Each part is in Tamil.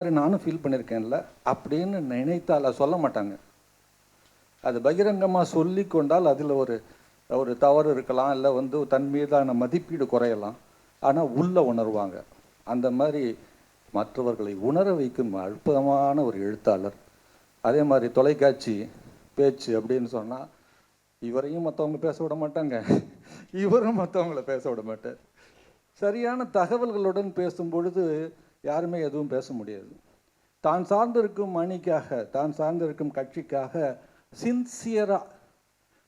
நானும் ஃபீல் பண்ணியிருக்கேன்ல அப்படின்னு நினைத்தால் அதை சொல்ல மாட்டாங்க. அது பகிரங்கமாக சொல்லி கொண்டால் அதில் ஒரு ஒரு தவறு இருக்கலாம், இல்லை தன் மீதான மதிப்பீடு குறையலாம். ஆனால் உள்ளே உணர்வாங்க. அந்த மாதிரி மற்றவர்களை உணர வைக்கும் அற்புதமான ஒரு எழுத்தாளர். அதே மாதிரி தொலைக்காட்சி பேச்சு அப்படின்னு சொன்னால் இவரையும் மற்றவங்க பேச விட மாட்டாங்க, இவரும் மற்றவங்கள பேச விட மாட்டார். சரியான தகவல்களுடன் பேசும் பொழுது யாருமே எதுவும் பேச முடியாது. தான் சார்ந்திருக்கும் அணிக்காக, தான் சார்ந்திருக்கும் கட்சிக்காக சின்சியராக,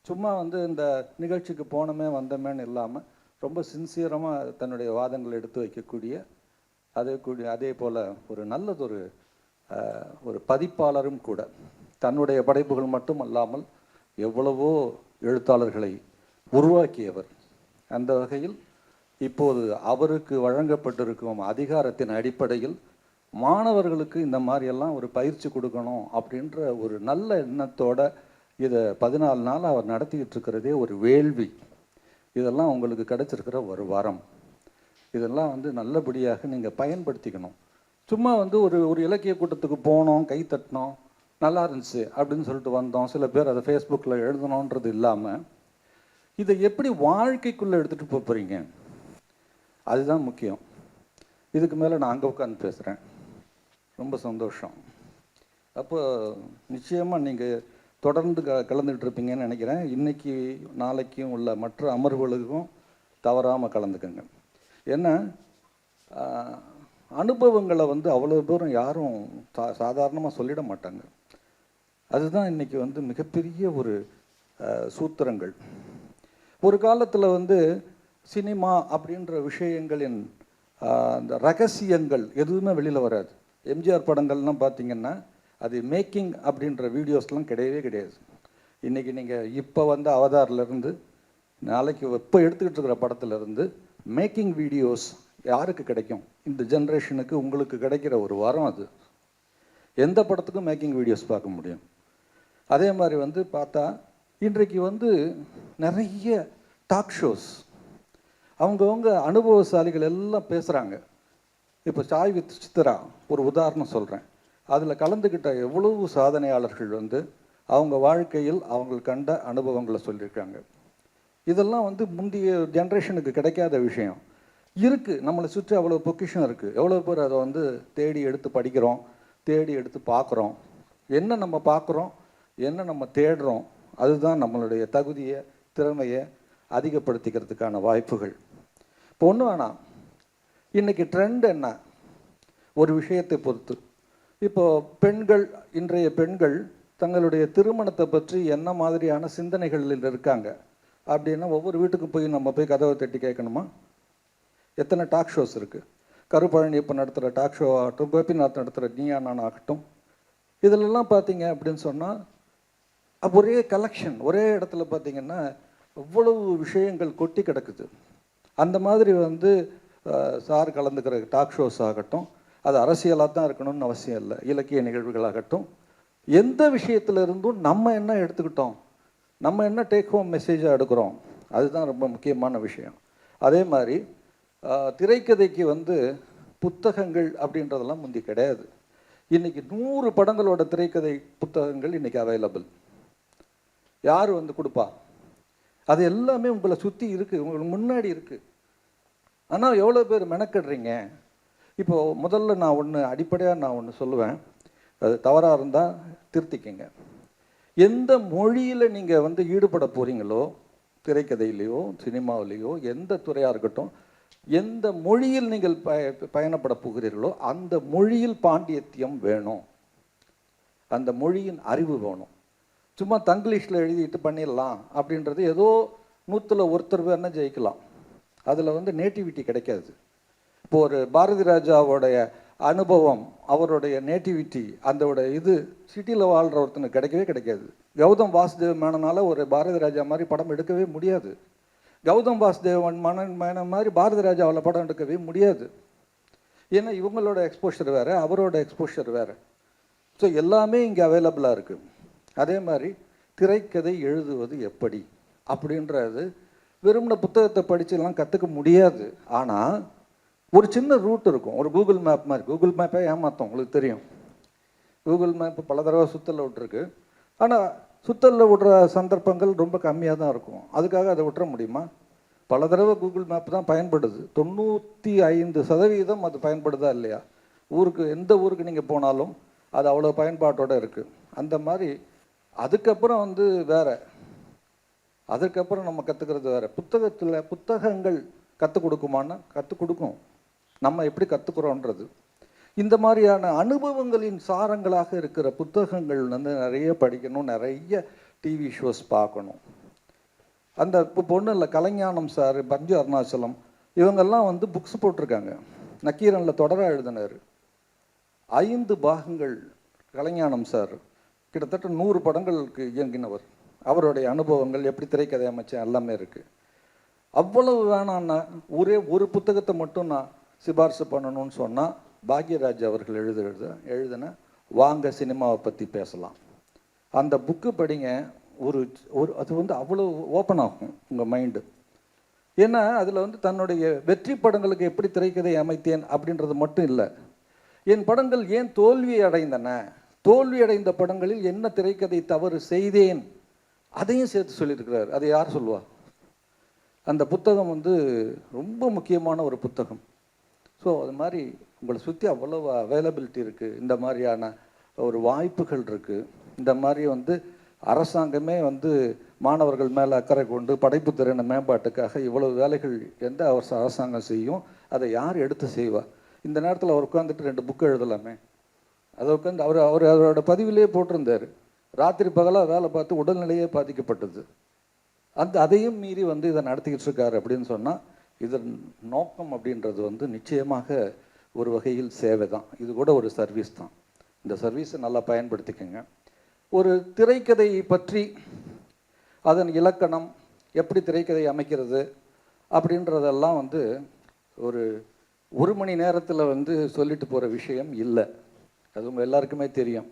சும்மா இந்த நிகழ்ச்சிக்கு போனோமே வந்தோமேன்னு இல்லாமல் ரொம்ப சின்சியரமாக தன்னுடைய வாதங்களை எடுத்து வைக்கக்கூடிய அதே போல் ஒரு நல்லதொரு ஒரு பதிப்பாளரும் கூட. தன்னுடைய படைப்புகள் மட்டும் அல்லாமல் எவ்வளவோ எழுத்தாளர்களை உருவாக்கியவர். அந்த வகையில் இப்போது அவருக்கு வழங்கப்பட்டிருக்கும் அதிகாரத்தின் அடிப்படையில் மாணவர்களுக்கு இந்த மாதிரியெல்லாம் ஒரு பயிற்சி கொடுக்கணும் அப்படின்ற ஒரு நல்ல எண்ணத்தோட இதை 14 நாள் அவர் நடத்திக்கிட்டு இருக்கிறதே ஒரு வேள்வி. இதெல்லாம் உங்களுக்கு கிடைச்சிருக்கிற ஒரு வரம். இதெல்லாம் நல்லபடியாக நீங்கள் பயன்படுத்திக்கணும். சும்மா ஒரு இலக்கிய கூட்டத்துக்கு போனோம், கை தட்டினோம், நல்லா இருந்துச்சு அப்படின்னு சொல்லிட்டு வந்தோம், சில பேர் அதை ஃபேஸ்புக்கில் எழுதணுன்றது இல்லாமல் இதை எப்படி வாழ்க்கைக்குள்ளே எடுத்துகிட்டு போகிறீங்க, அதுதான் முக்கியம். இதுக்கு மேலே நான் அங்கே உட்காந்து பேசுகிறேன். ரொம்ப சந்தோஷம். அப்போ நிச்சயமாக நீங்கள் தொடர்ந்து கலந்துக்கிட்டு இருப்பீங்கன்னு நினைக்கிறேன். இன்றைக்கி நாளைக்கும் உள்ள மற்ற அமர்வுகளுக்கும் தவறாமல் கலந்துக்கங்க. ஏன்னா அனுபவங்களை அவ்வளோ தூரம் யாரும் சாதாரணமாக சொல்லிட மாட்டாங்க. அதுதான் இன்றைக்கி மிகப்பெரிய ஒரு சூத்திரங்கள். ஒரு காலத்தில் சினிமா அப்படின்ற விஷயங்களின் அந்த ரகசியங்கள் எதுவுமே வெளியில் வராது. எம்ஜிஆர் படங்கள்லாம் பார்த்திங்கன்னா அது மேக்கிங் அப்படின்ற வீடியோஸ்லாம் கிடையவே கிடையாது. இன்றைக்கி நீங்கள் இப்போ அவதாரிலேருந்து நாளைக்கு இப்போ எடுத்துக்கிட்டு இருக்கிற படத்துலேருந்து மேக்கிங் வீடியோஸ் யாருக்கு கிடைக்கும்? இந்த ஜென்ரேஷனுக்கு உங்களுக்கு கிடைக்கிற ஒரு வரம் அது. எந்த படத்துக்கும் மேக்கிங் வீடியோஸ் பார்க்க முடியும். அதே மாதிரி பார்த்தா இன்றைக்கு நிறைய டாக் ஷோஸ், அவங்கவுங்க அனுபவசாலிகள் எல்லாம் பேசுகிறாங்க. இப்போ சாய் வித் சித்ரா ஒரு உதாரணம் சொல்கிறேன். அதில் கலந்துக்கிட்ட எவ்வளவு சாதனையாளர்கள் அவங்க வாழ்க்கையில் அவங்க கண்ட அனுபவங்களை சொல்லியிருக்காங்க. இதெல்லாம் முந்தைய ஜென்ரேஷனுக்கு கிடைக்காத விஷயம். இருக்குது, நம்மளை சுற்றி அவ்வளோ பொக்கிஷம் இருக்குது. எவ்வளோ பேர் அதை தேடி எடுத்து படிக்கிறோம், தேடி எடுத்து பார்க்குறோம். என்ன நம்ம பார்க்குறோம், என்ன நம்ம தேடுறோம், அதுதான் நம்மளுடைய தகுதியை, திறமையை அதிகப்படுத்திக்கிறதுக்கான வாய்ப்புகள். இப்போ ஒன்று வேணாம், இன்றைக்கி ட்ரெண்ட் என்ன, ஒரு விஷயத்தை பொறுத்து. இப்போது பெண்கள், இன்றைய பெண்கள் தங்களுடைய திருமணத்தை பற்றி என்ன மாதிரியான சிந்தனைகளில் இருக்காங்க அப்படின்னா ஒவ்வொரு வீட்டுக்கும் போய் நம்ம போய் கதவை தட்டி கேட்கணுமா? எத்தனை டாக் ஷோஸ் இருக்குது. கருப்பழனி இப்போ நடத்துகிற டாக் ஷோ ஆகட்டும், கோபிநாத் நடத்துகிற நீயா நான் ஆகட்டும், இதிலெல்லாம் பார்த்தீங்க அப்படின்னு சொன்னால் ஒரே கலெக்ஷன், ஒரே இடத்துல பார்த்திங்கன்னா இவ்வளவு விஷயங்கள் கொட்டி கிடக்குது. அந்த மாதிரி சார் கலந்துக்கிற டாக் ஷோஸ் ஆகட்டும், அது அரசியலாக தான் இருக்கணும்னு அவசியம் இல்லை. இலக்கிய நிகழ்வுகளாகட்டும், எந்த விஷயத்துல இருந்தும் நம்ம என்ன எடுத்துக்கிட்டோம், நம்ம என்ன டேக் ஹோம் மெசேஜாக எடுக்கிறோம், அதுதான் ரொம்ப முக்கியமான விஷயம். அதே மாதிரி திரைக்கதைக்கு புத்தகங்கள் அப்படின்றதெல்லாம் முந்தி கிடையாது. இன்றைக்கி 100 படங்களோட திரைக்கதை புத்தகங்கள் இன்றைக்கி அவைலபிள். யார் கொடுப்பா? அது எல்லாமே உங்களை சுற்றி இருக்குது, உங்களுக்கு முன்னாடி இருக்குது. ஆனால் எவ்வளோ பேர் மெனக்கடுறீங்க? இப்போது முதல்ல நான் அடிப்படையாக சொல்லுவேன், அது தவறாக இருந்தால் திருத்திக்கங்க. எந்த மொழியில் நீங்கள் ஈடுபட போகிறீங்களோ, திரைக்கதையிலையோ சினிமாவிலேயோ எந்த துறையாக இருக்கட்டும், எந்த மொழியில் நீங்கள் பயணப்பட போகிறீர்களோ அந்த மொழியில் பாண்டித்யம் வேணும், அந்த மொழியின் அறிவு வேணும். சும்மா தங்கிலீஷில் எழுதிட்டு பண்ணிடலாம் அப்படின்றது ஏதோ 100ல் ஒருத்தர் வேணா ஜெயிக்கலாம். அதில் நேட்டிவிட்டி கிடைக்காது. இப்போ ஒரு பாரதி ராஜாவோடைய அனுபவம், அவருடைய நேட்டிவிட்டி, அந்த இது சிட்டியில் வாழ்கிற ஒருத்தனுக்கு கிடைக்கவே கிடைக்காது. கௌதம் வாசுதேவ் மேனனால் ஒரு பாரதி ராஜா மாதிரி படம் எடுக்கவே முடியாது. கௌதம் வாசுதேவன் மேனன் மாதிரி பாரதி ராஜாவில் படம் எடுக்கவே முடியாது. ஏன்னா இவங்களோட எக்ஸ்போஷர் வேறு, அவரோட எக்ஸ்போஷர் வேறு. ஸோ எல்லாமே இங்கே அவைலபிளாக இருக்குது. அதே மாதிரி திரைக்கதை எழுதுவது எப்படி அப்படின்றது வெறும்ன புத்தகத்தை படிச்சுலாம் கற்றுக்க முடியாது. ஆனால் ஒரு சின்ன ரூட் இருக்கும், ஒரு கூகுள் மேப் மாதிரி. கூகுள் மேப்பே ஏமாத்தோம், உங்களுக்கு தெரியும். கூகுள் மேப் பல தடவை சுத்தலில் விட்டுருக்கு. ஆனால் சுத்தலில் விடுற சந்தர்ப்பங்கள் ரொம்ப கம்மியாக தான் இருக்கும். அதுக்காக அதை விட்டுற முடியுமா? பல தடவை கூகுள் மேப் தான் பயன்படுது. 95% அது பயன்படுதா இல்லையா? ஊருக்கு, எந்த ஊருக்கு நீங்கள் போனாலும் அது அவ்வளோ பயன்பாட்டோடு இருக்குது. அந்த மாதிரி அதுக்கப்புறம் வந்து வேறு, அதுக்கப்புறம் நம்ம கற்றுக்கிறது வேறு. புத்தகங்கள் கற்றுக் கொடுக்குமான்னா கற்றுக் கொடுக்கும். நம்ம எப்படி கற்றுக்குறோன்றது. இந்த மாதிரியான அனுபவங்களின் சாரங்களாக இருக்கிற புத்தகங்கள் வந்து நிறைய படிக்கணும், நிறைய டிவி ஷோஸ் பார்க்கணும். அந்த இப்போ பொண்ணு இல்லை, கலைஞானம் சார், பஞ்சு அருணாச்சலம், இவங்கெல்லாம் வந்து புக்ஸ் போட்டிருக்காங்க. நக்கீரனில் தொடராக எழுதினார். 5 பாகங்கள். கலைஞானம் சார் கிட்டத்தட்ட 100 படங்களுக்கு இயங்கினவர். அவருடைய அனுபவங்கள், எப்படி திரைக்கதை அமைச்சேன், எல்லாமே இருக்குது. அவ்வளவு வேணான்னா ஒரே ஒரு புத்தகத்தை மட்டும் நான் சிபாரிசு பண்ணணும்னு சொன்னால், பாக்யராஜ் அவர்கள் எழுதின வாங்க சினிமாவை பற்றி பேசலாம். அந்த புக்கு படிங்க. ஒரு அது வந்து அவ்வளோ ஓப்பன் ஆகும் உங்கள் மைண்டு. ஏன்னா அதில் வந்து தன்னுடைய வெற்றி படங்களுக்கு எப்படி திரைக்கதை அமைத்தேன் அப்படின்றது மட்டும் இல்லை, என் படங்கள் ஏன் தோல்வி அடைந்தன, தோல்வி அடைந்த படங்களில் என்ன திரைக்கதை தவறு செய்தேன், அதையும் சேர்த்து சொல்லியிருக்கிறார். அதை யார் சொல்லுவா? அந்த புத்தகம் வந்து ரொம்ப முக்கியமான ஒரு புத்தகம். ஸோ அது மாதிரி உங்களை சுற்றி அவ்வளோ அவைலபிலிட்டி இருக்குது, இந்த மாதிரியான ஒரு வாய்ப்புகள் இருக்குது. இந்த மாதிரி வந்து அரசாங்கமே வந்து மாணவர்கள் மேலே அக்கறை கொண்டு படைப்பு திறன மேம்பாட்டுக்காக இவ்வளவு வேலைகள் எந்த அரசாங்கம் செய்யும், அதை யார் எடுத்து செய்வா? இந்த நேரத்தில் அவர் உட்காந்துட்டு 2 புக்கு எழுதலாமே. அதை உட்காந்து அவரோட பதிவிலே போட்டிருந்தார், ராத்திரி பகலாக வேலை பார்த்து உடல்நிலையே பாதிக்கப்பட்டது. அதையும் மீறி வந்து இதை நடத்திக்கிட்டு இருக்காரு அப்படின்னு சொன்னால், இதன் நோக்கம் அப்படின்றது வந்து நிச்சயமாக ஒரு வகையில் சேவை தான். இது கூட ஒரு சர்வீஸ் தான். இந்த சர்வீஸை நல்லா பயன்படுத்திக்கங்க. ஒரு திரைக்கதையை பற்றி, அதன் இலக்கணம், எப்படி திரைக்கதை அமைக்கிறது அப்படின்றதெல்லாம் வந்து ஒரு மணி நேரத்தில் வந்து சொல்லிட்டு போகிற விஷயம் இல்லை. அது உங்கள் எல்லாருக்குமே தெரியும்.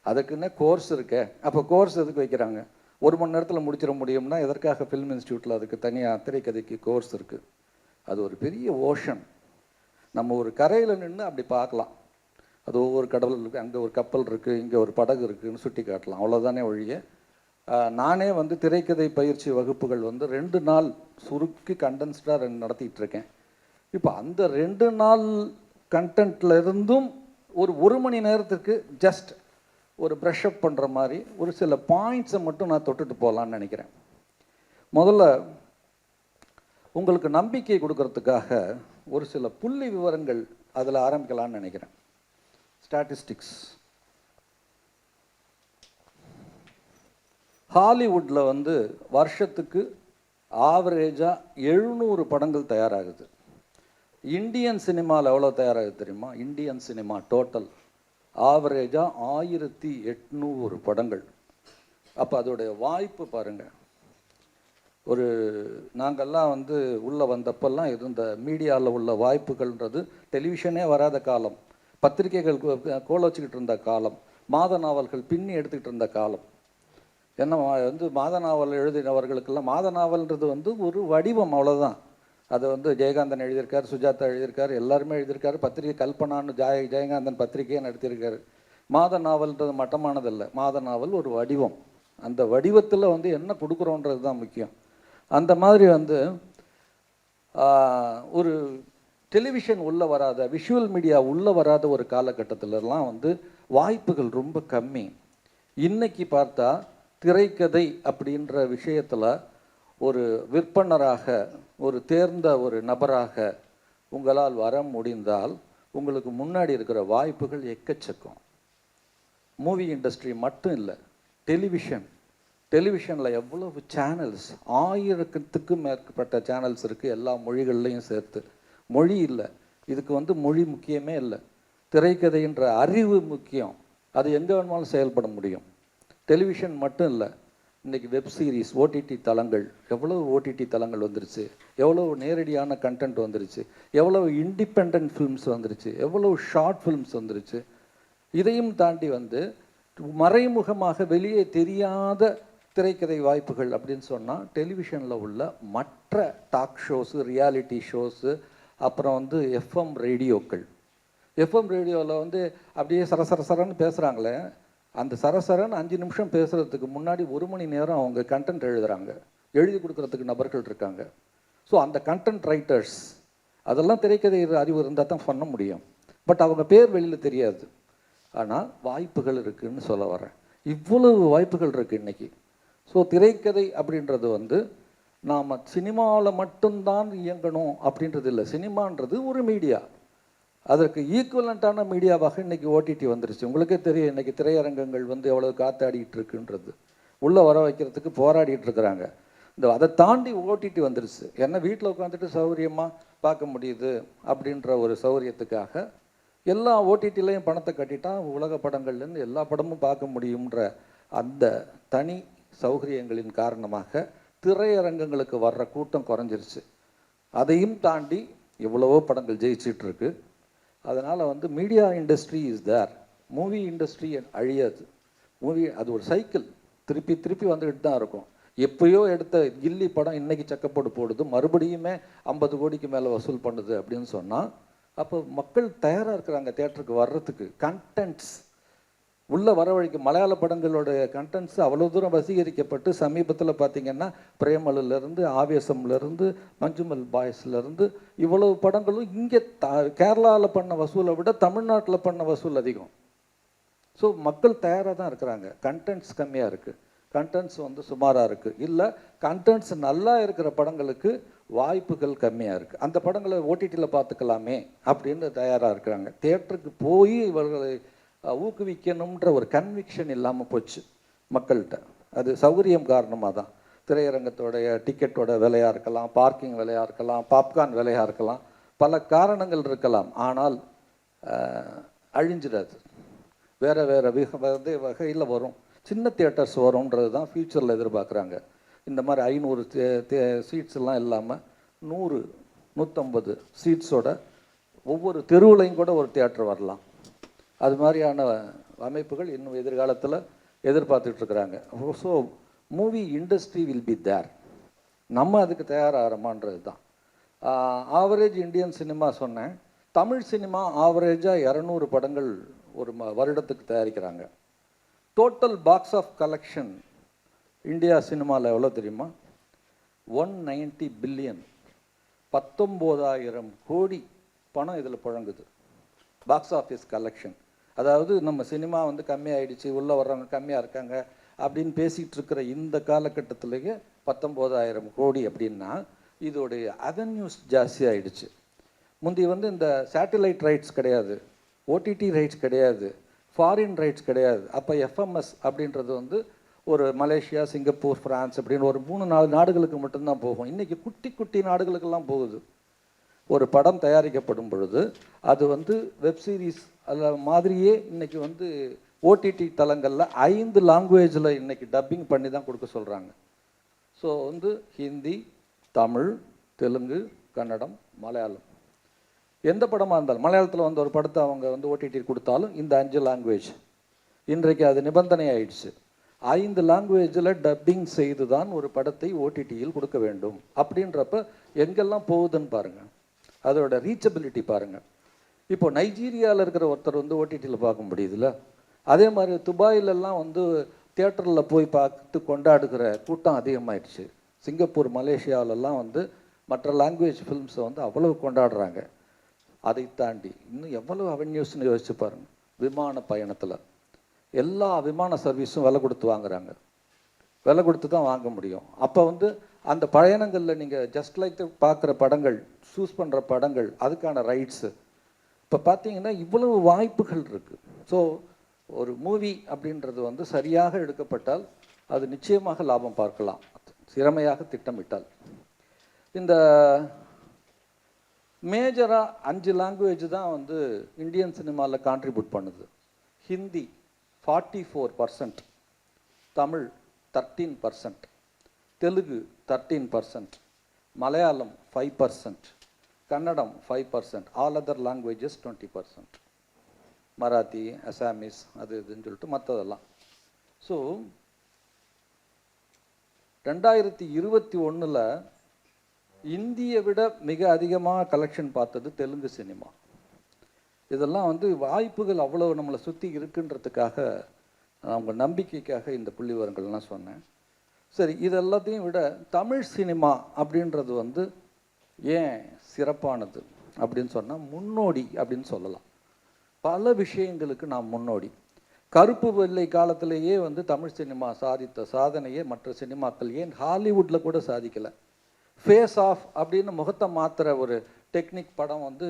அதுக்குன்னு கோர்ஸ் இருக்கே. அப்போ கோர்ஸ் எதுக்கு வைக்கிறாங்க? 1 மணி நேரத்தில் முடிச்சிட முடியும்னா எதற்காக ஃபிலிம் இன்ஸ்டியூட்டில் அதுக்கு தனியாக திரைக்கதைக்கு கோர்ஸ் இருக்குது? அது ஒரு பெரிய ஓஷன். நம்ம ஒரு கரையில் நின்று அப்படி பார்க்கலாம். அது ஒவ்வொரு கடல் இருக்குது, அங்கே ஒரு கப்பல் இருக்குது, இங்கே ஒரு படகு இருக்குதுன்னு சுட்டி காட்டலாம், அவ்வளோதானே ஒழிய. நானே வந்து திரைக்கதை பயிற்சி வகுப்புகள் வந்து 2 நாள் சுருக்கி கண்டென்ஸ்டாக நடத்திட்டு இருக்கேன். இப்போ அந்த 2 நாள் கண்டென்ட்ல இருந்தும் ஒரு மணி நேரத்துக்கு ஜஸ்ட் ஒரு ப்ரஷ் அப் பண்ணுற மாதிரி ஒரு சில பாயிண்ட்ஸை மட்டும் நான் தொட்டுட்டு போகலான்னு நினைக்கிறேன். முதல்ல உங்களுக்கு நம்பிக்கை கொடுக்கறதுக்காக ஒரு சில புள்ளி விவரங்கள் அதில் ஆரம்பிக்கலான்னு நினைக்கிறேன். ஸ்டாட்டிஸ்டிக்ஸ். ஹாலிவுட்டில் வந்து வருஷத்துக்கு ஆவரேஜாக 700 படங்கள் தயாராகுது. இந்தியன் சினிமாவில் எவ்வளோ தயாராகுது தெரியுமா? இந்தியன் சினிமா டோட்டல் ஆவரேஜாக 1800 படங்கள். அப்போ அதோடைய வாய்ப்பு பாருங்கள். நாங்கள்லாம் வந்து உள்ளே வந்தப்பெல்லாம் இருந்த மீடியாவில் உள்ள வாய்ப்புகள்ன்றது டெலிவிஷனே வராத காலம், பத்திரிகைகள் கோல வச்சுக்கிட்டு இருந்த காலம், மாத நாவல்கள் பின்னி எடுத்துக்கிட்டு இருந்த காலம். ஏன்னா வந்து மாத நாவல் எழுதினவர்களுக்கெல்லாம் மாத நாவல்ன்றது வந்து ஒரு வடிவம், அவ்வளோதான். அதை வந்து ஜெயகாந்தன் எழுதியிருக்கார், சுஜாதா எழுதியிருக்காரு, எல்லாருமே எழுதியிருக்காரு. பத்திரிகை கல்பனான்னு ஜெயகாந்தன் பத்திரிகையை நடத்தியிருக்காரு. மாத நாவல்ன்றது மட்டமானதில்லை. மாத நாவல் ஒரு வடிவம். அந்த வடிவத்தில் வந்து என்ன கொடுக்குறோன்றது தான் முக்கியம். அந்த மாதிரி வந்து ஒரு டெலிவிஷன் உள்ளே வராத, விஷுவல் மீடியா உள்ளே வராத ஒரு காலகட்டத்திலலாம் வந்து வாய்ப்புகள் ரொம்ப கம்மி. இன்னைக்கு பார்த்தா திரைக்கதை அப்படின்ற விஷயத்தில் ஒரு விற்பனராக, ஒரு தேர்ந்த ஒரு நபராக உங்களால் வர முடிந்தால் உங்களுக்கு முன்னாடி இருக்கிற வாய்ப்புகள் எக்கச்சக்கம். மூவி இண்டஸ்ட்ரி மட்டும் இல்லை, டெலிவிஷனில் எவ்வளவு சேனல்ஸ், 1000க்கும் மேற்பட்ட சேனல்ஸ் இருக்குது, எல்லா மொழிகள்லையும் சேர்த்து. மொழி இல்லை, இதுக்கு வந்து மொழி முக்கியமே இல்லை. திரைக்கதைன்ற அறிவு முக்கியம். அது எங்கே வேணுமாலும் செயல்பட முடியும். டெலிவிஷன் மட்டும் இல்லை, இன்றைக்கி வெப் சீரிஸ், ஓடிடி தளங்கள், எவ்வளவு ஓடிடி தளங்கள் வந்துருச்சு, எவ்வளவு நேரடியான கண்டென்ட் வந்துருச்சு, எவ்வளவு இண்டிபெண்ட் ஃபிலிம்ஸ் வந்துருச்சு, எவ்வளவு ஷார்ட் ஃபிலிம்ஸ் வந்துருச்சு. இதையும் தாண்டி வந்து மறைமுகமாக வெளியே தெரியாத திரைக்கதை வாய்ப்புகள் அப்படின்னு சொன்னால் டெலிவிஷனில் உள்ள மற்ற டாக் ஷோஸு, ரியாலிட்டி ஷோஸு, அப்புறம் வந்து எஃப்எம் ரேடியோக்கள். எஃப்எம் ரேடியோவில் வந்து அப்படியே சரசரன்னு பேசுகிறாங்களே, அந்த சரசரன்னு 5 நிமிஷம் பேசுகிறதுக்கு முன்னாடி 1 மணி நேரம் அவங்க கண்டென்ட் எழுதுகிறாங்க, எழுதி கொடுக்குறதுக்கு நபர்கள் இருக்காங்க. ஸோ அந்த கண்டென்ட் ரைட்டர்ஸ் அதெல்லாம் திரைக்கதை அறிவு இருந்தால் தான் பண்ண முடியும். பட் அவங்க பேர் வெளியில் தெரியாது. ஆனால் வாய்ப்புகள் இருக்குதுன்னு சொல்ல வரேன். இவ்வளவு வாய்ப்புகள் இருக்குது இன்றைக்கி. ஸோ திரைக்கதை அப்படின்றது வந்து நாம் சினிமாவில் மட்டும்தான் இயங்கணும் அப்படின்றது இல்லை. சினிமான்றது ஒரு மீடியா, அதற்கு ஈக்குவலண்ட்டான மீடியாவாக இன்றைக்கி ஓடிடி வந்துருச்சு. உங்களுக்கே தெரியும் இன்றைக்கி திரையரங்கங்கள் வந்து எவ்வளோ காத்தாடிட்டு இருக்குன்றது, உள்ளே வர வைக்கிறதுக்கு போராடிட்டு இருக்கிறாங்க. அதை தாண்டி ஓடிடி வந்துருச்சு. ஏன்னா வீட்டில் உட்காந்துட்டு சௌகரியமாக பார்க்க முடியுது அப்படின்ற ஒரு சௌகரியத்துக்காக எல்லா ஓடிடிலையும் பணத்தை கட்டிட்டா உலக படங்கள்லேருந்து எல்லா படமும் பார்க்க முடியுன்ற அந்த தனி சௌகரியங்களின் காரணமாக திரையரங்கங்களுக்கு வர்ற கூட்டம் குறைஞ்சிருச்சு. அதையும் தாண்டி எவ்வளவோ படங்கள் ஜெயிச்சிட்ருக்கு. அதனால் வந்து media industry is there. Movie industry அழியாது. மூவி அது ஒரு சைக்கிள், திருப்பி திருப்பி வந்துக்கிட்டு தான் இருக்கும். எப்பயோ எடுத்த கில்லி படம் இன்றைக்கி சக்கப்போடு போடுது, மறுபடியுமே 50 கோடிக்கு மேலே வசூல் பண்ணுது அப்படின்னு சொன்னால், அப்போ மக்கள் தயாராக இருக்கிறாங்க தேட்டருக்கு வர்றதுக்கு. கண்டென்ட்ஸ் உள்ளே வரவழைக்கு மலையாள படங்களுடைய கண்டென்ட்ஸ் அவ்வளோ தூரம் வசீகரிக்கப்பட்டு சமீபத்தில் பார்த்திங்கன்னா பிரேமலுலேருந்து, ஆவேசம்லேருந்து, மஞ்சுமல் பாய்ஸ்லேருந்து இவ்வளவு படங்களும் இங்கே கேரளாவில் பண்ண வசூலை விட தமிழ்நாட்டில் பண்ண வசூல் அதிகம். ஸோ மக்கள் தயாராக தான் இருக்கிறாங்க. கண்டென்ட்ஸ் கம்மியாக இருக்குது, கண்டென்ட்ஸ் வந்து சுமாராக இருக்குது. இல்லை கண்டென்ட்ஸ் நல்லா இருக்கிற படங்களுக்கு வாய்ப்புகள் கம்மியாக இருக்குது. அந்த படங்களை ஓடிடியில் பார்த்துக்கலாமே அப்படின்னு தயாராக இருக்கிறாங்க. தியேட்டருக்கு போய் இவர்களை ஊக்குவிக்கணுன்ற ஒரு கன்விக்ஷன் இல்லாமல் போச்சு மக்கள்கிட்ட. அது சௌகரியம் காரணமாக தான். திரையரங்கத்தோடைய டிக்கெட்டோட விலையாக இருக்கலாம், பார்க்கிங் விலையாக இருக்கலாம், பாப்கார்ன் விலையாக இருக்கலாம், பல காரணங்கள் இருக்கலாம். ஆனால் அழிஞ்சிடாது. வேறு வேறு வகையில் வரும். சின்ன தியேட்டர்ஸ் வரும்ன்றது தான் ஃப்யூச்சரில் எதிர்பார்க்குறாங்க. இந்த மாதிரி 500 சீட்ஸ்லாம் இல்லாமல் 100, 150 சீட்ஸோட ஒவ்வொரு தெருவுலையும் கூட ஒரு தியேட்டர் வரலாம். அது மாதிரியான அமைப்புகள் இன்னும் எதிர்காலத்தில் எதிர்பார்த்துட்ருக்குறாங்க. So movie industry will be there. நம்ம அதுக்கு தயாராகிறோமான்றது தான். ஆவரேஜ் இந்தியன் சினிமா சொன்னேன். தமிழ் சினிமா ஆவரேஜாக 200 படங்கள் ஒரு வருடத்துக்கு தயாரிக்கிறாங்க. Total box office collection India சினிமாவில் எவ்வளோ தெரியுமா? 190 பில்லியன். 19,000 கோடி பணம் இதில் புழங்குது. Box office collection. அதாவது நம்ம சினிமா வந்து கம்மியாயிடுச்சு, உள்ளே வர்றவங்க கம்மியாக இருக்காங்க அப்படின்னு பேசிகிட்டு இருக்கிற இந்த காலகட்டத்திலேயே 19,000 கோடி அப்படின்னா இதோடைய அவென்யூஸ் ஜாஸ்தி ஆகிடுச்சு. முந்தி வந்து இந்த சேட்டிலைட் ரைட்ஸ் கிடையாது, ஓடிடி ரைட்ஸ் கிடையாது, ஃபாரின் ரைட்ஸ் கிடையாது. அப்போ எஃப்எம்எஸ் அப்படின்றது வந்து ஒரு மலேசியா, சிங்கப்பூர், ஃப்ரான்ஸ் அப்படின்னு ஒரு 3-4 நாடுகளுக்கு மட்டும்தான் போகும். இன்றைக்கி குட்டி குட்டி நாடுகளுக்கெல்லாம் போகுது. ஒரு படம் தயாரிக்கப்படும் பொழுது அது வந்து வெப்சீரிஸ் அதில் மாதிரியே இன்றைக்கி வந்து ஓடிடி தளங்களில் 5 லாங்குவேஜில் இன்றைக்கி டப்பிங் பண்ணி தான் கொடுக்க சொல்கிறாங்க. ஸோ வந்து ஹிந்தி, தமிழ், தெலுங்கு, கன்னடம், மலையாளம், எந்த படமாக இருந்தாலும் மலையாளத்தில் வந்து ஒரு படத்தை அவங்க வந்து ஓடிடி கொடுத்தாலும் இந்த 5 லாங்குவேஜ் இன்றைக்கு அது நிபந்தனை ஆயிடுச்சு. 5 லாங்குவேஜில் டப்பிங் செய்து தான் ஒரு படத்தை ஓடிடியில் கொடுக்க வேண்டும். அப்படின்றப்ப எங்கெல்லாம் போகுதுன்னு பாருங்கள், அதோட ரீச்சபிலிட்டி பாருங்கள். இப்போ நைஜீரியாவில் இருக்கிற ஒருத்தர் வந்து ஓடிடியில் பார்க்க முடியுதுல்ல, அதே மாதிரி துபாயிலெல்லாம் வந்து தியேட்டரில் போய் பார்த்து கொண்டாடுகிற கூட்டம் அதிகமாகிடுச்சு. சிங்கப்பூர், மலேசியாவிலெல்லாம் வந்து மற்ற லாங்குவேஜ் ஃபிலிம்ஸை வந்து அவ்வளவு கொண்டாடுறாங்க. அதை தாண்டி இன்னும் எவ்வளோ அவென்யூஸ்னு யோசிச்சு பாருங்கள். விமான பயணத்தில் எல்லா விமான சர்வீஸும் விலை கொடுத்து வாங்குறாங்க, விலை கொடுத்து தான் வாங்க முடியும். அப்போ வந்து அந்த பயணங்களில் நீங்கள் ஜஸ்ட் லைக் பார்க்குற படங்கள், சூஸ் பண்ணுற படங்கள், அதுக்கான ரைட்ஸு இப்போ பார்த்தீங்கன்னா இவ்வளவு வாய்ப்புகள் இருக்குது. ஸோ ஒரு மூவி அப்படின்றது வந்து சரியாக எடுக்கப்பட்டால் அது நிச்சயமாக லாபம் பார்க்கலாம், திறமையாக திட்டமிட்டால். இந்த மேஜராக 5 லாங்குவேஜ் தான் வந்து இந்தியன் சினிமாவில் கான்ட்ரிபியூட் பண்ணுது. Hindi 44%, Tamil 13%, Telugu 13%, Malayalam 5%, Kannada 5%, all other languages 20%, Marathi, Assamese, அது இதுன்னு சொல்லிட்டு மற்றதெல்லாம். ஸோ 2021 இந்தியை விட மிக அதிகமாக கலெக்ஷன் பார்த்தது தெலுங்கு சினிமா. இதெல்லாம் வந்து வாய்ப்புகள் அவ்வளோ நம்மளை சுற்றி இருக்குன்றதுக்காக, அவங்க நம்பிக்கைக்காக இந்த புள்ளி விவரங்கள்லாம் சொன்னேன். சரி, இது எல்லாத்தையும் விட தமிழ் சினிமா அப்படின்றது வந்து ஏன் சிறப்பானது அப்படின்னு சொன்னால், முன்னோடி அப்படின்னு சொல்லலாம். பல விஷயங்களுக்கு நாம் முன்னோடி. கருப்பு வெள்ளை காலத்திலேயே வந்து தமிழ் சினிமா சாதித்த சாதனையே மற்ற சினிமாக்கள் ஏன் ஹாலிவுட்டில் கூட சாதிக்கலை. ஃபேஸ் ஆஃப் அப்படின்னு முகத்தை மாற்றுற ஒரு டெக்னிக் படம் வந்து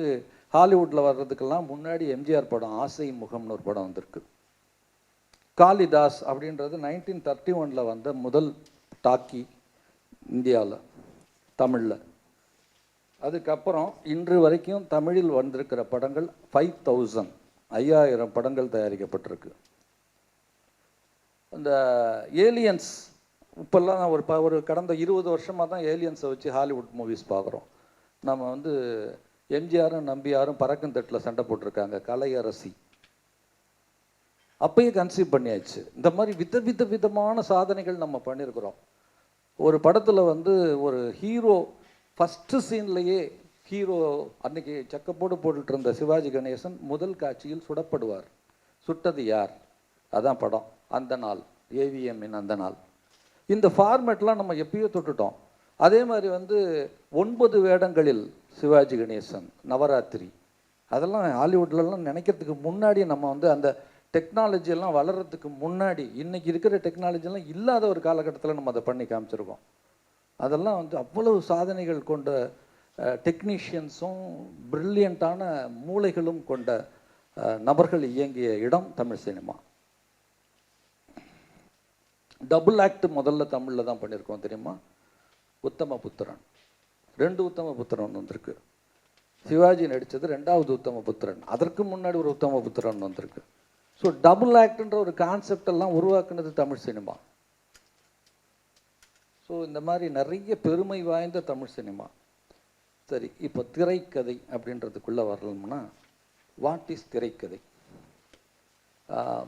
ஹாலிவுட்டில் வர்றதுக்கெல்லாம் முன்னாடி எம்ஜிஆர் படம் ஆசை முகம்னு ஒரு படம் வந்திருக்கு. காளிதாஸ் அப்படின்றது 1931 வந்த முதல் டாக்கி இந்தியாவில், தமிழில். அதுக்கப்புறம் இன்று வரைக்கும் தமிழில் வந்திருக்கிற படங்கள் 5000 படங்கள் தயாரிக்கப்பட்டிருக்கு. அந்த ஏலியன்ஸ் இப்போல்லாம் ஒரு கடந்த 20 வருஷமாக தான் ஏலியன்ஸை வச்சு ஹாலிவுட் மூவிஸ் பார்க்குறோம். நம்ம வந்து எம்ஜிஆரும் நம்பியாரும் பறக்கும் தட்டில் சண்டை போட்டிருக்காங்க, கலையரசி அப்பயே கன்சீவ் பண்ணியாச்சு. இந்த மாதிரி விதமான சாதனைகள் நம்ம பண்ணியிருக்கிறோம். ஒரு படத்தில் வந்து ஒரு ஹீரோ ஃபஸ்ட்டு சீன்லேயே ஹீரோ அன்னைக்கு சக்கப்போடு போட்டுட்டு இருந்த சிவாஜி கணேசன் முதல் காட்சியில் சுடப்படுவார். சுட்டது யார்? அதான் படம் அந்த நாள், ஏவிஎம்மின் அந்த நாள். இந்த ஃபார்மேட்லாம் நம்ம எப்பயோ தொட்டுட்டோம். அதே மாதிரி வந்து 9 வேடங்களில் சிவாஜி கணேசன், நவராத்திரி, அதெல்லாம் ஹாலிவுட்லலாம் நினைக்கிறதுக்கு முன்னாடி நம்ம வந்து அந்த டெக்னாலஜியெல்லாம் வளர்கிறதுக்கு முன்னாடி, இன்றைக்கி இருக்கிற டெக்னாலஜியெல்லாம் இல்லாத ஒரு காலகட்டத்தில் நம்ம அதை பண்ணி காமிச்சிருக்கோம். அதெல்லாம் வந்து அவ்வளவு சாதனைகள் கொண்ட டெக்னீஷியன்ஸும் பிரில்லியண்ட்டான மூளைகளும் கொண்ட நபர்கள் இயங்கிய இடம் தமிழ் சினிமா. டபுள் ஆக்ட் முதல்ல தமிழில் தான் பண்ணியிருக்கோம் தெரியுமா? உத்தமபுத்திரன், 2 உத்தமபுத்திரன் வந்திருக்கு. சிவாஜி நடித்தது 2வது உத்தமபுத்திரன், அதற்கு முன்னாடி ஒரு உத்தமபுத்திரன் வந்திருக்கு. ஸோ டபுள் ஆக்ட்ன்ற ஒரு கான்செப்ட் எல்லாம் உருவாக்குனது தமிழ் சினிமா. ஸோ இந்த மாதிரி நிறைய பெருமை வாய்ந்த தமிழ் சினிமா. சரி, இப்போ திரைக்கதை அப்படின்றதுக்குள்ளே வரணும்னா, வாட் இஸ் திரைக்கதை?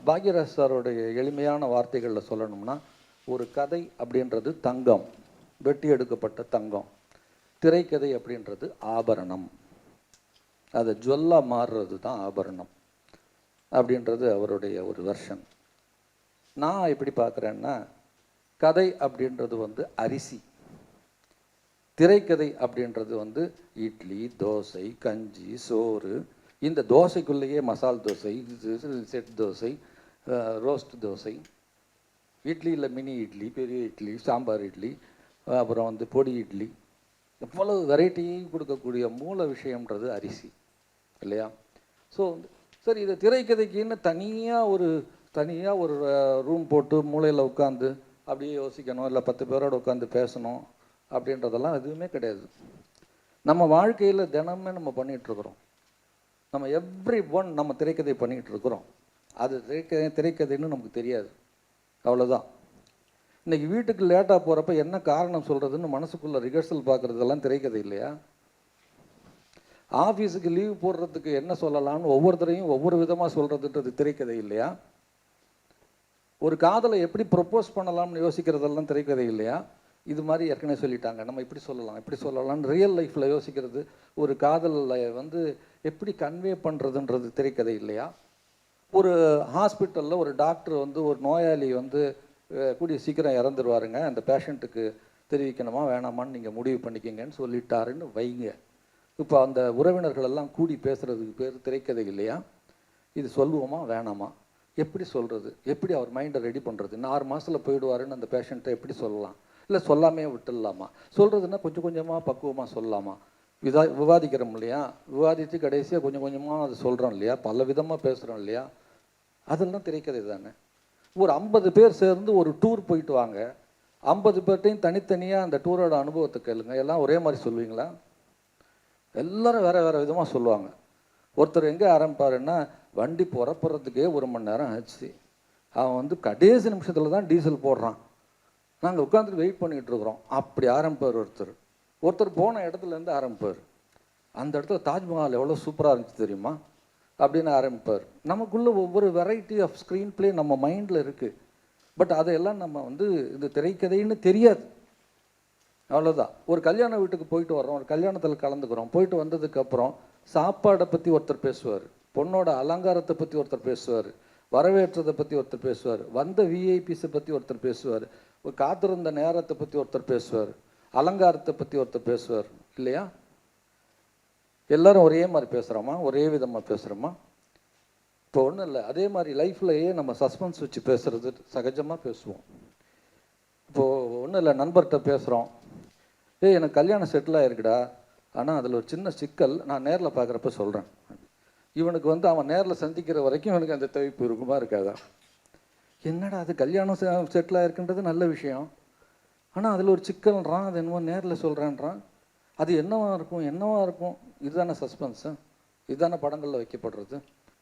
பாக்யராஜ் சாரோடைய எளிமையான வார்த்தைகளில் சொல்லணும்னா, ஒரு கதை அப்படின்றது தங்கம், வெட்டி எடுக்கப்பட்ட தங்கம். திரைக்கதை அப்படின்றது ஆபரணம், அதை ஜுவல்லாக மாறுறது தான் ஆபரணம் அப்படின்றது அவருடைய ஒரு வெர்ஷன். நான் எப்படி பார்க்குறேன்னா, கதை அப்படின்றது வந்து அரிசி, திரைக்கதை அப்படின்றது வந்து இட்லி, தோசை, கஞ்சி, சோறு. இந்த தோசைக்குள்ளேயே மசால் தோசை, செட் தோசை, ரோஸ்ட் தோசை, இட்லியில் மினி இட்லி, பெரிய இட்லி, சாம்பார் இட்லி, அப்புறம் வந்து பொடி இட்லி, எவ்வளவு வெரைட்டியும் கொடுக்கக்கூடிய மூல விஷயம்ன்றது அரிசி இல்லையா? ஸோ சரி, இது திரைக்கதைக்குன்னு தனியாக ஒரு ரூம் போட்டு மூளையில் உட்காந்து அப்படியே யோசிக்கணும், இல்லை 10 பேரோடு உட்காந்து பேசணும் அப்படின்றதெல்லாம் எதுவுமே கிடையாது. நம்ம வாழ்க்கையில் தினமே நம்ம பண்ணிகிட்ருக்குறோம். நம்ம நம்ம திரைக்கதை பண்ணிகிட்ருக்குறோம். அது திரைக்கதைன்னு நமக்கு தெரியாது, அவ்வளோதான். இன்றைக்கி வீட்டுக்கு லேட்டாக போகிறப்ப என்ன காரணம் சொல்கிறதுன்னு மனசுக்குள்ளே ரிஹர்சல் பார்க்குறதெல்லாம் திரைக்கதை இல்லையா? ஆஃபீஸுக்கு லீவ் போடுறதுக்கு என்ன சொல்லலாம்னு ஒவ்வொருத்தரையும் ஒவ்வொரு விதமாக சொல்கிறதுன்றது திரைக்கதை இல்லையா? ஒரு காதலை எப்படி ப்ரொப்போஸ் பண்ணலாம்னு யோசிக்கிறதெல்லாம் திரைக்கதை இல்லையா? இது மாதிரி ஏற்கனவே சொல்லிட்டாங்க, நம்ம இப்படி சொல்லலாம்னு ரியல் லைஃப்பில் யோசிக்கிறது, ஒரு காதலில் வந்து எப்படி கன்வே பண்ணுறதுன்றது திரைக்கதை இல்லையா? ஒரு ஹாஸ்பிட்டலில் ஒரு டாக்டர் வந்து ஒரு நோயாளி வந்து கூடிய சீக்கிரம் இறந்துருவாருங்க, அந்த பேஷண்ட்டுக்கு தெரிவிக்கணுமா வேணாமான்னு நீங்கள் முடிவு பண்ணிக்கிங்கன்னு சொல்லிட்டாருன்னு வைங்க. இப்போ அந்த உறவினர்களெல்லாம் கூடி பேசுகிறதுக்கு பேர் திரைக்கதை இல்லையா? இது சொல்லுவோமா வேணாமா? எப்படி சொல்கிறது? எப்படி அவர் மைண்டை ரெடி பண்ணுறது? 6 மாதத்தில் போயிடுவாருன்னு அந்த பேஷண்ட்டை எப்படி சொல்லலாம்? இல்லை சொல்லாமே விட்டுடலாமா? சொல்கிறதுனா கொஞ்சம் கொஞ்சமாக பக்குவமாக சொல்லலாமா? விவாதிக்கிறோம் இல்லையா? விவாதித்து கடைசியாக கொஞ்சம் கொஞ்சமாக அதை சொல்கிறோம் இல்லையா? பல விதமாக பேசுகிறோம் இல்லையா? அதெல்லாம் திரைக்கதை தானே. ஒரு 50 பேர் சேர்ந்து ஒரு டூர் போயிட்டு வாங்க, 50 பேர்ட்டையும் தனித்தனியாக அந்த டூரோட அனுபவத்தை கேளுங்க, எல்லாம் ஒரே மாதிரி சொல்லுவீங்களா? எல்லோரும் வேறு விதமாக சொல்லுவாங்க. ஒருத்தர் எங்கே ஆரம்பிப்பாருன்னா, வண்டி புறப்படுறதுக்கே 1 மணி நேரம் ஆச்சு, அவன் வந்து கடைசி நிமிஷத்தில் தான் டீசல் போடுறான், நாங்கள் உட்காந்துட்டு வெயிட் பண்ணிகிட்டு இருக்கிறோம், அப்படி ஆரம்பிப்பார். ஒருத்தர் போன இடத்துலேருந்து ஆரம்பிப்பார், அந்த இடத்துல தாஜ்மஹால் எவ்வளோ சூப்பராக இருந்துச்சு தெரியுமா அப்படின்னு ஆரம்பிப்பார். நமக்குள்ளே ஒவ்வொரு வெரைட்டி ஆஃப் ஸ்க்ரீன் பிளே நம்ம மைண்டில் இருக்குது. பட் அதையெல்லாம் நம்ம வந்து இந்த திரைக்கதைன்னு தெரியாது. அவ்வளோதான். ஒரு கல்யாண வீட்டுக்கு போயிட்டு வர்றோம், ஒரு கல்யாணத்தில் கலந்துக்கிறோம், போயிட்டு வந்ததுக்கப்புறம் சாப்பாடை பற்றி ஒருத்தர் பேசுவார், பொண்ணோட அலங்காரத்தை பற்றி ஒருத்தர் பேசுவார், வரவேற்றதை பற்றி ஒருத்தர் பேசுவார், வந்த விஐபிஸை பற்றி ஒருத்தர் பேசுவார், ஒரு காத்திருந்த நேரத்தை பற்றி ஒருத்தர் பேசுவார், அலங்காரத்தை பற்றி ஒருத்தர் பேசுவார் இல்லையா? எல்லாரும் ஒரே மாதிரி பேசுகிறோமா? ஒரே விதமாக பேசுகிறோமா? இப்போ ஒன்றும் இல்லை. அதே மாதிரி லைஃப்லையே நம்ம சஸ்பென்ஸ் வச்சு பேசுகிறது சகஜமாக பேசுவோம். இப்போது ஒன்றும் இல்லை, நண்பர்கிட்ட பேசுகிறோம், எனக்கு கல்யாணம் செட்டில் ஆகிருக்குடா, ஆனால் அதில் ஒரு சின்ன சிக்கல், நான் நேரில் பார்க்குறப்ப சொல்கிறேன். இவனுக்கு வந்து அவன் நேரில் சந்திக்கிற வரைக்கும் இவனுக்கு அந்த தவிப்பு இருக்குமா இருக்காதா? என்னடா அது கல்யாணம் செட்டில் ஆகிருக்குன்றது நல்ல விஷயம், ஆனால் அதில் ஒரு சிக்கல்ன்றான், அது என்னவோ நேரில் சொல்கிறேன்றான். அது என்னவா இருக்கும்? இதுதானே சஸ்பென்ஸு, இதுதானே படங்களில் வைக்கப்படுறது.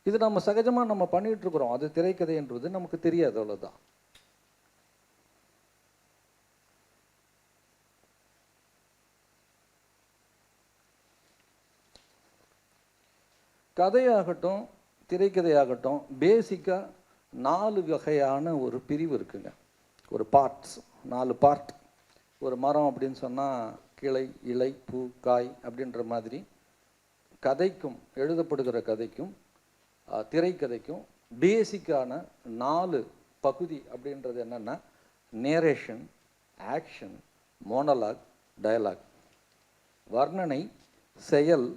இது நம்ம சகஜமாக நம்ம பண்ணிகிட்ருக்குறோம். அது திரைக்கதைன்றது நமக்கு தெரியாது, அவ்வளோதான். கதையாகட்டும் திரைக்கதையாகட்டும் பேசிக்காக 4 வகையான ஒரு பிரிவு இருக்குங்க. ஒரு பார்ட்ஸ், 4 பார்ட். ஒரு மரம் அப்படின்னு சொன்னால் கிளை, இலை, பூ, காய் அப்படின்ற மாதிரி கதைக்கும், எழுதப்படுகிற கதைக்கும் திரைக்கதைக்கும் பேசிக்கான 4 பகுதி அப்படின்றது என்னென்னா நேரேஷன், ஆக்ஷன், மோனலாக், டயலாக். வர்ணனை, செயல்,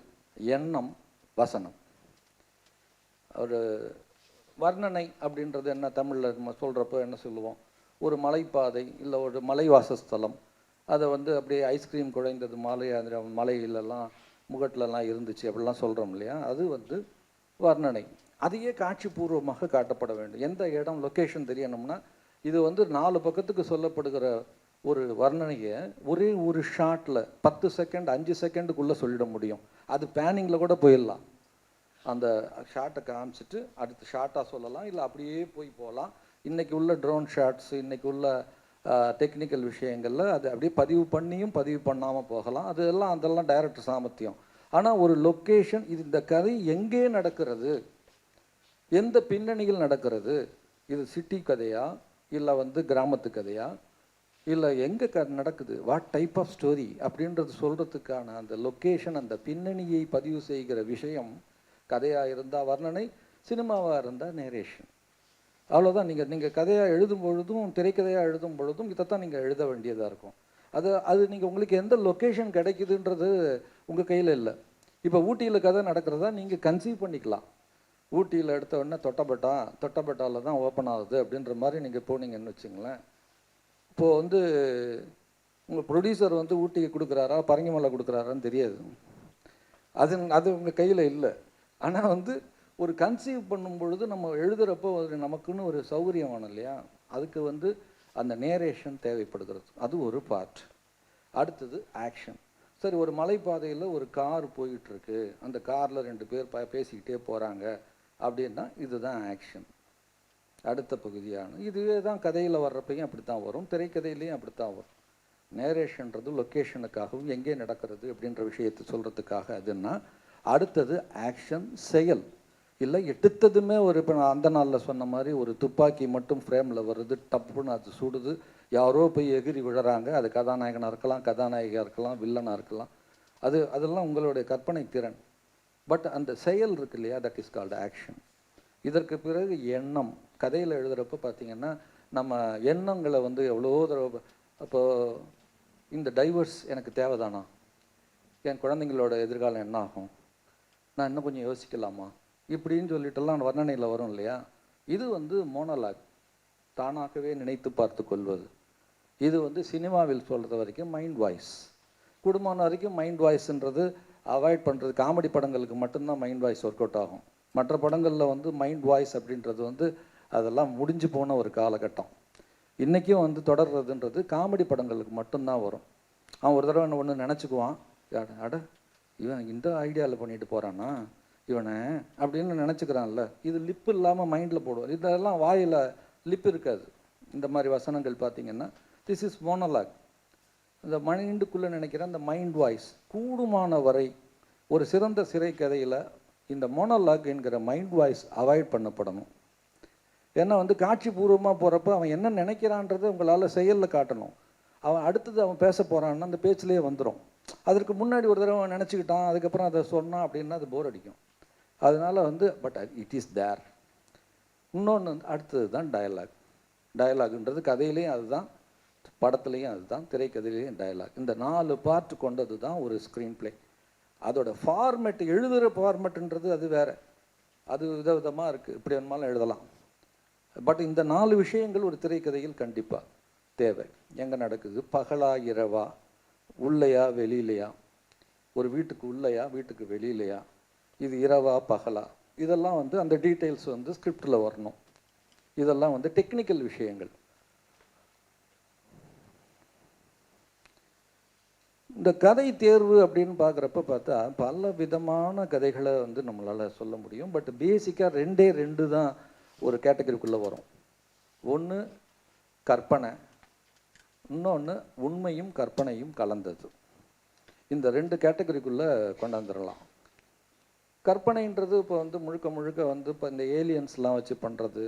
எண்ணம், வசனம். ஒரு வர்ணனை அப்படின்றது என்ன, தமிழில் நம்ம சொல்கிறப்போ என்ன சொல்லுவோம்? ஒரு மலைப்பாதை இல்லை ஒரு மலைவாசஸ்தலம், அதை வந்து அப்படியே ஐஸ்கிரீம் குழைந்தது மாலை, அந்த மலையிலெல்லாம் முகட்டிலலாம் இருந்துச்சு அப்படிலாம் சொல்கிறோம் இல்லையா? அது வந்து வர்ணனை. அதையே காட்சிபூர்வமாக காட்டப்பட வேண்டும். எந்த இடம், லொக்கேஷன் தெரியணும்னா இது வந்து 4 பக்கத்துக்கு சொல்லப்படுகிற ஒரு வர்ணனையை ஒரே ஒரு ஷாட்டில் 10 செகண்ட் 5 செகண்டுக்குள்ளே சொல்லிட முடியும். அது பேனிங்கில் கூட போயிடலாம். அந்த ஷாட்டை காமிச்சிட்டு அடுத்த ஷாட்டாக சொல்லலாம், இல்லை அப்படியே போகலாம். இன்றைக்கி உள்ள ட்ரோன் ஷாட்ஸ், இன்றைக்கி உள்ள டெக்னிக்கல் விஷயங்களில் அது அப்படியே பதிவு பண்ணியும் பதிவு பண்ணாமல் போகலாம். அதெல்லாம் டைரக்டர் சாமர்த்தியம். ஆனால் ஒரு லொக்கேஷன், இது இந்த கதை எங்கே நடக்கிறது, எந்த பின்னணியில் நடக்கிறது, இது சிட்டி கதையா இல்லை வந்து கிராமத்து கதையா இல்லை எங்கே நடக்குது, வாட் டைப் ஆஃப் ஸ்டோரி அப்படின்றது சொல்கிறதுக்கான அந்த லொக்கேஷன், அந்த பின்னணியை பதிவு செய்கிற விஷயம் கதையாக இருந்தால் வர்ணனை, சினிமாவாக இருந்தால் நேரேஷன். அவ்வளோதான். நீங்கள் கதையாக எழுதும் பொழுதும் திரைக்கதையாக எழுதும் பொழுதும் இதைத்தான் நீங்கள் எழுத வேண்டியதாக இருக்கும். அது நீங்கள் உங்களுக்கு எந்த லொக்கேஷன் கிடைக்குதுன்றது உங்கள் கையில் இல்லை. இப்போ ஊட்டியில் கதை நடக்கிறதா நீங்கள் கன்சீவ் பண்ணிக்கலாம். ஊட்டியில் எடுத்த உடனே தொட்டபெட்டாவில் தான் ஓப்பன் ஆகுது அப்படின்ற மாதிரி நீங்கள் போனீங்கன்னு வச்சுங்களேன். இப்போது வந்து உங்கள் ப்ரொடியூசர் வந்து ஊட்டிக்கு கொடுக்குறாரா பரங்கிமலை கொடுக்குறாரான்னு தெரியாது. அது உங்கள் கையில் இல்லை. ஆனால் வந்து ஒரு கன்சீவ் பண்ணும் பொழுது நம்ம எழுதுகிறப்போ நமக்குன்னு ஒரு சௌகரியம் வேணும் இல்லையா? அதுக்கு வந்து அந்த நேரேஷன் தேவைப்படுகிறது. அது ஒரு பார்ட். அடுத்தது ஆக்ஷன். சரி, ஒரு மலைப்பாதையில் ஒரு கார் போயிட்டுருக்கு, அந்த காரில் 2 பேர் பேசிக்கிட்டே போகிறாங்க அப்படின்னா இதுதான் ஆக்ஷன். அடுத்த பகுதியான இதுவே தான் கதையில் வர்றப்பையும் அப்படி தான் வரும், திரைக்கதையிலையும் அப்படி தான் வரும். நேரேஷன்றது லொக்கேஷனுக்காகவும் எங்கே நடக்கிறது அப்படின்ற விஷயத்தை சொல்கிறதுக்காக. அதுன்னா அடுத்தது ஆக்ஷன், செயல். இல்லை எடுத்ததுமே ஒரு இப்போ நான் அந்த நாளில் சொன்ன மாதிரி ஒரு துப்பாக்கி மட்டும் ஃப்ரேமில் வருது, டப்புன்னு அது சுடுது, யாரோ போய் எகிரி விழுறாங்க. அது கதாநாயகனாக இருக்கலாம், கதாநாயகியாக இருக்கலாம், வில்லனாக இருக்கலாம். அதெல்லாம் உங்களுடைய கற்பனை திறன். பட் அந்த செயல் இருக்கு இல்லையா, தட் இஸ் கால்டு ஆக்ஷன். இதற்கு பிறகு எண்ணம். கதையில் எழுதுகிறப்ப பார்த்திங்கன்னா நம்ம எண்ணங்களை வந்து எவ்வளோ தடவை, அப்போது இந்த டைவர்ஸ் எனக்கு தேவைதானா, என் குழந்தைங்களோட எதிர்காலம் என்ன ஆகும், நான் இன்னும் கொஞ்சம் யோசிக்கலாமா, இப்படின்னு சொல்லிட்டுலாம் வர்ணனையில் வரும் இல்லையா? இது வந்து மோனோலாக், தானாகவே நினைத்து பார்த்து கொள்வது. இது வந்து சினிமாவில் சொல்கிறது வரைக்கும் மைண்ட் வாய்ஸ். குடும்பம் வரைக்கும் மைண்ட் வாய்ஸ்ன்றது அவாய்ட் பண்ணுறது. காமெடி படங்களுக்கு மட்டும்தான் மைண்ட் வாய்ஸ் ஒர்க் அவுட் ஆகும். மற்ற படங்களில் வந்து மைண்ட் வாய்ஸ் அப்படின்றது வந்து அதெல்லாம் முடிஞ்சு போன ஒரு காலகட்டம். இன்றைக்கும் வந்து தொடர்றதுன்றது காமெடி படங்களுக்கு மட்டும்தான் வரும். அவன் ஒரு தடவை ஒன்று நினச்சிக்குவான், அட இவன் இந்த ஐடியாவில் பண்ணிட்டு போகிறானா இவனை அப்படின்னு நினச்சிக்கிறான்ல. இது லிப்பு இல்லாமல் மைண்டில் போடுவார். இதெல்லாம் வாயில் லிப் இருக்காது. இந்த மாதிரி வசனங்கள் பார்த்திங்கன்னா திஸ் இஸ் மோனோலாக். இந்த மைண்டுக்குள்ளே நினைக்கிற அந்த மைண்ட் வாய்ஸ் கூடுமான வரை ஒரு சிறந்த சிறை கதையில் இந்த மோனோலாக் என்கிற மைண்ட் வாய்ஸ் அவாய்ட் பண்ணப்படணும். ஏன்னா வந்து காட்சி பூர்வமாக போகிறப்ப அவன் என்ன நினைக்கிறான்றதை உங்களால் செயலில் காட்டணும். அவன் அடுத்தது அவன் பேச போகிறான்னா அந்த பேச்சிலே வந்துடும். அதற்கு முன்னாடி ஒரு தடவை அவன் நினச்சிக்கிட்டான், அதுக்கப்புறம் அதை சொன்னான் அப்படின்னா அது போர் அடிக்கும். அதனால் வந்து பட் இட் இஸ் தேர். இன்னொன்று அடுத்தது தான் டயலாக். டயலாக்ன்றது கதையிலையும் அதுதான், படத்துலேயும் அதுதான், திரைக்கதையிலையும் டயலாக். இந்த 4 பார்ட் கொண்டது தான் ஒரு ஸ்க்ரீன் பிளே. அதோட ஃபார்மேட், எழுதுகிற ஃபார்மேட்டுன்றது அது வேறு, அது விதவிதமாக இருக்குது, இப்படி வேணுமாலும் எழுதலாம். பட் இந்த 4 விஷயங்கள் ஒரு திரைக்கதையில் கண்டிப்பாக தேவை. எங்கே நடக்குது, பகலா இரவா, உள்ளையா வெளியிலையா, ஒரு வீட்டுக்கு உள்ளையா வீட்டுக்கு வெளியிலையா, இது இரவா பகலா, இதெல்லாம் வந்து அந்த டீட்டெயில்ஸ் வந்து ஸ்கிரிப்டில் வரணும். இதெல்லாம் வந்து டெக்னிக்கல் விஷயங்கள். இந்த கதை தேர்வு அப்படின்னு பார்க்குறப்ப பார்த்தா பல விதமான கதைகளை வந்து நம்மளால் சொல்ல முடியும். பட் பேசிக்காக 2 தான் ஒரு கேட்டகரிக்குள்ளே வரும். ஒன்று கற்பனை, இன்னொன்று உண்மையும் கற்பனையும் கலந்தது. இந்த 2 கேட்டகரிக்குள்ளே கொண்டாந்துடலாம். கற்பனைன்றது இப்போ வந்து முழுக்க முழுக்க வந்து இப்போ இந்த ஏலியன்ஸ்லாம் வச்சு பண்ணுறது,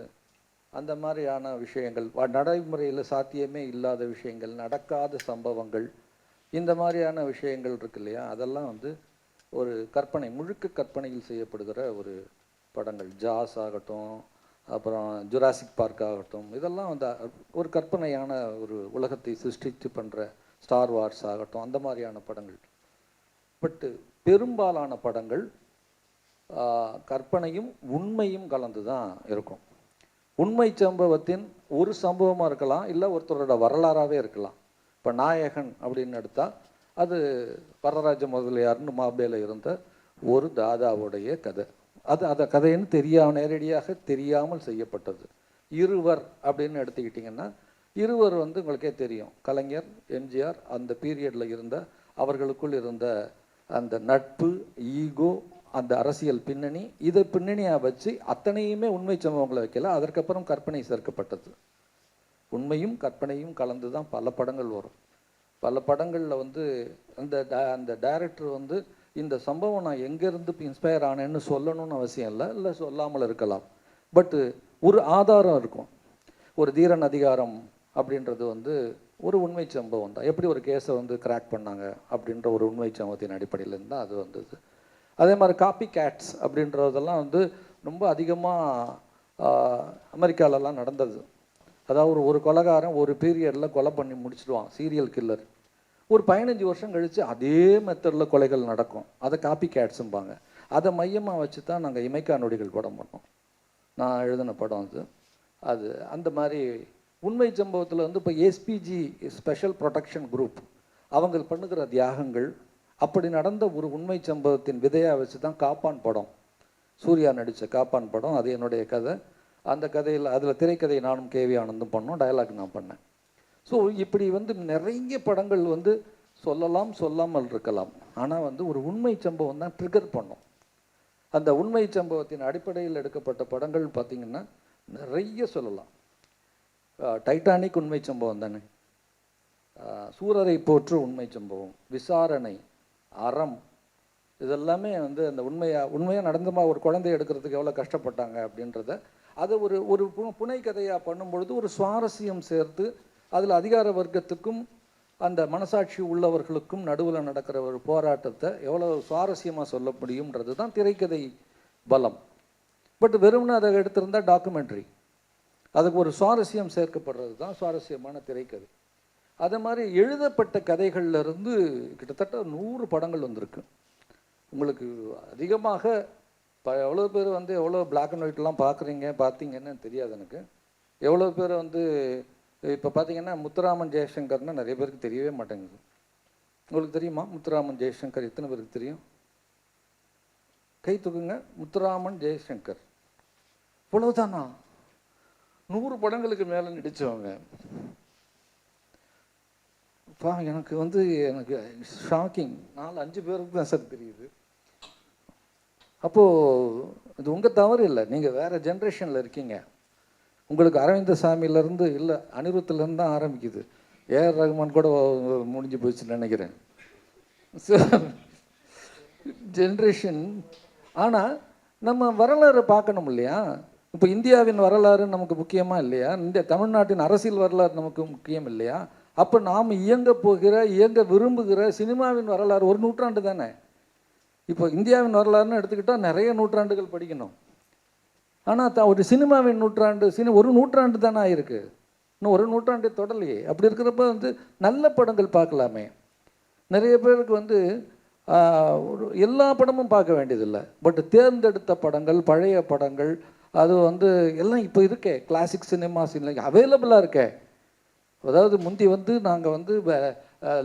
அந்த மாதிரியான விஷயங்கள், நடைமுறையில் சாத்தியமே இல்லாத விஷயங்கள், நடக்காத சம்பவங்கள், இந்த மாதிரியான விஷயங்கள் இருக்கு இல்லையா, அதெல்லாம் வந்து ஒரு கற்பனை, முழுக்க கற்பனையில் செய்யப்படுகிற ஒரு படங்கள். ஜாஸ் ஆகட்டும், அப்புறம் ஜுராசிக் பார்க் ஆகட்டும், இதெல்லாம் வந்து ஒரு கற்பனையான ஒரு உலகத்தை சிருஷ்டித்து பண்ணுற ஸ்டார் வார்ஸ் ஆகட்டும், அந்த மாதிரியான படங்கள். பட்டு பெரும்பாலான படங்கள் கற்பனையும் உண்மையும் கலந்து தான் இருக்கும். உண்மை சம்பவத்தின் ஒரு சம்பவமாக இருக்கலாம், இல்லை ஒருத்தரோட வரலாறாகவே இருக்கலாம். இப்போ நாயகன் அப்படின்னு எடுத்தால் அது வரராஜ முதலியார்னு மாபேல இருந்த ஒரு தாதாவுடைய கதை. அது கதைன்னு நேரடியாக தெரியாமல் செய்யப்பட்டது. இருவர் அப்படின்னு எடுத்துக்கிட்டிங்கன்னா, இருவர் வந்து உங்களுக்கே தெரியும், கலைஞர், எம்ஜிஆர், அந்த பீரியடில் இருந்த அவர்களுக்குள் இருந்த அந்த நட்பு, ஈகோ, அந்த அரசியல் பின்னணி, இதை பின்னணியாக வச்சு அத்தனையுமே உண்மை சம்பவங்களை வைக்கல. அதற்கப்புறம் கற்பனை சேர்க்கப்பட்டது. உண்மையும் கற்பனையும் கலந்து தான் பல படங்கள் வரும். பல படங்களில் வந்து அந்த டைரக்டர் வந்து இந்த சம்பவம் நான் எங்கேருந்து இன்ஸ்பயர் ஆனேன்னு சொல்லணும்னு அவசியம் இல்லை சொல்லாமல் இருக்கலாம். பட்டு ஒரு ஆதாரம் இருக்கும். ஒரு தீரன் அதிகாரம் அப்படின்றது வந்து ஒரு உண்மை சம்பவம் தான். எப்படி ஒரு கேஸை வந்து கிராக் பண்ணாங்க அப்படின்ற ஒரு உண்மை சம்பவத்தின் அடிப்படையிலேருந்து தான் அது வந்தது. அதே மாதிரி காப்பி கேட்ஸ் அப்படின்றதெல்லாம் வந்து ரொம்ப அதிகமாக அமெரிக்காலெல்லாம் நடந்தது. அதாவது ஒரு கொலைகாரன் ஒரு பீரியடில் கொலை பண்ணி முடிச்சிடுவான், சீரியல் கில்லர். ஒரு 15 வருஷம் கழித்து அதே மெத்தடில் கொலைகள் நடக்கும். அதை காப்பி கேட்ஸும்பாங்க. அதை மையமாக வச்சு தான் நாங்கள் இமைக்கா நொடிகள் படம் பண்ணோம். நான் எழுதின படம் அது அந்த மாதிரி உண்மை சம்பவத்தில் வந்து இப்போ எஸ்பிஜி ஸ்பெஷல் ப்ரொடெக்ஷன் குரூப் அவங்க பண்ணுகிற தியாகங்கள், அப்படி நடந்த ஒரு உண்மை சம்பவத்தின் விதையாக வச்சு தான் காப்பான் படம், சூர்யா நடித்த காப்பான் படம், அது என்னுடைய கதை. அந்த கதையில் அதில் திரைக்கதை நானும் கேவி ஆனந்தும் பண்ணோம், டயலாக் நான் பண்ணேன். ஸோ இப்படி வந்து நிறைய படங்கள் வந்து சொல்லலாம், சொல்லாமல் இருக்கலாம். ஆனால் வந்து ஒரு உண்மை சம்பவம் தான் ட்ரிகர் பண்ணும். அந்த உண்மை சம்பவத்தின் அடிப்படையில் எடுக்கப்பட்ட படங்கள் பார்த்திங்கன்னா நிறைய சொல்லலாம். டைட்டானிக் உண்மை சம்பவம் தானே, சூரரை போற்று உண்மை சம்பவம், விசாரணை, அறம், இதெல்லாமே வந்து அந்த உண்மையாக நடந்தமா ஒரு குழந்தைய எடுக்கிறதுக்கு எவ்வளோ கஷ்டப்பட்டாங்க அப்படின்றத அதை ஒரு புனை கதையாக பண்ணும்பொழுது ஒரு சுவாரஸ்யம் சேர்த்து அதில் அதிகார வர்க்கத்துக்கும் அந்த மனசாட்சி உள்ளவர்களுக்கும் நடுவில் நடக்கிற ஒரு போராட்டத்தை எவ்வளோ சுவாரஸ்யமாக சொல்ல முடியுன்றது தான் திரைக்கதை பலம். பட் வெறும்னு அதை எடுத்திருந்தால் டாக்குமெண்ட்ரி, அதுக்கு ஒரு சுவாரஸ்யம் சேர்க்கப்படுறது தான் சுவாரஸ்யமான திரைக்கதை. அதே மாதிரி எழுதப்பட்ட கதைகள்லேருந்து கிட்டத்தட்ட 100 படங்கள் வந்திருக்கு. உங்களுக்கு அதிகமாக எவ்வளோ பேர் வந்து எவ்வளோ பிளாக் அண்ட் ஒயிட்லாம் பார்த்தீங்கன்னு தெரியாது எனக்கு. எவ்வளோ பேர் வந்து இப்போ பார்த்தீங்கன்னா முத்துராமன் ஜெயசங்கர்னா நிறைய பேருக்கு தெரியவே மாட்டேங்குது. உங்களுக்கு தெரியுமா முத்துராமன் ஜெயசங்கர்? எத்தனை பேருக்கு தெரியும்? கை தூக்குங்க. முத்துராமன் ஜெயசங்கர் இவ்வளவுதானா? 100 படங்களுக்கு மேலே நடித்தவங்க. எனக்கு வந்து எனக்கு ஷாக்கிங். 4-5 பேருக்கு தான் சார் தெரியுது. அப்போது இது உங்கள் தவறு இல்லை, நீங்கள் வேறு ஜென்ரேஷனில் இருக்கீங்க. உங்களுக்கு அரவிந்த சாமியிலேருந்து இல்லை அனிருத்திலேருந்து தான் ஆரம்பிக்குது. ஏஆர் ரகுமான் கூட முடிஞ்சு போச்சுன்னு நினைக்கிறேன் ஜென்ரேஷன். ஆனால் நம்ம வரலாறு பார்க்கணும் இல்லையா? இப்போ இந்தியாவின் வரலாறு நமக்கு முக்கியமாக இல்லையா? இந்த தமிழ்நாட்டின் அரசியல் வரலாறு நமக்கு முக்கியம் இல்லையா? அப்போ நாம் இயங்க விரும்புகிற சினிமாவின் வரலாறு ஒரு நூற்றாண்டு தானே. இப்போ இந்தியாவின் வரலாறுன்னு எடுத்துக்கிட்டால் நிறைய நூற்றாண்டுகள் படிக்கணும். ஆனால் ஒரு சினிமாவின் நூற்றாண்டு ஒரு நூற்றாண்டு தானே ஆயிருக்கு, இன்னும் ஒரு நூற்றாண்டை தொடலையே. அப்படி இருக்கிறப்ப வந்து நல்ல படங்கள் பார்க்கலாமே. நிறைய பேருக்கு எல்லா படமும் பார்க்க வேண்டியதில்லை, பட் தேர்ந்தெடுத்த படங்கள், பழைய படங்கள், அது எல்லாம் இப்போ இருக்கே, கிளாசிக் சினிமாஸ் இல்லை அவைலபிளாக இருக்கே. அதாவது முந்தி நாங்கள்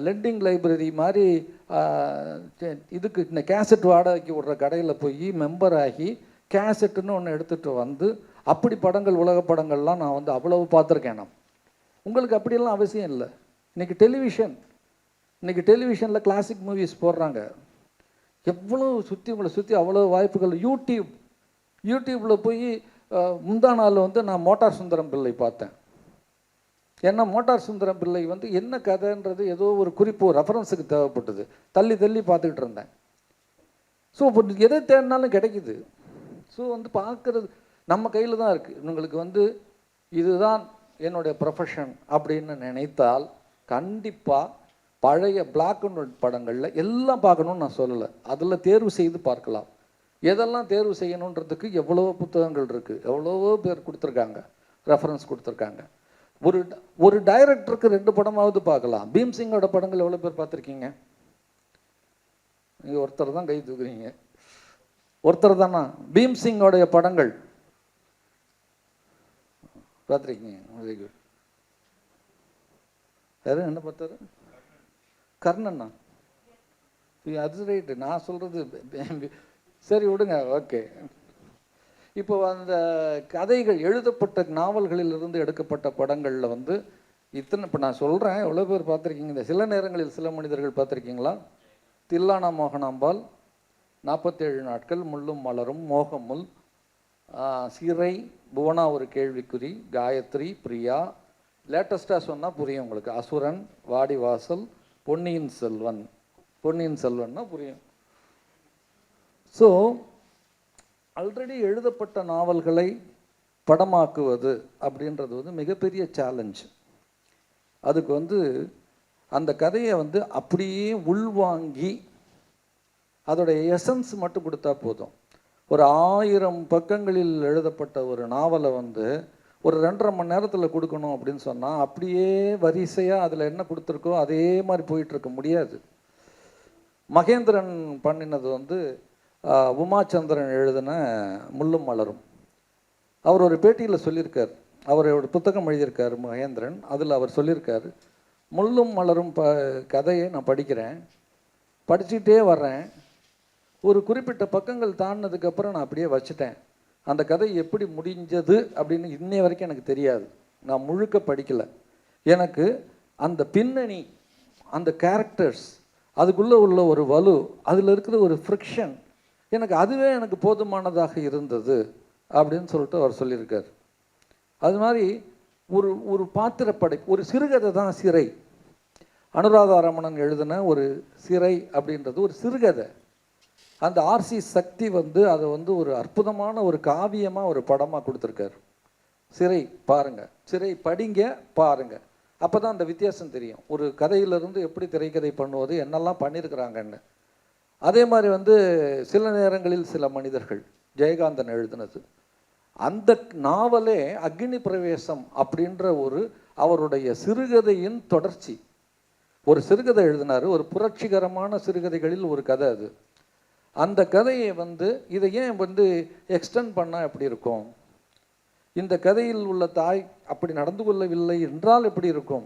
லெண்டிங் லைப்ரரி மாதிரி இதுக்கு இந்த கேசட் வாடகைக்கு விடுற கடையில் போய் மெம்பர் ஆகி கேசட்டுன்னு ஒன்று எடுத்துகிட்டு அப்படி படங்கள், உலக படங்கள்லாம் நான் அவ்வளவு பார்த்துருக்கேன். உங்களுக்கு அப்படியெல்லாம் அவசியம் இல்லை. இன்றைக்கி டெலிவிஷனில் கிளாசிக் மூவிஸ் போடுறாங்க. எவ்வளோ உங்களை சுற்றி அவ்வளோ வாய்ப்புகள். யூடியூப்பில் போய் முந்தா நாள் நான் மோட்டார் சுந்தரம் பிள்ளை பார்த்தேன். ஏன்னா மோட்டார் சுந்தரம் பிள்ளை என்ன கதைன்றது ஏதோ ஒரு குறிப்பு, ஒரு ரெஃபரன்ஸுக்கு தேவைப்பட்டது. தள்ளி பார்த்துக்கிட்டு இருந்தேன். ஸோ இப்போ எதை தேடினாலும் கிடைக்குது. ஸோ பார்க்குறது நம்ம கையில் தான் இருக்குது. உங்களுக்கு இதுதான் என்னுடைய ப்ரொஃபஷன் அப்படின்னு நினைத்தால் கண்டிப்பாக பழைய பிளாக் அண்ட் ஒயிட் படங்களில் எல்லாம் பார்க்கணுன்னு நான் சொல்லலை, அதில் தேர்வு செய்து பார்க்கலாம். எதெல்லாம் தேர்வு செய்யணுன்றதுக்கு எவ்வளவோ புத்தகங்கள் இருக்குது, எவ்வளவோ பேர் கொடுத்துருக்காங்க, ரெஃபரன்ஸ் கொடுத்துருக்காங்க. ஒரு டைரக்டருக்கு 2 படமாவது பார்க்கலாம். பீம்சிங்கோட படங்கள் எவ்வளோ பேர் பார்த்துருக்கீங்க? நீங்கள் ஒருத்தர் தான் கை தூக்குறீங்க. ஒருத்தர் தானா? பீம்சிங்கோடைய படங்கள் பார்த்துருக்கீங்க? Very good. யாரும் என்ன பார்த்தாரு? கர்ணண்ணா. அது ரைட்டு, நான் சொல்கிறது சரி விடுங்க, ஓகே. இப்போ அந்த கதைகள், எழுதப்பட்ட நாவல்களிலிருந்து எடுக்கப்பட்ட படங்களில் இப்போ நான் சொல்கிறேன், எவ்வளோ பேர் பார்த்துருக்கீங்க? இந்த சில நேரங்களில் சில மனிதர்கள் பார்த்துருக்கீங்களா? தில்லானா மோகனாம்பாள், 47 நாட்கள், முள்ளும் மலரும், மோகமுல், சிறை, புவனா ஒரு கேள்விக்குறி, காயத்ரி, பிரியா, லேட்டஸ்ட்டாக சொன்னால் புரியும் உங்களுக்கு, அசுரன், வாடிவாசல், பொன்னியின் செல்வன்னா புரியும். ஸோ ஆல்ரெடி எழுதப்பட்ட நாவல்களை படமாக்குவது அப்படின்றது மிகப்பெரிய சேலஞ்ச். அதுக்கு அந்த கதையை அப்படியே உள்வாங்கி அதோடைய எசன்ஸ் மட்டும் கொடுத்தா போதும். ஒரு 1000 பக்கங்களில் எழுதப்பட்ட ஒரு நாவலை ஒரு 2.5 மணி நேரத்தில் கொடுக்கணும் அப்படின்னு சொன்னால் அப்படியே வரிசையாக அதில் என்ன கொடுத்துருக்கோ அதே மாதிரி போயிட்டுருக்க முடியாது. மகேந்திரன் பண்ணினது உமாச்சந்திரன் எழுதின முள்ளும் மலரும். அவர் ஒரு பேட்டியில் சொல்லியிருக்கார், அவரோட புத்தகம் எழுதியிருக்கார் மகேந்திரன். அதில் அவர் சொல்லியிருக்கார், முள்ளும் மலரும் கதையை நான் படிச்சுக்கிட்டே வர்றேன், ஒரு குறிப்பிட்ட பக்கங்கள் தாண்டினதுக்கப்புறம் நான் அப்படியே வச்சுட்டேன். அந்த கதை எப்படி முடிஞ்சது அப்படின்னு இன்னைய வரைக்கும் எனக்கு தெரியாது, நான் முழுக்க படிக்கலை. எனக்கு அந்த பின்னணி, அந்த கேரக்டர்ஸ், அதுக்குள்ளே உள்ள ஒரு வலு, அதில் இருக்கிற ஒரு ஃப்ரிக்ஷன், அதுவே எனக்கு போதுமானதாக இருந்தது அப்படின்னு சொல்லிட்டு அவர் சொல்லியிருக்கார். அது மாதிரி ஒரு பாத்திரப்படை, ஒரு சிறுகதை தான் சிறை. அனுராதா ரமணன் எழுதின ஒரு சிறை அப்படின்றது ஒரு சிறுகதை. அந்த ஆர்சி சக்தி அதை ஒரு அற்புதமான ஒரு காவியமாக ஒரு படமாக கொடுத்துருக்காரு. சிறை பாருங்கள், சிறை படிங்க பாருங்கள், அப்போ தான் அந்த வித்தியாசம் தெரியும். ஒரு கதையிலிருந்து எப்படி திரைக்கதை பண்ணுவது, என்னெல்லாம் பண்ணியிருக்கிறாங்கன்னு. அதே மாதிரி சில நேரங்களில் சில மனிதர்கள், ஜெயகாந்தன் எழுதினது அந்த நாவலே அக்னி பிரவேசம் அப்படின்ற அவருடைய சிறுகதையின் தொடர்ச்சி. ஒரு சிறுகதை எழுதினார், ஒரு புரட்சிகரமான சிறுகதைகளில் ஒரு கதை அது. அந்த கதையை இதை ஏன் எக்ஸ்டெண்ட் பண்ணால் எப்படி இருக்கும், இந்த கதையில் உள்ள தாய் அப்படி நடந்து கொள்ளவில்லை என்றால் எப்படி இருக்கும்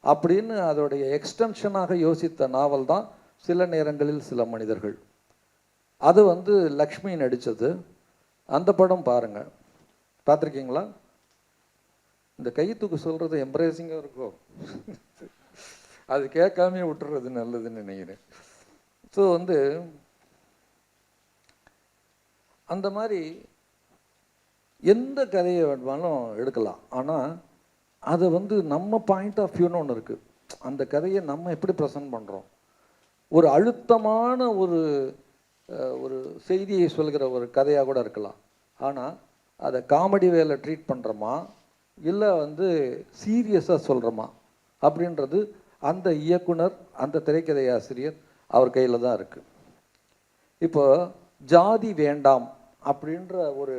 அப்படின்னு அதோடைய எக்ஸ்டென்ஷனாக யோசித்த நாவல் தான் சில நேரங்களில் சில மனிதர்கள். அது லக்ஷ்மி நடித்தது. அந்த படம் பாருங்கள், பார்த்துருக்கீங்களா? இந்த கைத்துக்கு சொல்கிறது எம்ப்ரேசிங்காக இருக்கும், அது கேட்காமே விட்டுறது நல்லதுன்னு நினைக்கிறேன். ஸோ அந்த மாதிரி எந்த கதையை வேணுமாலும் எடுக்கலாம். ஆனால் அதை நம்ம பாயிண்ட் ஆஃப் வியூன்னு ஒன்று இருக்குது. அந்த கதையை நம்ம எப்படி ப்ரெசென்ட் பண்ணுறோம், ஒரு அழுத்தமான ஒரு செய்தியை சொல்கிற ஒரு கதையாக கூட இருக்கலாம். ஆனால் அதை காமெடி வேலை ட்ரீட் பண்ணுறோமா இல்லை சீரியஸாக சொல்கிறோமா அப்படின்றது அந்த இயக்குனர், அந்த திரைக்கதை ஆசிரியர் அவர் கையில் தான் இருக்குது. இப்போ ஜாதி வேண்டாம் அப்படின்ற ஒரு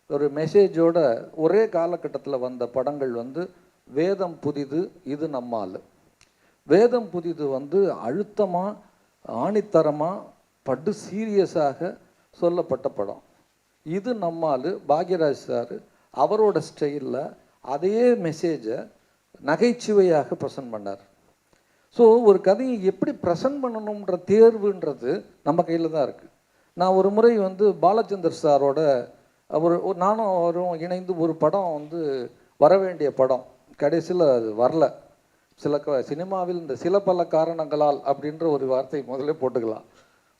ஒரு மெசேஜோட ஒரே காலகட்டத்தில் வந்த படங்கள் வந்து வேதம் புதிது, இது நம்மால். வேதம் புதிது வந்து அழுத்தமாக ஆணித்தரமாக படு சீரியஸாக சொல்லப்பட்ட படம். இது நம்மால் பாக்யராஜ் சார் அவரோட ஸ்டைலில் அதே மெசேஜை நகைச்சுவையாக ப்ரெசன்ட் பண்ணார். ஸோ ஒரு கதையை எப்படி ப்ரெசன்ட் பண்ணணுன்ற தேர்வுன்றது நம்ம கையில் தான் இருக்குது. நான் ஒரு முறை வந்து பாலச்சந்தர் சாரோட நானும் அவரும் இணைந்து ஒரு படம் வந்து வர வேண்டிய படம் கடைசியில் அது வரல. சினிமாவில் இந்த சில பல காரணங்களால் அப்படின்ற ஒரு வார்த்தை முதல்ல போட்டுக்கலாம்.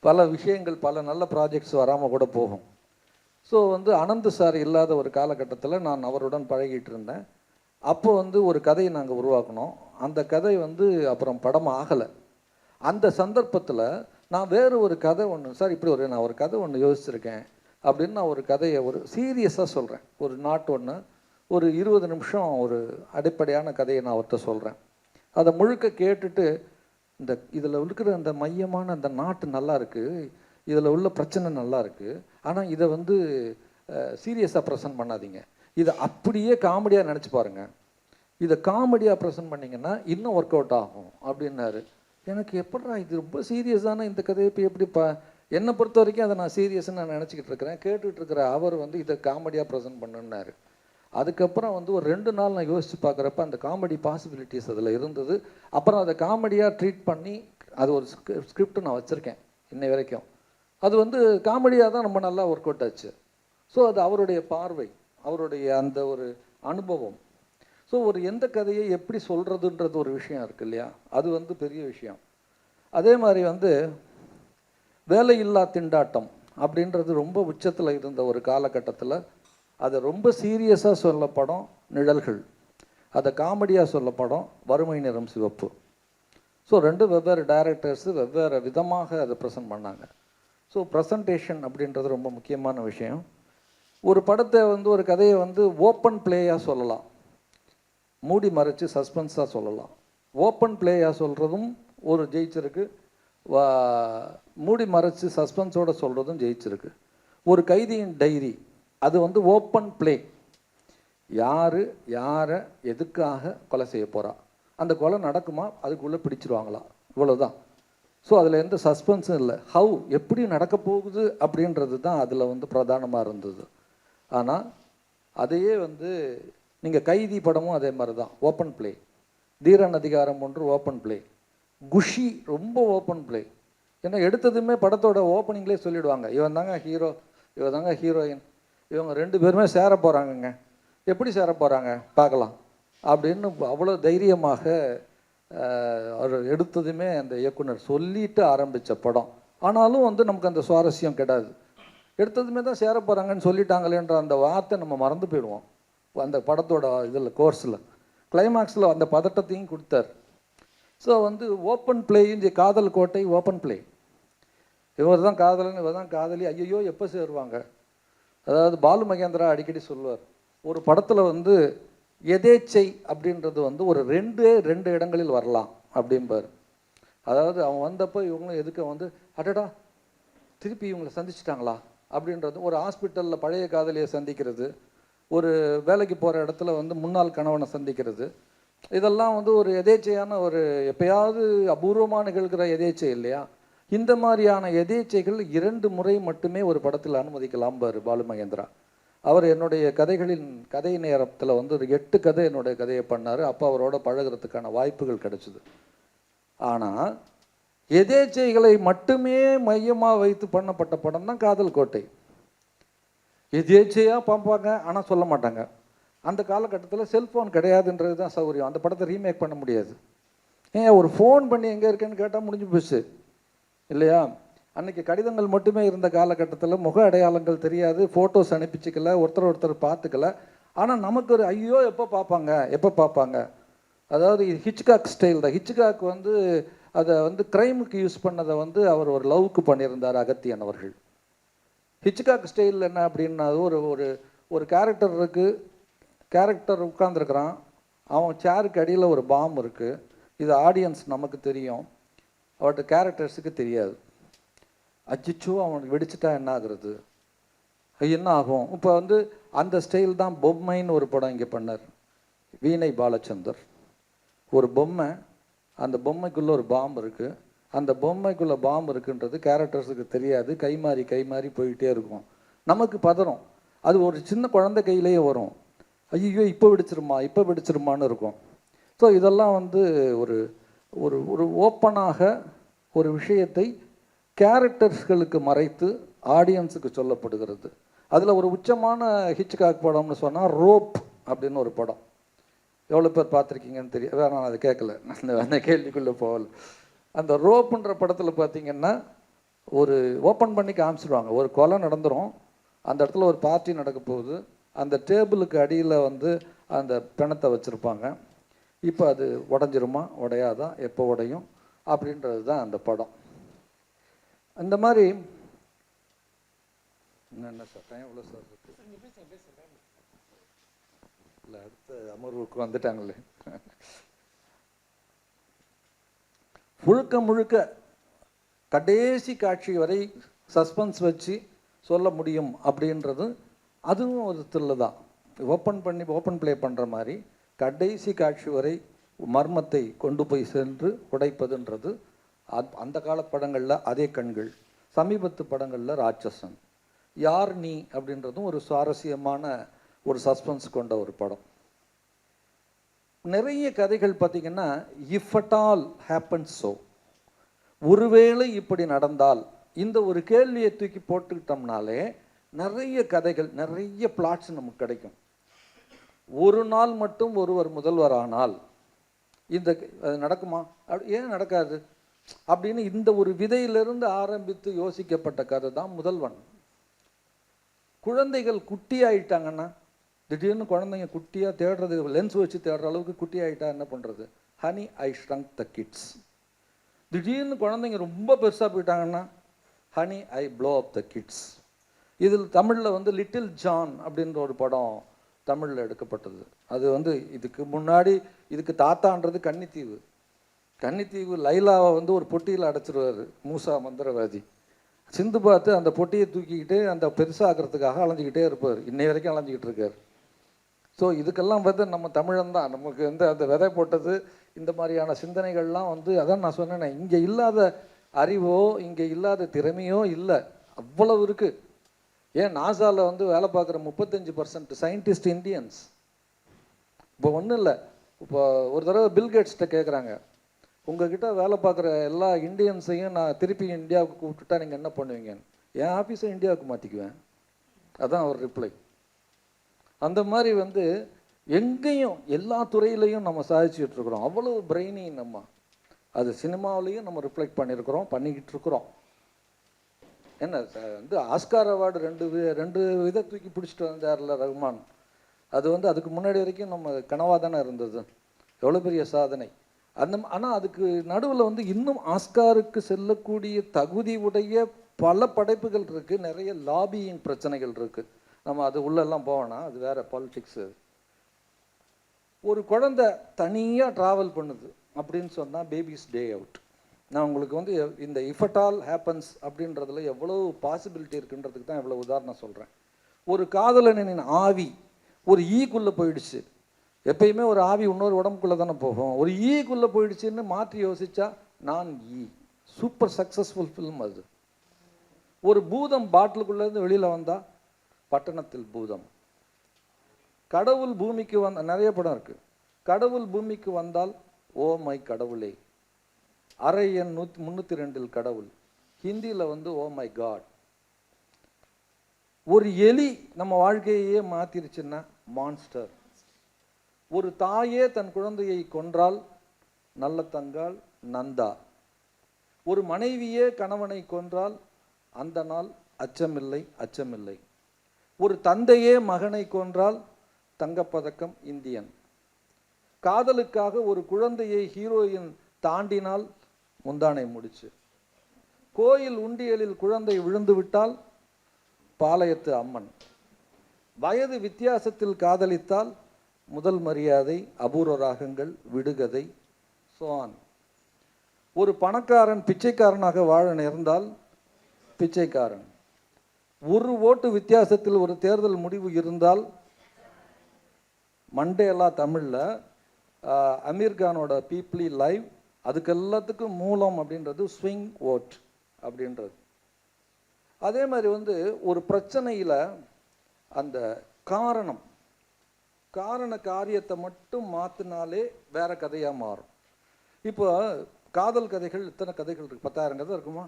பல விஷயங்கள், பல நல்ல ப்ராஜெக்ட்ஸ் வராமல் கூட போகும். ஸோ வந்து அனந்த் சார் இல்லாத ஒரு காலகட்டத்தில் நான் அவருடன் பழகிட்டு இருந்தேன். அப்போ வந்து ஒரு கதையை நாங்கள் உருவாக்கினோம். அந்த கதை வந்து அப்புறம் படம் ஆகலை. அந்த சந்தர்ப்பத்தில் நான் வேறு ஒரு கதை ஒன்று, சார் இப்படி நான் ஒரு கதை ஒன்று யோசிச்சிருக்கேன் அப்படின்னு நான் ஒரு கதையை ஒரு சீரியஸாக சொல்கிறேன். ஒரு நாட் ஒன்று ஒரு 20 நிமிஷம் ஒரு அடிப்படையான கதையை நான் அவர்கிட்ட சொல்கிறேன். அதை முழுக்க கேட்டுட்டு இதில் இருக்கிற அந்த மையமான அந்த நாட்டு நல்லா இருக்குது, இதில் உள்ள பிரச்சனை நல்லா இருக்குது, ஆனால் இதை வந்து சீரியஸாக ப்ரெசன்ட் பண்ணாதீங்க, இதை அப்படியே காமெடியாக நினச்சி பாருங்கள், இதை காமெடியாக ப்ரெசன்ட் பண்ணிங்கன்னா இன்னும் ஒர்க் அவுட் ஆகும் அப்படின்னாரு. எனக்கு எப்படா இது ரொம்ப சீரியஸான இந்த கதையை இப்போ எப்படி என்னை பொறுத்த வரைக்கும் அதை நான் சீரியஸ்ன்னு நான் நினச்சிக்கிட்டு இருக்கிறேன். கேட்டுக்கிட்டு இருக்கிற அவர் வந்து இதை காமெடியாக ப்ரெசென்ட் பண்ணுன்னாரு. அதுக்கப்புறம் வந்து ஒரு 2 நாள் நான் யோசித்து பார்க்குறப்ப அந்த காமெடி பாசிபிலிட்டிஸ் அதில் இருந்தது. அப்புறம் அதை காமெடியாக ட்ரீட் பண்ணி அது ஒரு ஸ்கிரிப்ட் நான் வச்சுருக்கேன் இன்னை வரைக்கும். அது வந்து காமெடியாக தான் ரொம்ப நல்லா ஒர்க் அவுட் ஆச்சு. ஸோ அது அவருடைய பார்வை, அவருடைய அந்த ஒரு அனுபவம். ஸோ ஒரு எந்த கதையை எப்படி சொல்கிறதுன்றது ஒரு விஷயம் இருக்குது இல்லையா, அது வந்து பெரிய விஷயம். அதே மாதிரி வந்து வேலையில்லா திண்டாட்டம் அப்படின்றது ரொம்ப உச்சத்தில் இருந்த ஒரு காலகட்டத்தில் அதை ரொம்ப சீரியஸாக சொல்ல படம் நிழல்கள், அதை காமெடியாக சொல்ல படம் வறுமை நிறம் சிவப்பு. ஸோ 2 வெவ்வேறு டைரக்டர்ஸு வெவ்வேறு விதமாக அதை ப்ரெசென்ட் பண்ணாங்க. ஸோ ப்ரெசன்டேஷன் அப்படின்றது ரொம்ப முக்கியமான விஷயம். ஒரு படத்தை வந்து ஒரு கதையை வந்து ஓப்பன் பிளேயாக சொல்லலாம், மூடி மறைச்சு சஸ்பென்ஸாக சொல்லலாம். ஓப்பன் பிளேயாக சொல்கிறதும் ஒரு ஜெயிச்சிருக்கு, மூடி மறைச்சு சஸ்பென்ஸோடு சொல்கிறதும் ஜெயிச்சிருக்கு. ஒரு கைதியின் டைரி அது வந்து ஓப்பன் பிளே, யார் யாரை எதுக்காக கொலை செய்ய போகிறா, அந்த கொலை நடக்குமா, அதுக்குள்ளே பிடிச்சிருவாங்களா, இவ்வளோதான். ஸோ அதில் எந்த சஸ்பென்ஸும் இல்லை, ஹவு எப்படி நடக்க போகுது அப்படின்றது தான் அதில் வந்து பிரதானமாக இருந்தது. ஆனால் அதையே வந்து நீங்கள் கைதி படமும் அதே மாதிரி தான் ஓப்பன் பிளே, தீரன் அதிகாரம் ஒன்று ஓப்பன் பிளே, குஷி ரொம்ப ஓப்பன் பிளே. ஏன்னா எடுத்ததுமே படத்தோட ஓப்பனிங்லேயே சொல்லிவிடுவாங்க, இவன் தாங்க ஹீரோ, இவன் தாங்க ஹீரோயின், இவங்க 2 பேருமே சேர போகிறாங்கங்க, எப்படி சேர போகிறாங்க பார்க்கலாம் அப்படின்னு அவ்வளோ தைரியமாக அவர் எடுத்ததுமே அந்த இயக்குனர் சொல்லிட்டு ஆரம்பித்த படம். ஆனாலும் வந்து நமக்கு அந்த சுவாரஸ்யம் கிடையாது. எடுத்ததுமே தான் சேர போகிறாங்கன்னு சொல்லிட்டாங்களேன்ற அந்த வார்த்தை நம்ம மறந்து போயிடுவோம் அந்த படத்தோட இதில் கோர்ஸில். கிளைமாக்ஸில் அந்த பதட்டத்தையும் கொடுத்தார். ஸோ வந்து ஓப்பன் பிளேயும் காதல் கோட்டை ஓப்பன் பிளே, இவர் தான் காதலன், இவர் தான் காதலி, ஐயோ எப்போ சேருவாங்க. அதாவது பாலு மகேந்திரா அடிக்கடி சொல்லுவார், ஒரு படத்தில் வந்து எதேச்சை அப்படின்றது வந்து ஒரு 2 இடங்களில் வரலாம் அப்படிம்பார். அதாவது அவன் வந்தப்போ இவங்களும் எதுக்க வந்து அடடா திருப்பி இவங்களை சந்திச்சிட்டாங்களா அப்படின்றது, ஒரு ஹாஸ்பிட்டலில் பழைய காதலியை சந்திக்கிறது, ஒரு வேலைக்கு போகிற இடத்துல வந்து முன்னாள் கணவனை சந்திக்கிறது, இதெல்லாம் வந்து ஒரு எதேச்சையான ஒரு எப்பயாவது அபூர்வமாக நிகழ்கிற எதேச்சை இல்லையா. இந்த மாதிரியான எதேச்சைகள் 2 முறை மட்டுமே ஒரு படத்தில் அனுமதிக்கலாம் பாரு பாலு மகேந்திரா. அவர் என்னுடைய கதைகளின் கதை நேரத்தில் வந்து ஒரு 8 கதை என்னுடைய கதையை பண்ணார். அப்போ அவரோட பழகிறதுக்கான வாய்ப்புகள் கிடைச்சிது. ஆனால் எதேச்சைகளை மட்டுமே மையமாக வைத்து பண்ணப்பட்ட படம் தான் காதல் கோட்டை. எதேச்சையாக பார்ப்பாங்க ஆனால் சொல்ல மாட்டாங்க. அந்த காலகட்டத்தில் செல்ஃபோன் கிடையாதுன்றது தான் சௌகரியம். அந்த படத்தை ரீமேக் பண்ண முடியாது. ஏன் ஒரு ஃபோன் பண்ணி எங்கே இருக்கேன்னு கேட்டால் முடிஞ்சு போச்சு இல்லையா. அன்றைக்கி கடிதங்கள் மட்டுமே இருந்த காலகட்டத்தில் முக அடையாளங்கள் தெரியாது, ஃபோட்டோஸ் அனுப்பிச்சிக்கல, ஒருத்தர் பார்த்துக்கல. ஆனால் நமக்கு ஒரு ஐயோ எப்போ பார்ப்பாங்க. அதாவது ஹிச்காக் ஸ்டைல் தான். ஹிச்காக் வந்து அதை வந்து க்ரைமுக்கு யூஸ் பண்ணதை வந்து அவர் ஒரு லவ்க்கு பண்ணியிருந்தார் அகத்தியன் அவர்கள். ஹிச்காக் ஸ்டைல் என்ன அப்படின்னா, ஒரு ஒரு கேரக்டர் இருக்குது, கேரக்டர் உட்கார்ந்துருக்கிறான், அவன் சேருக்கு அடியில் ஒரு பாம் இருக்குது, இது ஆடியன்ஸ் நமக்கு தெரியும், அவர்கிட்ட கேரக்டர்ஸுக்கு தெரியாது. அச்சிச்சோ அவனுக்கு வெடிச்சிட்டா என்ன ஆகுறது, என்ன ஆகும்? இப்போ வந்து அந்த ஸ்டைல் தான் பொம்மைன்னு ஒரு படம் இங்கே பண்ணார் வீணை பாலச்சந்தர். ஒரு பொம்மை, அந்த பொம்மைக்குள்ளே ஒரு பாம்பு இருக்குது, அந்த பொம்மைக்குள்ளே பாம்பு இருக்குன்றது கேரக்டர்ஸுக்கு தெரியாது, கை மாறி போயிட்டே இருக்கும். நமக்கு பதறும், அது ஒரு சின்ன குழந்தை கையிலேயே வரும், ஐயோ இப்போ வெடிச்சிருமான்னு இருக்கும். ஸோ இதெல்லாம் வந்து ஒரு ஒரு ஒரு ஓப்பனாக ஒரு விஷயத்தை கேரக்டர்ஸ்களுக்கு மறைத்து ஆடியன்ஸுக்கு சொல்லப்படுகிறது. அதில் ஒரு உச்சமான ஹிட்ச்காக் படம்னு சொன்னால் ரோப் அப்படின்னு ஒரு படம். எவ்வளோ பேர் பார்த்துருக்கீங்கன்னு தெரியும், வேறு நான் அதை கேட்கல, அந்த கேள்விக்குள்ளே போகல. அந்த ரோப்புன்ற படத்தில் பார்த்தீங்கன்னா ஒரு ஓப்பன் பண்ணி காமிச்சிடுவாங்க, ஒரு கொலை நடந்துடும், அந்த இடத்துல ஒரு பார்ட்டி நடக்க போகுது, அந்த டேபிளுக்கு அடியில் வந்து அந்த பிணத்தை வச்சுருப்பாங்க. இப்போ அது உடஞ்சிருமா உடையாதா, எப்போ உடையும் அப்படின்றது தான் அந்த படம். இந்த மாதிரி என்ன சார் டைம் எவ்வளோ சார் இருக்கு? இல்லை அடுத்த அமர்வுக்கு வந்துட்டாங்களே. முழுக்க கடைசி காட்சி வரை சஸ்பென்ஸ் வச்சு சொல்ல முடியும் அப்படின்றது அதுவும் ஒரு த்ரில்லு தான். ஓப்பன் ப்ளே பண்ணுற மாதிரி கடைசி காட்சி வரை மர்மத்தை கொண்டு போய் சென்று உடைப்பதுன்றது அந்த கால படங்களில் அதே கண்கள், சமீபத்து படங்களில் ராட்சசன், யார் நீ அப்படின்றதும் ஒரு சுவாரஸ்யமான ஒரு சஸ்பென்ஸ் கொண்ட ஒரு படம். நிறைய கதைகள் பார்த்திங்கன்னா if at all happens so, ஒருவேளை இப்படி நடந்தால், இந்த ஒரு கேள்வியை தூக்கி போட்டுக்கிட்டோம்னாலே நிறைய கதைகள், நிறைய பிளாட்ஸ் நமக்கு கிடைக்கும். ஒரு நாள் மட்டும் ஒருவர் முதல்வர் ஆனால் இந்த அது நடக்குமா, ஏன் நடக்காது அப்படின்னு இந்த ஒரு விதையிலிருந்து ஆரம்பித்து யோசிக்கப்பட்ட கதை தான் முதல்வன். குழந்தைகள் குட்டி ஆயிட்டாங்கன்னா, திடீர்னு குழந்தைங்க குட்டியாக தேடுறது, லென்ஸ் வச்சு தேடுற அளவுக்கு குட்டி ஆகிட்டா என்ன பண்ணுறது, honey I shrunk the kids. திடீர்னு குழந்தைங்க ரொம்ப பெருசாக போயிட்டாங்கன்னா honey I flow up the kids. இதில் தமிழில் வந்து லிட்டில் ஜான் அப்படின்ற ஒரு படம் தமிழில் எடுக்கப்பட்டது. அது வந்து இதுக்கு முன்னாடி இதுக்கு தாத்தான்றது கன்னித்தீவு லைலாவை வந்து ஒரு பொட்டியில் அடைச்சிருவார் மூசா மந்திரவாதி. சிந்து பார்த்து அந்த பொட்டியை தூக்கிக்கிட்டு அந்த பெருசாகிறதுக்காக அலைஞ்சிக்கிட்டே இருப்பார், இன்னை வரைக்கும் அலைஞ்சிக்கிட்டு இருக்கார். ஸோ இதுக்கெல்லாம் வந்து நம்ம தமிழன் தான் நமக்கு வந்து அந்த விதை போட்டது. இந்த மாதிரியான சிந்தனைகள்லாம் வந்து அதான் நான் சொன்னேன், இங்கே இல்லாத அறிவோ இங்கே இல்லாத திறமையோ இல்லை, அவ்வளவு இருக்குது. ஏன் நாசாவில் வந்து வேலை பார்க்குற 35% சயின்டிஸ்ட் இந்தியன்ஸ். இப்போ ஒன்றும் இல்லை, இப்போ ஒரு தடவை பில்கேட்ஸ்கிட்ட கேட்குறாங்க, உங்ககிட்ட வேலை பார்க்குற எல்லா இந்தியன்ஸையும் நான் திருப்பி இந்தியாவுக்கு கூப்பிட்டுட்டா நீங்கள் என்ன பண்ணுவீங்கன்னு. என் ஆஃபீஸை இந்தியாவுக்கு மாற்றிக்குவேன், அதான் அவர் ரிப்ளை. அந்த மாதிரி வந்து எங்கேயும் எல்லா துறையிலையும் நம்ம சாதிச்சுட்டு இருக்கிறோம், அவ்வளோ பிரெயினி நம்ம. அது சினிமாவிலையும் நம்ம ரிஃப்ளெக்ட் பண்ணிக்கிட்டு இருக்கிறோம். என்ன வந்து ஆஸ்கார் அவார்டு ரெண்டு இதை தூக்கி பிடிச்சிட்டு வந்தார்ல ரஹ்மான். அது வந்து அதுக்கு முன்னாடி வரைக்கும் நம்ம கனவாக தானே இருந்தது, எவ்வளோ பெரிய சாதனை. ஆனால் அதுக்கு நடுவில் வந்து இன்னும் ஆஸ்காருக்கு செல்லக்கூடிய தகுதி உடைய பல படைப்புகள் இருக்குது, நிறைய லாபியிங் பிரச்சனைகள் இருக்குது. நம்ம அது உள்ளெல்லாம் போவோம்னா அது வேறு பாலிடிக்ஸு. ஒரு குழந்தை தனியாக ட்ராவல் பண்ணுது அப்படின்னு சொன்னால் பேபிஸ் டே அவுட். நான் உங்களுக்கு வந்து இந்த இஃப் அட் ஆல் ஹேப்பன்ஸ் அப்படின்றதுல எவ்வளோ பாசிபிலிட்டி இருக்குன்றதுக்கு தான் எவ்வளோ உதாரணம் சொல்கிறேன். ஒரு காதலனின் ஆவி ஒரு ஈக்குள்ளே போயிடுச்சு. எப்பயுமே ஒரு ஆவி இன்னொரு உடம்புக்குள்ளே தானே போகும், ஒரு ஈக்குள்ளே போயிடுச்சுன்னு மாற்றி யோசிச்சா நான் சூப்பர் சக்ஸஸ்ஃபுல் ஃபில்ம் அது. ஒரு பூதம் பாட்டிலுக்குள்ளேருந்து வெளியில் வந்தால் பட்டணத்தில் பூதம். கடவுள் பூமிக்கு நிறைய படம் இருக்குது. கடவுள் பூமிக்கு வந்தால் ஓ மை கடவுளே, அரை எண் 302 கடவுள், ஹிந்தியில் வந்து ஓ மை காட். ஒரு எலி நம்ம வாழ்க்கையே மாத்திருச்சுன்னா மான்ஸ்டர். ஒரு தாயே தன் குழந்தையை கொன்றால் நல்ல தங்கால் நந்தா. ஒரு மனைவியே கணவனை கொன்றால் அந்த நாள் அச்சமில்லை. ஒரு தந்தையே மகனை கொன்றால் தங்கப்பதக்கம் இந்தியன். காதலுக்காக ஒரு குழந்தையை ஹீரோயின் தாண்டினால் முந்தானை முடிச்சு. கோயில் உண்டியலில் குழந்தை விழுந்து விட்டால் பாளையத்து அம்மன். வயது வித்தியாசத்தில் காதலித்தால் முதல் மரியாதை, அபூர்வ ராகங்கள், விடுகதை, சோன். ஒரு பணக்காரன் பிச்சைக்காரனாக வாழ நேர்ந்தால் பிச்சைக்காரன். ஒரு ஓட்டு வித்தியாசத்தில் ஒரு தேர்தல் முடிவு இருந்தால் மண்டேலா தமிழில் அமீர்கானோட பீப்ளி லைவ், அதுக்கு எல்லாத்துக்கும் மூலம் அப்படின்றது ஸ்விங் ஓட் அப்படின்றது. அதே மாதிரி வந்து ஒரு பிரச்சனையில் அந்த காரண காரியத்தை மட்டும் மாற்றினாலே வேற கதையாக மாறும். இப்போ காதல் கதைகள் இத்தனை கதைகள் இருக்குது, 10,000 கதை இருக்குமா?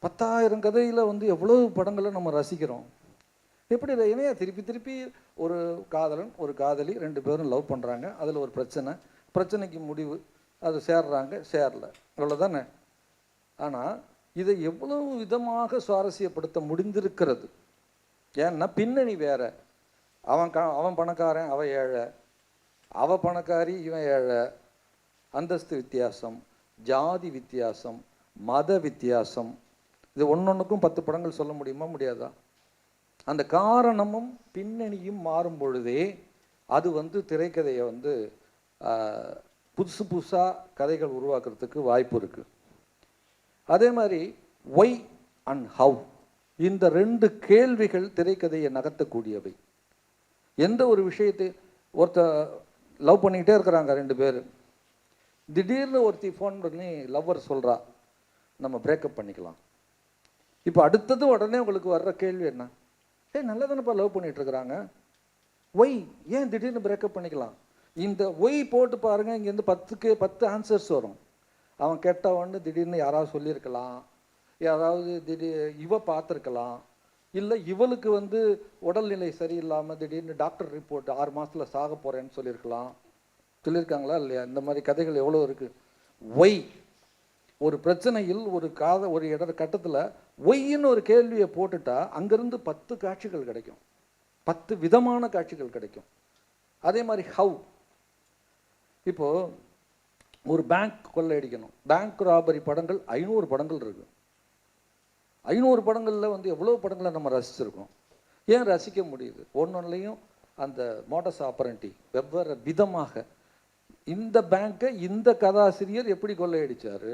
10,000 கதையில் வந்து எவ்வளோ படங்களை நம்ம ரசிக்கிறோம். எப்படி இணையா திருப்பி திருப்பி ஒரு காதலன் ஒரு காதலி 2 பேரும் லவ் பண்ணுறாங்க, அதில் ஒரு பிரச்சனைக்கு முடிவு, அது சேரல, அவ்வளோதானே. ஆனால் இதை எவ்வளவு விதமாக சுவாரஸ்யப்படுத்த முடிந்திருக்கிறது. ஏன்னா பின்னணி வேற. அவன் பணக்காரன், அவ ஏழை, அவ பணக்காரி, இவன் ஏழை, அந்தஸ்து வித்தியாசம், ஜாதி வித்தியாசம், மத வித்தியாசம். இது ஒன்னொன்றுக்கும் 10 படங்கள் சொல்ல முடியுமா? முடியாதா? அந்த காரணமும் பின்னணியும் மாறும் பொழுதே அது வந்து திரைக்கதையை வந்து புதுசு புதுசாக கதைகள் உருவாக்குறதுக்கு வாய்ப்பு இருக்குது. அதே மாதிரி ஒய் அண்ட் ஹவ், இந்த 2 கேள்விகள் திரைக்கதையை நகர்த்தக்கூடியவை. எந்த ஒரு விஷயத்தை லவ் பண்ணிக்கிட்டே இருக்கிறாங்க 2 பேர், திடீர்னு ஒருத்தி ஃபோன் பண்ணி லவ்வர் சொல்கிறா நம்ம பிரேக்கப் பண்ணிக்கலாம். இப்போ அடுத்தது உடனே உங்களுக்கு வர்ற கேள்வி என்ன? நல்லா தானேப்பா லவ் பண்ணிட்டு இருக்கிறாங்க, ஒய் ஏன் திடீர்னு பிரேக்கப் பண்ணிக்கலாம்? இந்த ஒய் போட்டு பாருங்கள், இங்கேருந்து 10 ஆன்சர்ஸ் வரும். அவன் கெட்டவன்னு திடீர்னு யாராவது சொல்லியிருக்கலாம், யாராவது இவ பார்த்துருக்கலாம், இல்லை இவளுக்கு வந்து உடல்நிலை சரியில்லாமல் திடீர்னு டாக்டர் ரிப்போர்ட் 6 மாதத்தில் சாக போகிறேன்னு சொல்லியிருக்காங்களா இல்லையா? இந்த மாதிரி கதைகள் எவ்வளோ இருக்குது. ஒய் ஒரு பிரச்சனையில் ஒரு கட்டத்தில் ஒய்ன்னு ஒரு கேள்வியை போட்டுட்டா அங்கேருந்து 10 காட்சிகள் கிடைக்கும், 10 விதமான காட்சிகள் கிடைக்கும். அதே மாதிரி ஹவ், இப்போது ஒரு பேங்க் கொள்ளையடிக்கணும், பேங்க் ராபரி படங்கள் 500 படங்கள் இருக்குது. 500 படங்களில் வந்து எவ்வளோ படங்களை நம்ம ரசிச்சிருக்கோம். ஏன் ரசிக்க முடியுது? ஒன்னொன்னுலையும் அந்த மோட்டஸ் ஆப்பரண்டி வெவ்வேறு விதமாக. இந்த பேங்கை இந்த கதாசிரியர் எப்படி கொள்ளையடித்தார்?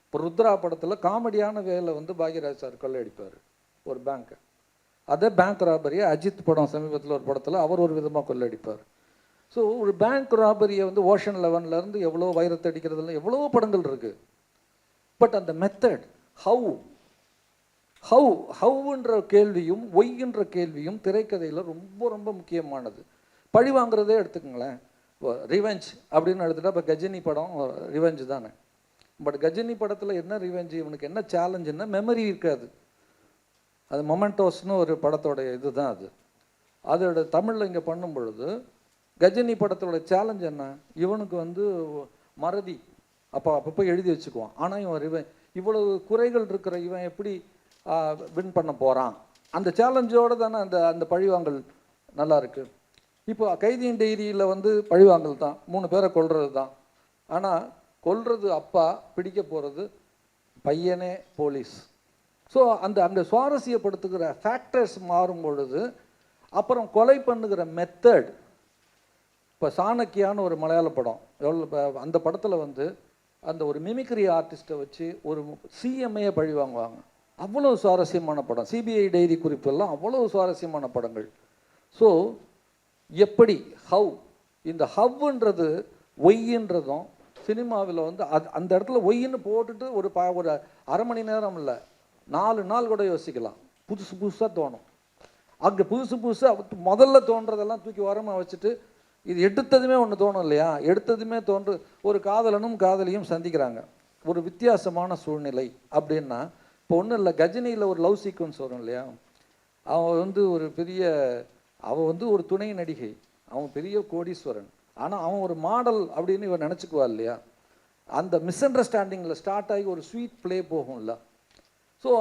இப்போ ருத்ரா படத்தில் காமெடியான வேலை வந்து பாக்யராஜ் சார் கொள்ளையடிப்பார் ஒரு பேங்க்கை. அதே பேங்க் ராபரியை அஜித் படம் சமீபத்தில் ஒரு படத்தில் அவர் ஒரு விதமாக கொள்ளையடிப்பார். ஸோ ஒரு பேங்க் ராபரியை வந்து ஓஷன் 11லேருந்து எவ்வளோ வைரத்தை அடிக்கிறதுல எவ்வளோ படங்கள் இருக்குது. பட் அந்த மெத்தட் ஹவுன்ற கேள்வியும் ஒய்ன்ற கேள்வியும் திரைக்கதையில் ரொம்ப ரொம்ப முக்கியமானது. பழி வாங்குறதே எடுத்துக்கங்களேன், ரிவெஞ்ச் அப்படின்னு எடுத்துட்டா இப்போ கஜினி படம் ரிவெஞ்சு தானே. பட் கஜினி படத்தில் என்ன ரிவெஞ்சு, இவனுக்கு என்ன சேலஞ்சுன்னா மெமரி இருக்காது. அது மொமெண்டோஸ்னு ஒரு படத்தோட இதுதான் அது. அதோட தமிழில் இங்கே பண்ணும் பொழுது கஜினி படத்தோட சேலஞ்ச் என்ன, இவனுக்கு வந்து மறதி அப்பப்போ எழுதி வச்சுக்குவான். ஆனால் இவன் இவ்வளவு குறைகள் இருக்கிற இவன் எப்படி வின் பண்ண போகிறான்? அந்த சேலஞ்சோடு தானே அந்த பழிவாங்கல் நல்லா இருக்குது. இப்போ கைதியின் டைரியில் வந்து பழிவாங்கல் தான், 3 பேரை கொல்றது தான். ஆனால் கொல்றது அப்பா, பிடிக்க போகிறது பையனே போலீஸ். ஸோ அந்த சுவாரஸ்யப்படுத்துகிற ஃபேக்டர்ஸ் மாறும் பொழுது அப்புறம் கொலை பண்ணுகிற மெத்தட். இப்போ சாணக்கியான்னு ஒரு மலையாள படம், அந்த படத்தில் வந்து அந்த ஒரு மிமிக்ரி ஆர்டிஸ்ட்டை வச்சு ஒரு சிஎம்ஏ பழி வாங்குவாங்க. அவ்வளோ சுவாரஸ்யமான படம். சிபிஐ டைரி குறிப்பெல்லாம் அவ்வளோ சுவாரஸ்யமான படங்கள். ஸோ எப்படி இந்த ஹவ்ன்றது ஒய்ன்றதும் சினிமாவில் வந்து அந்த இடத்துல ஒய்ன்னு போட்டுட்டு ஒரு 1/2 மணி நேரம் இல்லை 4 நாள் கூட யோசிக்கலாம். புதுசாக தோணும். அங்கே புதுசாக முதல்ல தோன்றதெல்லாம் தூக்கி ஓரமாக வச்சுட்டு இது எடுத்ததுமே ஒன்று தோணும் இல்லையா? எடுத்ததுமே ஒரு காதலனும் காதலியும் சந்திக்கிறாங்க, ஒரு வித்தியாசமான சூழ்நிலை அப்படின்னா. இப்போ ஒன்றும் இல்லை, கஜினியில் ஒரு லவ் சீக்வன்ஸ் வரும் இல்லையா? அவன் வந்து அவன் வந்து ஒரு துணை நடிகை, அவன் பெரிய கோடீஸ்வரன், ஆனால் அவன் ஒரு மாடல் அப்படின்னு இவன் நினச்சிக்குவா இல்லையா? அந்த மிஸ் அண்டர்ஸ்டாண்டிங்கில் ஸ்டார்ட் ஆகி ஒரு ஸ்வீட் ப்ளே போகும்ல. ஸோ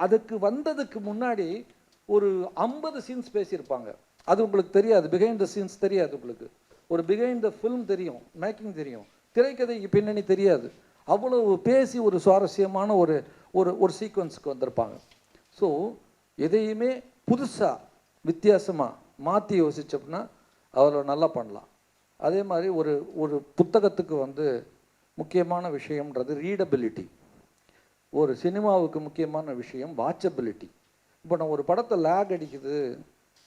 அதுக்கு வந்ததுக்கு முன்னாடி ஒரு 50 சீன்ஸ் பேசியிருப்பாங்க. அது உங்களுக்கு தெரியாது, பிஹைண்ட் த சீன்ஸ் தெரியாது உங்களுக்கு. ஒரு பிஹைண்ட் த ஃபில்ம் தெரியும், மேக்கிங் தெரியும், திரைக்கதைக்கு பின்னணி தெரியாது. அவ்வளவு பேசி ஒரு சுவாரஸ்யமான ஒரு சீக்வன்ஸுக்கு வந்திருப்பாங்க. ஸோ எதையுமே புதுசாக வித்தியாசமாக மாற்றி யோசிச்சோம்னா அவர் நல்லா பண்ணலாம். அதே மாதிரி ஒரு ஒரு புத்தகத்துக்கு வந்து முக்கியமான விஷயம்ன்றது ரீடபிலிட்டி. ஒரு சினிமாவுக்கு முக்கியமான விஷயம் வாட்சபிலிட்டி. இப்போ நான் ஒரு படத்தை லேக் அடிக்குது,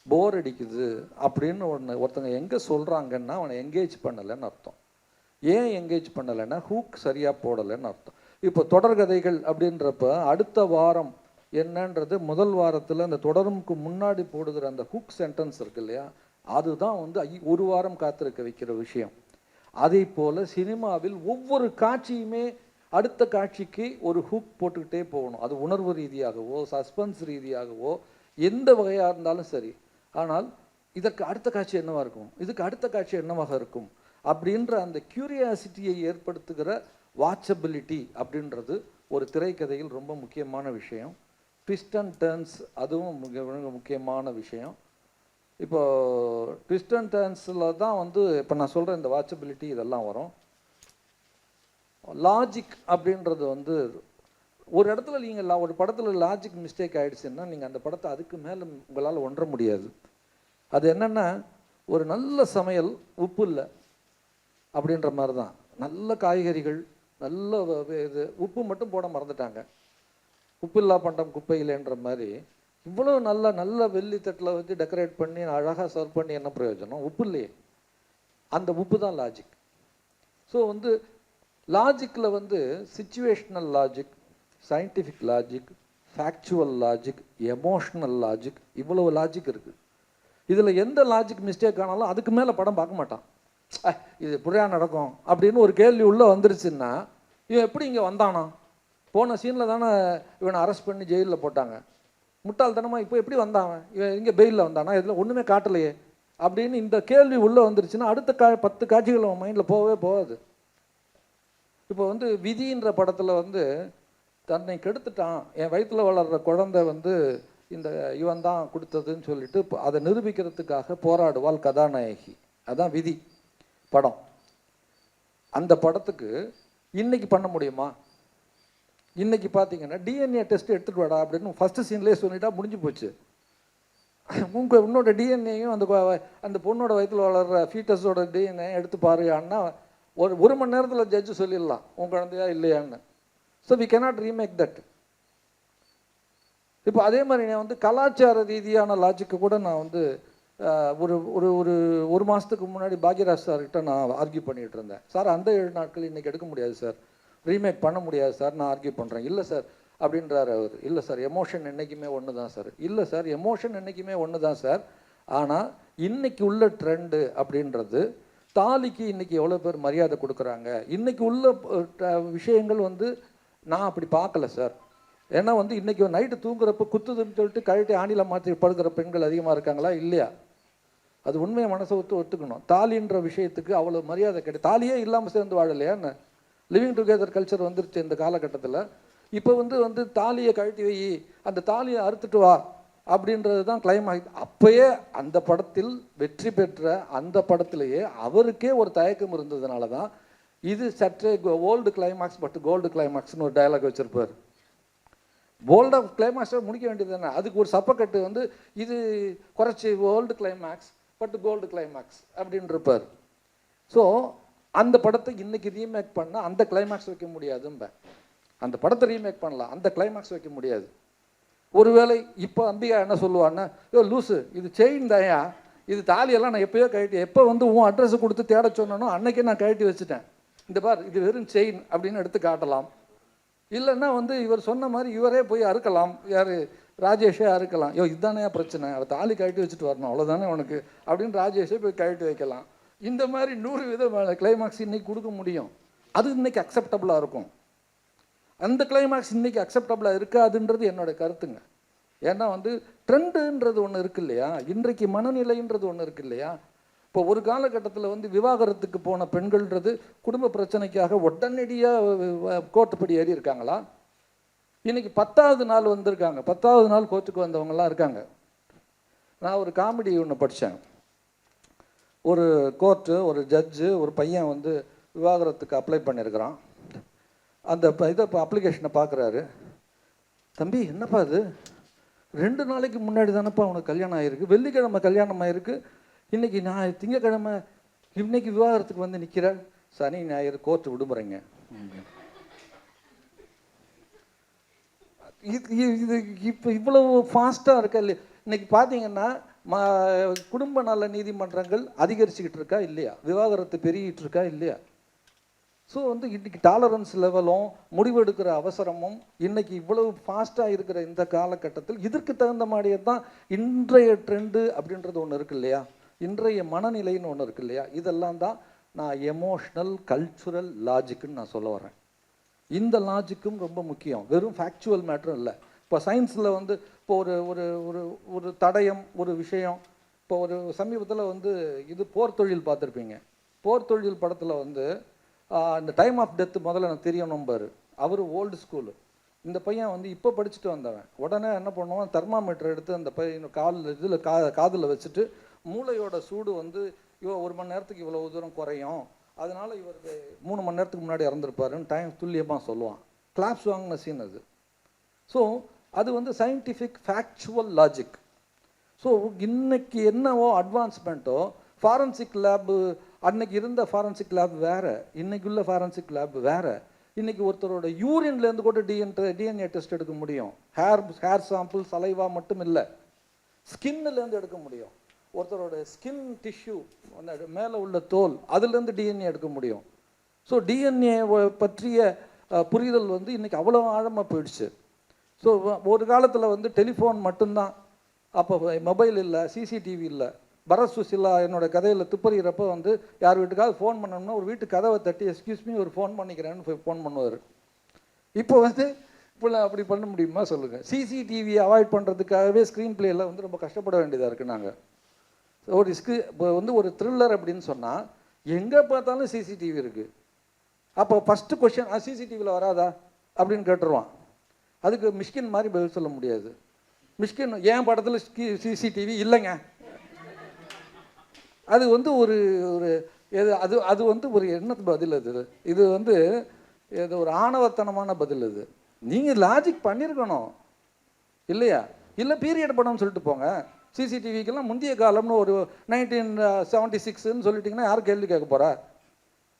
போர் அடிக்குது அப்படின்னு ஒருத்தங்க எங்கே சொல்கிறாங்கன்னா அவனை என்கேஜ் பண்ணலைன்னு அர்த்தம். ஏன் என்கேஜ் பண்ணலைன்னா ஹூக் சரியாக போடலைன்னு அர்த்தம். இப்போ தொடர்கதைகள் அப்படின்றப்ப அடுத்த வாரம் என்னன்றது முதல் வாரத்தில் அந்த தொடருக்கு முன்னாடி போடுகிற அந்த ஹூக் சென்டென்ஸ் இருக்கு இல்லையா, அதுதான் வந்து ஒரு வாரம் காத்திருக்க வைக்கிற விஷயம். அதே போல் சினிமாவில் ஒவ்வொரு காட்சியுமே அடுத்த காட்சிக்கு ஒரு ஹூக் போட்டுக்கிட்டே போகணும். அது உணர்வு ரீதியாகவோ சஸ்பென்ஸ் ரீதியாகவோ எந்த வகையாக இருந்தாலும் சரி. ஆனால் இதற்கு அடுத்த காட்சி என்னவாக இருக்கும், இதுக்கு அடுத்த காட்சி என்னவாக இருக்கும் அப்படின்ற அந்த கியூரியாசிட்டியை ஏற்படுத்துகிற வாட்சபிலிட்டி அப்படின்றது ஒரு திரைக்கதையில் ரொம்ப முக்கியமான விஷயம். ட்விஸ்ட் அண்ட் டர்ன்ஸ் அதுவும் முக்கியமான விஷயம். இப்போ ட்விஸ்ட் அண்ட் டர்ன்ஸில் தான் வந்து இப்போ நான் சொல்கிற இந்த வாட்சபிலிட்டி இதெல்லாம் வரும். லாஜிக் அப்படின்றது வந்து ஒரு இடத்துல நீங்கள் ஒரு படத்தில் லாஜிக் மிஸ்டேக் ஆகிடுச்சுன்னா நீங்கள் அந்த படத்தை அதுக்கு மேலே உங்களால் ஒன்ற முடியாது. அது என்னென்னா, ஒரு நல்ல சமையல் உப்பு இல்லை அப்படின்ற மாதிரி தான். நல்ல காய்கறிகள், நல்ல இது உப்பு மட்டும் போட மறந்துட்டாங்க. உப்பில்லா பண்டம் குப்பையில்ன்ற மாதிரி இவ்வளோ நல்ல நல்ல வெள்ளி தட்டில் வச்சு டெக்கரேட் பண்ணி அழகாக சர்வ் பண்ணி என்ன பிரயோஜனம், உப்பு இல்லையே. அந்த உப்பு தான் லாஜிக். ஸோ வந்து லாஜிக்கில் வந்து situational logic, scientific logic, factual logic, emotional logic, இவ்வளவு லாஜிக் இருக்குது. இதில் எந்த லாஜிக் மிஸ்டேக் ஆனாலும் அதுக்கு மேலே படம் பார்க்க மாட்டான். இது புரியா நடக்கும் அப்படின்னு ஒரு கேள்வி உள்ளே வந்துருச்சுன்னா இவன் எப்படி இங்கே வந்தானா, போன சீனில் தானே இவனை அரெஸ்ட் பண்ணி ஜெயிலில் போட்டாங்க, முட்டாள்தனமாக இப்போ எப்படி வந்தான், இவன் இங்கே பெயிலில் வந்தானா, இதில் ஒன்றுமே காட்டலையே அப்படின்னு இந்த கேள்வி உள்ளே வந்துருச்சுன்னா அடுத்த 10 காட்சிகள் அவன் மைண்டில் போகவே போகாது. இப்போ வந்து விதின்ற படத்தில் வந்து தன்னை கெடுத்துட்டான், என் வயிற்றில் வளர்கிற குழந்தை வந்து இந்த இவன் தான் கொடுத்ததுன்னு சொல்லிட்டு அதை நிரூபிக்கிறதுக்காக போராடுவாள் கதாநாயகி. அதான் விதி படம். அந்த படத்துக்கு இன்னைக்கு பண்ண முடியுமா? இன்னைக்கு பார்த்தீங்கன்னா டிஎன்ஏ டெஸ்ட் எடுத்துகிட்டு வாடா அப்படின்னு ஃபஸ்ட்டு சீன்லேயே சொல்லிட்டா முடிஞ்சு போச்சு. உன்னோட டிஎன்ஏயும் அந்த பொண்ணோட வயிற்றில் வளர்கிற ஃபீட்டஸோட டிஎன்ஏ எடுத்து பாருன்னா ஒரு மணி நேரத்தில் ஜட்ஜு சொல்லிடலாம் உன் குழந்தையா இல்லையான்னு. So we cannot remake that. இப்போ அதே மாதிரி நான் வந்து கலாச்சார ரீதியான லாஜிக்கு கூட நான் வந்து ஒரு ஒரு ஒரு ஒரு மாதத்துக்கு முன்னாடி பாக்யராஜ் சார்கிட்ட நான் ஆர்கியூ பண்ணிகிட்டு இருந்தேன். சார் அந்த 7 நாட்கள் இன்றைக்கி எடுக்க முடியாது சார், ரீமேக் பண்ண முடியாது சார், நான் ஆர்கியூ பண்ணுறேன். இல்லை சார் அப்படின்றார் அவர். இல்லை சார் எமோஷன் என்றைக்குமே ஒன்று தான் சார். இல்லை சார் எமோஷன் என்றைக்குமே ஒன்று தான் சார். ஆனால் இன்றைக்கி உள்ள ட்ரெண்டு அப்படின்றது தாலிக்கு இன்றைக்கி எவ்வளோ பேர் மரியாதை கொடுக்குறாங்க, இன்றைக்கி உள்ள விஷயங்கள் வந்து நான் அப்படி பார்க்கல சார். ஏன்னா வந்து இன்றைக்கி நைட்டு தூங்குறப்ப குத்துதுன்னு சொல்லிட்டு கழட்டி ஆணியில் மாற்றி படுக்கிற பெண்கள் அதிகமாக இருக்காங்களா இல்லையா? அது உண்மையை மனசை ஒத்துக்கணும். தாலின்ற விஷயத்துக்கு அவ்வளோ மரியாதை கிடையாது. தாலியே இல்லாமல் சேர்ந்து வாழலையான்னு லிவிங் டுகெதர் கல்ச்சர் வந்துருச்சு இந்த காலகட்டத்தில். இப்போ வந்து தாலியை கழட்டி வை, அந்த தாலியை அறுத்துட்டு வா அப்படின்றது தான் கிளைமாக்ஸ். அப்போயே அந்த படத்தில் வெற்றி பெற்ற அந்த படத்திலேயே அவருக்கே ஒரு தயக்கம் இருந்ததுனால தான் இது சற்றே ஓல்டு கிளைமாக்ஸ் பட் கோல்டு கிளைமாக்ஸ்னு ஒரு டயலாக் வச்சுருப்பார். போல்ட் ஆஃப் கிளைமாக்ஸை முடிக்க வேண்டியது தானே, அதுக்கு ஒரு சப்பக்கட்டு வந்து இது குறைச்சி old climax but gold climax அப்படின்னு இருப்பார். ஸோ அந்த படத்தை இன்றைக்கி ரீமேக் பண்ணால் அந்த கிளைமாக்ஸ் வைக்க முடியாதும்ப. அந்த படத்தை ரீமேக் பண்ணலாம், அந்த கிளைமாக்ஸ் வைக்க முடியாது. ஒருவேளை இப்போ அம்பிகா என்ன சொல்லுவான்னா, லூஸு இது செயின் தாயா, இது தாலியெல்லாம் நான் எப்போயோ கழட்டி எப்போ வந்து உன் அட்ரஸை கொடுத்து தேட சொன்னனோ அன்னைக்கே நான் கழட்டி வச்சுட்டேன், இந்த பார் இது வெறும் செயின் அப்படின்னு எடுத்து காட்டலாம். இல்லைன்னா வந்து இவர் சொன்ன மாதிரி இவரே போய் அறுக்கலாம், யார் ராஜேஷே அறுக்கலாம். இதுதானே பிரச்சனை, அவள் தாலி கழட்டி வச்சுட்டு வரணும் அவ்வளோதானே உனக்கு அப்படின்னு ராஜேஷே போய் கழட்டி வைக்கலாம். இந்த மாதிரி 100 விதமான கிளைமாக்ஸ் இன்றைக்கி கொடுக்க முடியும். அது இன்றைக்கி அக்செப்டபுளாக இருக்கும். அந்த கிளைமாக்ஸ் இன்றைக்கி அக்செப்டபுளாக இருக்காதுன்றது என்னோடய கருத்துங்க. ஏன்னா வந்து ட்ரெண்டுன்றது ஒன்று இருக்கு இல்லையா, இன்றைக்கு மனநிலைன்றது ஒன்று இருக்கு இல்லையா. இப்போ ஒரு காலகட்டத்தில் வந்து விவாகரத்துக்கு போன பெண்கள்ன்றது குடும்ப பிரச்சனைக்காக உடனடியாக கோர்ட்டுப்படி ஏறி இருக்காங்களா? இன்றைக்கி 10வது நாள் வந்திருக்காங்க, 10வது நாள் கோர்ட்டுக்கு வந்தவங்கலாம் இருக்காங்க. நான் ஒரு காமெடி ஒன்று படித்தேன். ஒரு கோர்ட்டு ஒரு ஜட்ஜு ஒரு பையன் வந்து விவாகரத்துக்கு அப்ளை பண்ணியிருக்கிறான். அந்த இதை அப்ளிகேஷனை பார்க்குறாரு. தம்பி என்னப்பா இது, 2 நாளைக்கு முன்னாடி தானப்பா அவனுக்கு கல்யாணம் ஆகிருக்கு, வெள்ளிக்கிழமை கல்யாணம் ஆகிருக்கு, இன்னைக்கு நான் திங்கக்கிழமை இன்னைக்கு விவாகரத்துக்கு வந்து நிற்கிறேன், சனி ஞாயிறு கோர்ட்டு விடுமுறைங்க. இது இப்போ இவ்வளவு ஃபாஸ்ட்டாக இருக்கா இல்லையா? இன்னைக்கு பார்த்தீங்கன்னா குடும்ப நல நீதிமன்றங்கள் அதிகரிச்சுக்கிட்டு இருக்கா இல்லையா? விவாகரத்து பெருகிட்டு இருக்கா இல்லையா? ஸோ வந்து இன்னைக்கு டாலரன்ஸ் லெவலும் முடிவெடுக்கிற அவசரமும் இன்னைக்கு இவ்வளவு ஃபாஸ்ட்டாக இருக்கிற இந்த காலகட்டத்தில் இதற்கு தகுந்த மாதிரியே தான் இன்றைய ட்ரெண்டு அப்படின்றது ஒன்று இருக்கு இல்லையா? இன்றைய மனநிலைன்னு ஒன்று இருக்கு இல்லையா? இதெல்லாம் தான் நான் எமோஷ்னல் கல்ச்சுரல் லாஜிக்குன்னு நான் சொல்ல வரேன். இந்த லாஜிக்கும் ரொம்ப முக்கியம், வெறும் ஃபேக்சுவல் மேட்டரும் இல்லை. இப்போ சயின்ஸில் வந்து இப்போ ஒரு ஒரு ஒரு ஒரு தடயம் ஒரு விஷயம், இப்போ ஒரு சமீபத்தில் வந்து இது போர் தொழில் பார்த்துருப்பீங்க. போர் தொழில் படத்தில் வந்து இந்த டைம் ஆஃப் டெத்து முதல்ல எனக்கு தெரியணும் பாரு, அவர் ஓல்டு ஸ்கூலு. இந்த பையன் வந்து இப்போ படிச்சுட்டு வந்தவன். உடனே என்ன பண்ணுவான், தெர்மாமீட்டர் எடுத்து அந்த பையன் காதில் வச்சுட்டு மூளையோட சூடு வந்து ஒரு மணி நேரத்துக்கு இவ்வளோ தூரம் குறையும், அதனால இவருக்கு 3 மணி நேரத்துக்கு முன்னாடி இறந்துருப்பாருன்னு டைம் துல்லியமாக சொல்லுவான். கிளாப்ஸ் வாங்கின சீன் அது. ஸோ அது வந்து சயின்டிஃபிக் ஃபேக்சுவல் லாஜிக். ஸோ இன்னைக்கு என்னவோ அட்வான்ஸ்மெண்ட்டோ, ஃபாரன்சிக் லேபு அன்னைக்கு இருந்த ஃபாரன்சிக் லேப் வேறு, இன்னைக்கு உள்ள ஃபாரன்சிக் லேப் வேறு. இன்றைக்கி ஒருத்தரோட யூரின்லேருந்து கூட டிஎன்ஏ டெஸ்ட் எடுக்க முடியும். ஹேர் சாம்பிள் சலைவா மட்டும் இல்லை, ஸ்கின்னுலேருந்து எடுக்க முடியும். ஒருத்தரோட ஸ்கின் டிஷ்யூ மேலே உள்ள தோல் அதுலேருந்து டிஎன்ஏ எடுக்க முடியும். ஸோ டிஎன்ஏ பற்றிய புரிதல் வந்து இன்றைக்கி அவ்வளோ ஆழமாக போயிடுச்சு. ஸோ ஒரு காலத்தில் வந்து டெலிஃபோன் மட்டும்தான், அப்போ மொபைல் இல்லை, சிசிடிவி இல்லை. பரத் சுசிலா என்னோட கதையில் துப்பறிகிறப்ப வந்து யார் வீட்டுக்காவது ஃபோன் பண்ணோம்னா ஒரு வீட்டு கதவை தட்டி எக்ஸ்கியூஸ் மீ ஒரு ஃபோன் பண்ணிக்கிறேன்னு ஃபோன் பண்ணுவார். இப்போ வந்து இப்போலாம் அப்படி பண்ண முடியுமா சொல்லுங்கள்? சிசிடிவியை அவாய்ட் பண்ணுறதுக்காகவே ஸ்க்ரீன் பிளேயில் வந்து ரொம்ப கஷ்டப்பட வேண்டியதாக இருக்குது. நாங்கள் ஒரு இப்போ வந்து ஒரு த்ரில்லர் அப்படின்னு சொன்னால் எங்கே பார்த்தாலும் சிசிடிவி இருக்குது. அப்போ ஃபஸ்ட்டு கொஷின் சிசிடிவியில் வராதா அப்படின்னு கேட்டுருவான். அதுக்கு மிஷ்கின் மாதிரி பதில் சொல்ல முடியாது. மிஷ்கின் ஏன் படத்தில் சிசிடிவி இல்லைங்க, அது வந்து ஒரு ஒரு அது அது வந்து ஒரு என்ன பதில்? அது இது வந்து இது ஒரு ஆணவத்தனமான பதில். இது நீங்கள் லாஜிக் பண்ணியிருக்கணும் இல்லையா? இல்லை பீரியட் படம்னு சொல்லிட்டு போங்க. சிசிடிவிக்கெல்லாம் முந்தைய காலம்னு ஒரு 1976ன்னு சொல்லிட்டிங்கன்னா யாரும் கேள்வி கேட்க போகிறா?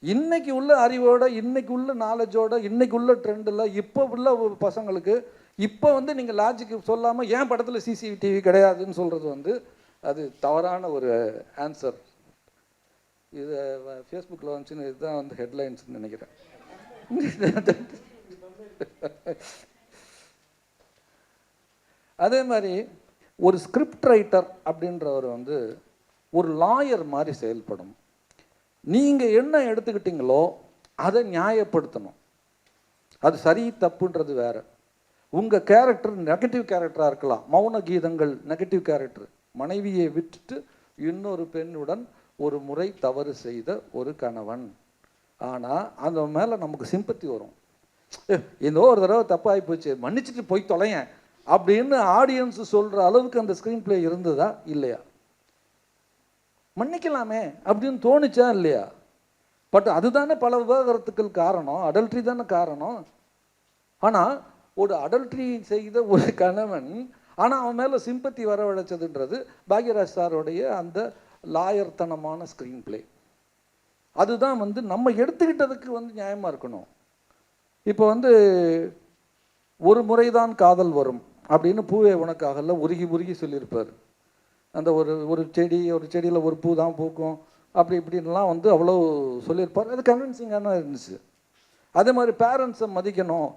இன்னைக்கு உள்ள அறிவோட, இன்னைக்கு உள்ள நாலேஜோட, இன்னைக்கு உள்ள ட்ரெண்டில் இப்போ உள்ள பசங்களுக்கு இப்போ வந்து நீங்கள் லாஜிக் சொல்லாமல் ஏன் படத்தில் சிசிடிவி கிடையாதுன்னு சொல்கிறது வந்து அது தவறான ஒரு ஆன்சர். இது ஃபேஸ்புக்கில் வந்துச்சுன்னு இதுதான் வந்து ஹெட்லைன்ஸ்ன்னு நினைக்கிறேன். அதே மாதிரி ஒரு ஸ்கிரிப்ட் ரைட்டர் அப்படின்றவர் வந்து ஒரு லாயர் மாதிரி செயல்படும். நீங்கள் என்ன எடுத்துக்கிட்டீங்களோ அதை நியாயப்படுத்தணும். அது சரி தப்புன்றது வேற. உங்கள் கேரக்டர் நெகட்டிவ் கேரக்டராக இருக்கலாம். மௌன கீதங்கள் நெகட்டிவ் கேரக்டர். மனைவியை விட்டுட்டு இன்னொரு பெண்ணுடன் ஒரு முறை தவறு செய்த ஒரு கணவன். ஆனால் அந்த மேலே நமக்கு சிம்பத்தி வரும். ஏதோ ஒரு தடவை தப்பாகி போச்சு, மன்னிச்சுட்டு போய் தொலையேன் அப்படின்னு ஆடியன்ஸ் சொல்கிற அளவுக்கு அந்த ஸ்க்ரீன் பிளே இருந்ததா இல்லையா? மன்னிக்கலாமே அப்படின்னு தோணுச்சா இல்லையா? பட் அதுதானே பல விவாகரத்துக்கள் காரணம், அடல்ட்ரி தானே காரணம். ஆனால் ஒரு அடல்ட்ரி செய்த ஒரு கணவன், ஆனால் அவன் மேலே சிம்பத்தி வரவழைச்சதுன்றது பாக்யராஜ் சாரோடைய அந்த லாயர்த்தனமான ஸ்க்ரீன் பிளே. அதுதான் வந்து நம்ம எடுத்துக்கிட்டதுக்கு வந்து நியாயமாக இருக்கணும். இப்போ வந்து ஒரு முறைதான் காதல் வரும் அப்படின்னு பூவே உனக்காகல உருகி உருகி சொல்லியிருப்பார். அந்த ஒரு செடியில் ஒரு பூ தான் பூக்கும் அப்படி இப்படின்லாம் வந்து அவ்வளோ சொல்லியிருப்பார். அது கன்வின்சிங்கான இருந்துச்சு. அதே மாதிரி பேரண்ட்ஸை மதிக்கணும்,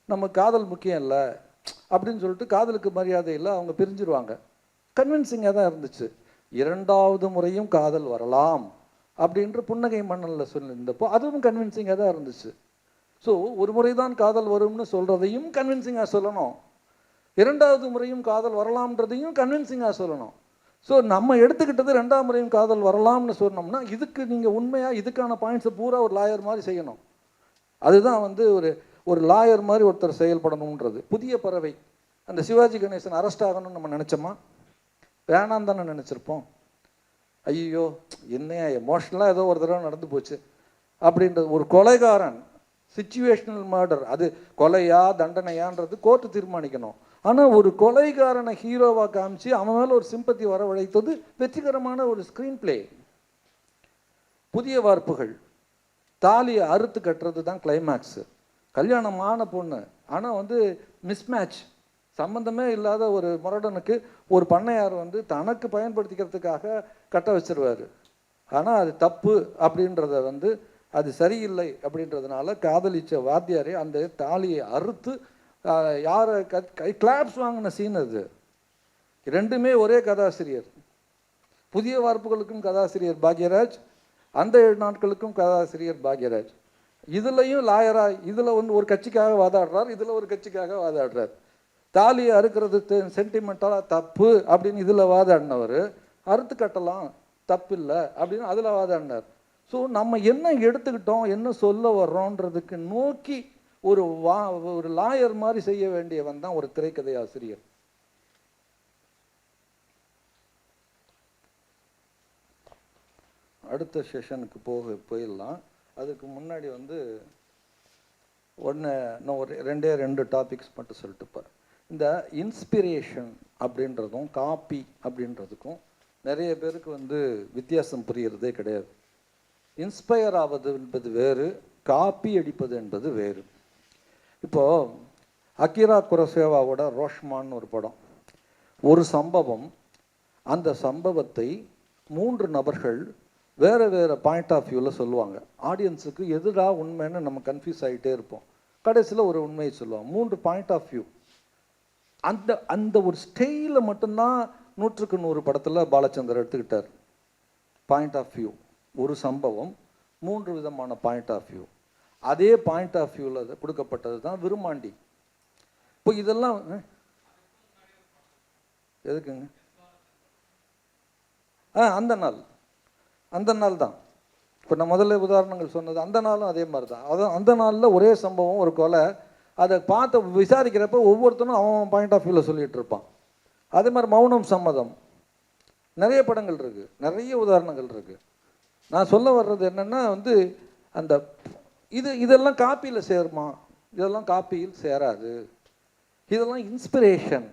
நம்ம காதல் முக்கியம் இல்லை அப்படின்னு சொல்லிட்டு காதலுக்கு மரியாதை இல்லை, அவங்க பிரிஞ்சிருவாங்க. கன்வின்சிங்காக தான் இருந்துச்சு. 2வது முறையும் காதல் வரலாம் அப்படின்ற புன்னகை மன்னனில் சொல்லியிருந்தப்போ அதுவும் கன்வின்சிங்காக தான் இருந்துச்சு. ஸோ ஒரு முறை தான் காதல் வரும்னு சொல்கிறதையும் கன்வின்சிங்காக சொல்லணும், 2வது முறையும் காதல் வரலாம்ன்றதையும் கன்வின்சிங்காக சொல்லணும். ஸோ நம்ம எடுத்துக்கிட்டது 2ஆம் முறையும் காதல் வரலாம்னு சொன்னோம்னா இதுக்கு நீங்கள் உண்மையாக இதுக்கான பாயிண்ட்ஸை பூரா ஒரு லாயர் மாதிரி செய்யணும். அதுதான் வந்து ஒரு லாயர் மாதிரி ஒருத்தர் செயல்படணுன்றது. புதிய பறவை அந்த சிவாஜி கணேசன் அரெஸ்ட் ஆகணும்னு நம்ம நினச்சோமா? வேணாம் தானே நினச்சிருப்போம். ஐயோ என்னையா எமோஷனலாக ஏதோ ஒரு தடவை நடந்து போச்சு அப்படின்றது. ஒரு கொலைகாரன் சிச்சுவேஷனல் மர்டர், அது கொலையா தண்டனையான்றது கோர்ட்டு தீர்மானிக்கணும். ஆனால் ஒரு கொலைகாரனை ஹீரோவாக காமிச்சு அவன் மேலே ஒரு சிம்பத்தி வரவழைத்தது வெற்றிகரமான ஒரு ஸ்க்ரீன் பிளே. புதிய வார்ப்புகள், தாலியை அறுத்து கட்டுறது தான் கிளைமேக்ஸு. கல்யாணமான பொண்ணு, ஆனால் வந்து மிஸ்மேட்ச், சம்பந்தமே இல்லாத ஒரு முரடனுக்கு ஒரு பண்ணையார் வந்து தனக்கு பயன்படுத்திக்கிறதுக்காக கட்ட வச்சிருவார். ஆனால் அது தப்பு அப்படின்றத வந்து அது சரியில்லை அப்படின்றதுனால காதலிச்ச வாத்தியாரே அந்த தாலியை அறுத்து யாரை கிளாப்ஸ் வாங்கின சீன் அது. ரெண்டுமே ஒரே கதாசிரியர். புதிய வார்ப்புகளுக்கும் கதாசிரியர் பாக்யராஜ், அந்த 7 நாட்களுக்கும் கதாசிரியர் பாக்யராஜ். இதுலையும் லாயரா, இதில் வந்து ஒரு கட்சிக்காக வாதாடுறார், இதில் ஒரு கட்சிக்காக வாதாடுறார். தாலியை அறுக்கிறது சென்டிமெண்டலாக தப்பு அப்படின்னு இதில் வாதாடினவர், அறுத்து கட்டலாம் தப்பு இல்லை அப்படின்னு அதில் வாதாடினார். ஸோ நம்ம என்ன எடுத்துக்கிட்டோம், என்ன சொல்ல வர்றோன்றதுக்கு நோக்கி ஒரு லாயர் மாதிரி செய்ய வேண்டியவன் தான் ஒரு திரைக்கதை ஆசிரியர். அடுத்த செஷனுக்கு போயிடலாம். அதுக்கு முன்னாடி வந்து நான் ஒரு 2 டாபிக்ஸ் மட்டும் சொல்லிட்டுப்பேன். இந்த இன்ஸ்பிரேஷன் அப்படின்றதும் காப்பி அப்படின்றதுக்கும் நிறைய பேருக்கு வந்து வித்தியாசம் புரியறதே கிடையாது. இன்ஸ்பயர் ஆவது என்பது வேறு, காப்பி அடிப்பது என்பது வேறு. இப்போது அகிரா குரோசாவாவோட ரோஷ்மான்னு ஒரு படம், ஒரு சம்பவம், அந்த சம்பவத்தை 3 நபர்கள் வேறு வேறு பாயிண்ட் ஆஃப் வியூவில் சொல்லுவாங்க. ஆடியன்ஸுக்கு எதுடா உண்மைன்னு நம்ம கன்ஃபியூஸ் ஆகிட்டே இருப்போம். கடைசியில் ஒரு உண்மையை சொல்லுவாங்க. 3 பாயிண்ட் ஆஃப் வியூ. அந்த ஒரு ஸ்டைலை மட்டும்தான் 100க்கு 100 படத்தில் பாலச்சந்தர் எடுத்துக்கிட்டார். பாயிண்ட் ஆஃப் வியூ, ஒரு சம்பவம், 3 விதமான பாயிண்ட் ஆஃப் வியூ. அதே பாயிண்ட் ஆஃப் வியூவில் கொடுக்கப்பட்டது தான் விருமாண்டி. இப்போ இதெல்லாம் எதுக்குங்க? அந்த நாள் தான் இப்போ நான் முதல்ல உதாரணங்கள் சொன்னது. அந்த நாளும் அதே மாதிரி தான். அந்த நாளில் ஒரே சம்பவம், ஒரு கொலை, அதை பார்த்து விசாரிக்கிறப்ப ஒவ்வொருத்தனும் அவன் பாயிண்ட் ஆஃப் வியூவில் சொல்லிகிட்டு இருப்பான். அதே மாதிரி மௌனம் சம்மதம், நிறைய படங்கள் இருக்குது, நிறைய உதாரணங்கள் இருக்குது. நான் சொல்ல வர்றது என்னென்னா வந்து அந்த இதெல்லாம் காப்பியில் சேருமா? இதெல்லாம் காப்பியில் சேராது. இதெல்லாம் இன்ஸ்பிரேஷன்.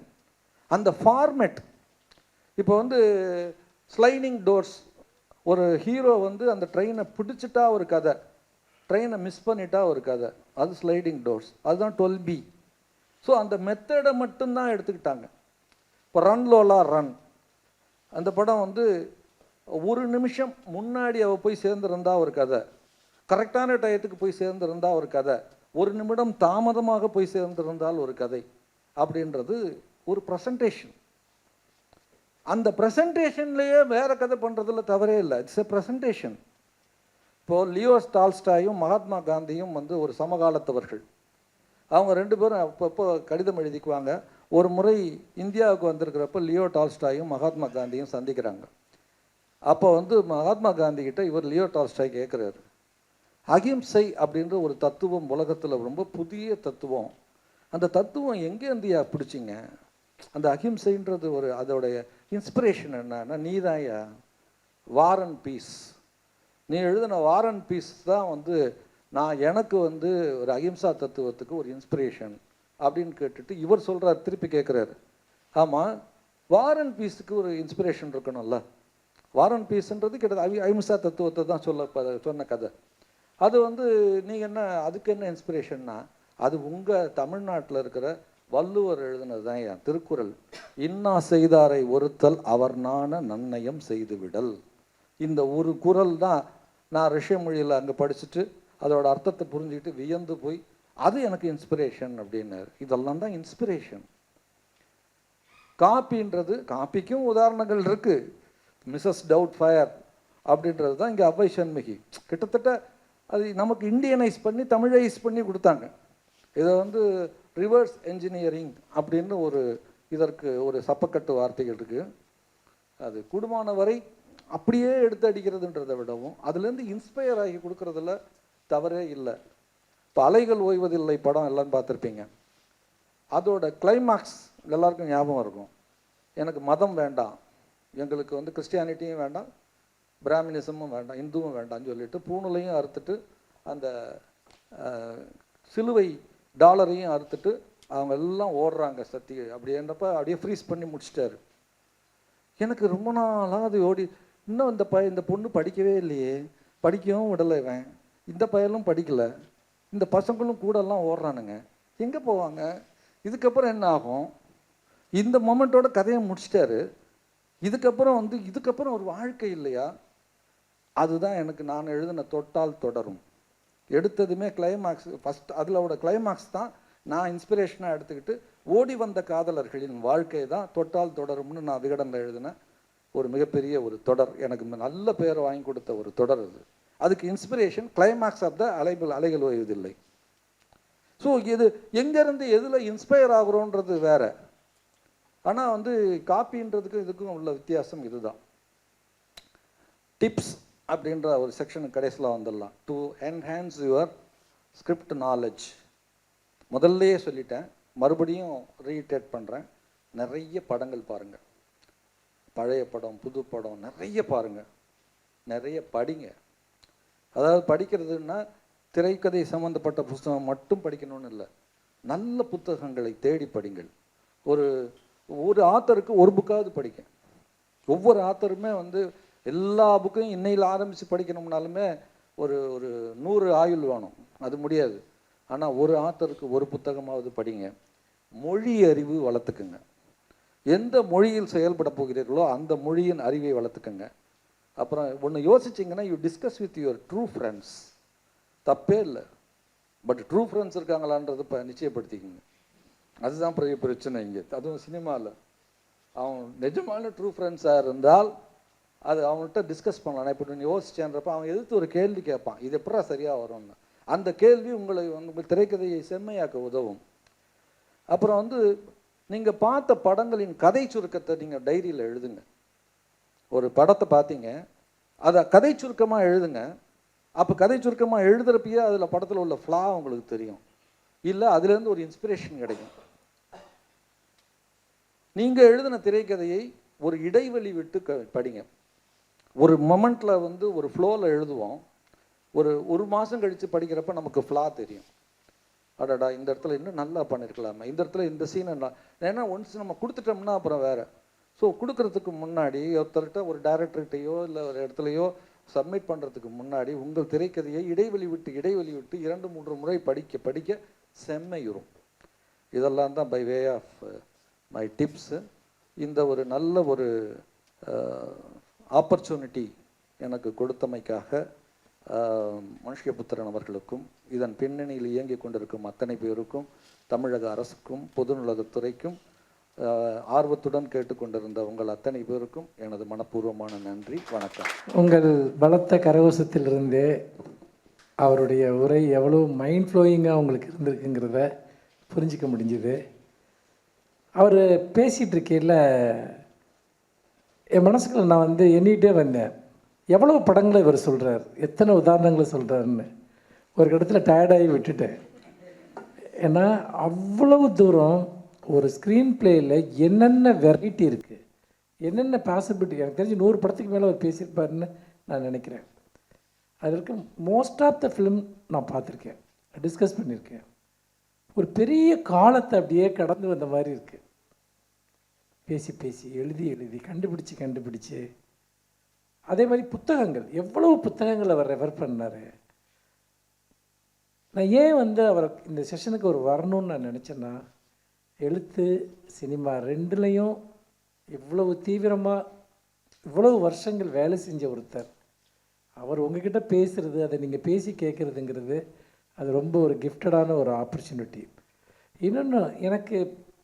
அந்த ஃபார்மேட். இப்போ வந்து ஸ்லைடிங் டோர்ஸ், ஒரு ஹீரோ வந்து அந்த ட்ரெயினை பிடிச்சிட்டா ஒரு கதை, ட்ரெயினை மிஸ் பண்ணிட்டா ஒரு கதை, அது ஸ்லைடிங் டோர்ஸ், அதுதான் 12B. ஸோ அந்த மெத்தடை மட்டும்தான் எடுத்துக்கிட்டாங்க. இப்போ ரன் லோலா ரன், அந்த படம் வந்து 1 நிமிஷம் முன்னாடி அவள் போய் சேர்ந்துருந்தா ஒரு கதை, கரெக்டான டயத்துக்கு போய் சேர்ந்துருந்தா ஒரு கதை, 1 நிமிடம் தாமதமாக போய் சேர்ந்திருந்தால் ஒரு கதை அப்படின்றது ஒரு ப்ரெசன்டேஷன். அந்த ப்ரெசன்டேஷன்லேயே வேறு கதை பண்ணுறதுல தவறே இல்லை. It's a presentation. இப்போது லியோ டால்ஸ்டாயும் மகாத்மா காந்தியும் வந்து ஒரு சமகாலத்தவர்கள். அவங்க 2 பேரும் அப்பப்போ கடிதம் எழுதிக்குவாங்க. ஒரு முறை இந்தியாவுக்கு வந்திருக்கிறப்ப லியோ டால்ஸ்டாயும் மகாத்மா காந்தியும் சந்திக்கிறாங்க. அப்போ வந்து மகாத்மா காந்தி கிட்ட இவர் லியோ டால்ஸ்டாய் கேட்குறாரு, அகிம்சை அப்படின்ற ஒரு தத்துவம் உலகத்தில் ரொம்ப புதிய தத்துவம், அந்த தத்துவம் எங்கேருந்தியா பிடிச்சிங்க? அந்த அகிம்சைன்றது ஒரு அதோடைய இன்ஸ்பிரேஷன் என்னன்னா, நீதாயா வார் அண்ட் பீஸ், நீ எழுதின வார் அண்ட் பீஸ் தான் வந்து எனக்கு வந்து ஒரு அகிம்சா தத்துவத்துக்கு ஒரு இன்ஸ்பிரேஷன் அப்படின்னு கேட்டுட்டு இவர் சொல்கிறார், திருப்பி கேட்குறாரு, ஆமாம் வார் அண்ட் பீஸுக்கு ஒரு இன்ஸ்பிரேஷன் இருக்கணும்ல, வார் அண்ட் பீஸ்ன்றது கிட்டத்தட்ட அகிம்சா தத்துவத்தை தான் சொன்ன கதை. அது வந்து நீங்கள் என்ன, அதுக்கு என்ன இன்ஸ்பிரேஷன்னா, அது உங்கள் தமிழ்நாட்டில் இருக்கிற வள்ளுவர் எழுதினது தான் என் திருக்குறள். இன்னா செய்தாரை ஒருத்தல் அவர் நாண நன்னயம் செய்துவிடல். இந்த ஒரு குறள் தான் நான் ரிஷி மொழியில் அங்கே படிச்சுட்டு அதோட அர்த்தத்தை புரிஞ்சுக்கிட்டு வியந்து போய் அது எனக்கு இன்ஸ்பிரேஷன் அப்படின்னாரு. இதெல்லாம் தான் இன்ஸ்பிரேஷன். காப்பின்றது, காப்பிக்கும் உதாரணங்கள் இருக்குது. மிஸ்ஸஸ் டவுட் ஃபயர் அப்படின்றது தான் இங்கே அவ்வை சண்முகி. கிட்டத்தட்ட அது நமக்கு இண்டியனைஸ் பண்ணி தமிழைஸ் பண்ணி கொடுத்தாங்க. இதை வந்து ரிவர்ஸ் என்ஜினியரிங் அப்படின்னு இதற்கு ஒரு சப்பக்கட்டு வார்த்தைகள் இருக்குது. அது கூடுமான வரை அப்படியே எடுத்து அடிக்கிறதுன்றதை விடவும் அதுலேருந்து இன்ஸ்பயர் ஆகி கொடுக்குறதுல தவறே இல்லை. இப்போ அலைகள் ஓய்வதில்லை படம் எல்லாம் பார்த்துருப்பீங்க. அதோட கிளைமாக்ஸ் எல்லாருக்கும் ஞாபகம் இருக்கும். எனக்கு மதம் வேண்டாம், எங்களுக்கு வந்து கிறிஸ்டியானிட்டியும் வேண்டாம், பிராமினிசமும் வேண்டாம், இந்துவும் வேண்டாம்னு சொல்லிட்டு பூணுலையும் அறுத்துட்டு அந்த சிலுவை டாலரையும் அறுத்துட்டு அவங்க எல்லாம் ஓடுறாங்க சத்தி. அப்படின்றப்ப அப்படியே ஃப்ரீஸ் பண்ணி முடிச்சிட்டாரு. எனக்கு ரொம்ப நாளாக அது ஓடி, இன்னும் இந்த பொண்ணு படிக்கவே இல்லையே, படிக்கவும் விடலை இவன், இந்த பையனும் படிக்கலை, இந்த பசங்களும் கூடலாம் ஓடுறானுங்க, எங்கே போவாங்க, இதுக்கப்புறம் என்ன ஆகும்? இந்த மொமெண்ட்டோட கதையை முடிச்சிட்டாரு. இதுக்கப்புறம் ஒரு வாழ்க்கை இல்லையா? அதுதான் எனக்கு நான் எழுதின தொட்டால் தொடரும். எடுத்ததுமே கிளைமாக்ஸ் ஃபஸ்ட், அதிலோட கிளைமாக்ஸ் தான் நான் இன்ஸ்பிரேஷனாக எடுத்துக்கிட்டு ஓடி வந்த காதலர்களின் வாழ்க்கை தான் தொட்டால் தொடரும்னு நான் விகடனில் எழுதின ஒரு மிகப்பெரிய ஒரு தொடர். எனக்கு நல்ல பேரை வாங்கி கொடுத்த ஒரு தொடர் அது. அதுக்கு இன்ஸ்பிரேஷன் கிளைமாக்ஸ் ஆஃப் த அலைகள் ஓய்வதில்லை. ஸோ இது எங்கேருந்து எதில் இன்ஸ்பயர் ஆகுறோன்றது வேற. ஆனால் காப்பின்றதுக்கும் இதுக்கும் உள்ள வித்தியாசம் இதுதான். டிப்ஸ் அப்படின்ற ஒரு செக்ஷனுக்கு கடைசியில் வந்துடலாம். To enhance your script knowledge. முதல்லையே சொல்லிட்டேன், மறுபடியும் ரீடேட் பண்ணுறேன். நிறைய படங்கள் பாருங்கள், பழைய படம் புது படம் நிறைய பாருங்கள், நிறைய படிங்க. அதாவது படிக்கிறதுன்னா திரைக்கதை சம்மந்தப்பட்ட புத்தகம் மட்டும் படிக்கணும்னு இல்லை, நல்ல புத்தகங்களை தேடி படிங்கள். ஒரு ஆத்தருக்கு ஒரு புக்காவது படிக்க. ஒவ்வொரு ஆத்தருமே எல்லா புக்கையும் இன்னையில் ஆரம்பித்து படிக்கணும்னாலுமே ஒரு 100 ஆயுள் வேணும், அது முடியாது. ஆனால் ஒரு ஆத்தருக்கு ஒரு புத்தகமாவது படிங்க. மொழி அறிவு வளர்த்துக்குங்க. எந்த மொழியில் செயல்பட போகிறீர்களோ அந்த மொழியின் அறிவை வளர்த்துக்குங்க. அப்புறம் ஒன்று யோசிச்சிங்கன்னா, you discuss with your true friends. தப்பே இல்லை, பட் ட்ரூ ஃப்ரெண்ட்ஸ் இருக்காங்களான்றது இப்போ நிச்சயப்படுத்திக்கோங்க. அதுதான் பெரிய பிரச்சனை இங்கே. அதுவும் சினிமாவில் அவன் நிஜமான ட்ரூ ஃப்ரெண்ட்ஸாக இருந்தால் அது அவங்கள்ட்ட டிஸ்கஸ் பண்ணலாம். நான் இப்போ நீ யோசிச்சேன்றப்ப அவன் எதிர்த்து ஒரு கேள்வி கேட்பான், இது எப்படா சரியாக வரும்னு. அந்த கேள்வி உங்கள் திரைக்கதையை செம்மையாக்க உதவும். அப்புறம் நீங்கள் பார்த்த படங்களின் கதை சுருக்கத்தை நீங்கள் டைரியில் எழுதுங்க. ஒரு படத்தை பார்த்தீங்க, அதை கதை சுருக்கமாக எழுதுங்க. அப்போ கதை சுருக்கமாக எழுதுறப்பயே அதில் படத்தில் உள்ள ஃப்ளா உங்களுக்கு தெரியும், இல்லை அதுலேருந்து ஒரு இன்ஸ்பிரேஷன் கிடைக்கும். நீங்கள் எழுதின திரைக்கதையை ஒரு இடைவெளி விட்டு படிங்க. ஒரு மொமெண்ட்டில் ஒரு ஃப்ளோவில் எழுதுவோம், ஒரு மாதம் கழித்து படிக்கிறப்ப நமக்கு ஃப்ளா தெரியும். அடடா, இந்த இடத்துல இன்னும் நல்லா பண்ணியிருக்கலாமே, இந்த இடத்துல இந்த சீன் என்ன. ஏன்னா ஒன்ஸ் நம்ம கொடுத்துட்டோம்னா அப்புறம் வேறு. ஸோ கொடுக்கறதுக்கு முன்னாடி ஒருத்தர்கிட்ட, ஒரு டைரக்டர்கிட்டையோ இல்லை ஒரு இடத்துலையோ சப்மிட் பண்ணுறதுக்கு முன்னாடி உங்கள் திரைக்கதையை இடைவெளி விட்டு 2-3 முறை படிக்க செம்மையுறும். இதெல்லாம் தான் by way of my tips. இந்த ஒரு நல்ல ஒரு ஆப்பர்ச்சுனிட்டி எனக்கு கொடுத்தமைக்காக மனுஷ்யபுத்திரன் அவர்களுக்கும் இதன் பின்னணியில் இயங்கிக் கொண்டிருக்கும் அத்தனை பேருக்கும், தமிழக அரசுக்கும் பொதுநலத்துறைக்கும், ஆர்வத்துடன் கேட்டுக்கொண்டிருந்த உங்கள் அத்தனை பேருக்கும் எனது மனப்பூர்வமான நன்றி, வணக்கம். உங்கள் பலத்த கரகோஷத்திலிருந்தே அவருடைய உரை எவ்வளோ மைண்ட் ஃப்ளோயிங்காக உங்களுக்கு இருந்திருக்குங்கிறத புரிஞ்சிக்க முடிஞ்சுது. அவர் பேசிகிட்டு இருக்கையில் என் மனசுக்குள்ள நான் எண்ணிகிட்டே வந்தேன், எவ்வளோ படங்களை இவர் சொல்கிறார், எத்தனை உதாரணங்களை சொல்கிறாருன்னு. ஒரு இடத்துல டயர்டாகி விட்டுட்டேன். ஏன்னா அவ்வளவு தூரம் ஒரு ஸ்க்ரீன் பிளேயில் என்னென்ன வெரைட்டி இருக்குது, என்னென்ன பாசிபிலிட்டி. எனக்கு தெரிஞ்சு 100 படத்துக்கு மேலே அவர் பேசியிருப்பாருன்னு நான் நினைக்கிறேன். அதற்கு மோஸ்ட் ஆஃப் த ஃபிலிம் நான் பார்த்துருக்கேன், டிஸ்கஸ் பண்ணியிருக்கேன். ஒரு பெரிய காலத்தை அப்படியே கடந்து வந்த மாதிரி இருக்குது. பேசி எழுதி கண்டுபிடிச்சு அதே மாதிரி புத்தகங்கள், எவ்வளவு புத்தகங்கள் அவர் ரெஃபர் பண்ணார். நான் ஏன் அவர் இந்த செஷனுக்கு ஒரு வரணும்னு நான் நினச்சேன்னா, எழுத்து சினிமா ரெண்டுலேயும் இவ்வளவு தீவிரமாக இவ்வளவு வருஷங்கள் வேலை செஞ்ச ஒருத்தர். அவர் உங்ககிட்ட பேசுகிறது, அதை நீங்கள் பேசி கேட்குறதுங்கிறது அது ரொம்ப ஒரு கிஃப்டடான ஒரு ஆப்பர்ச்சுனிட்டி. இன்னொன்று, எனக்கு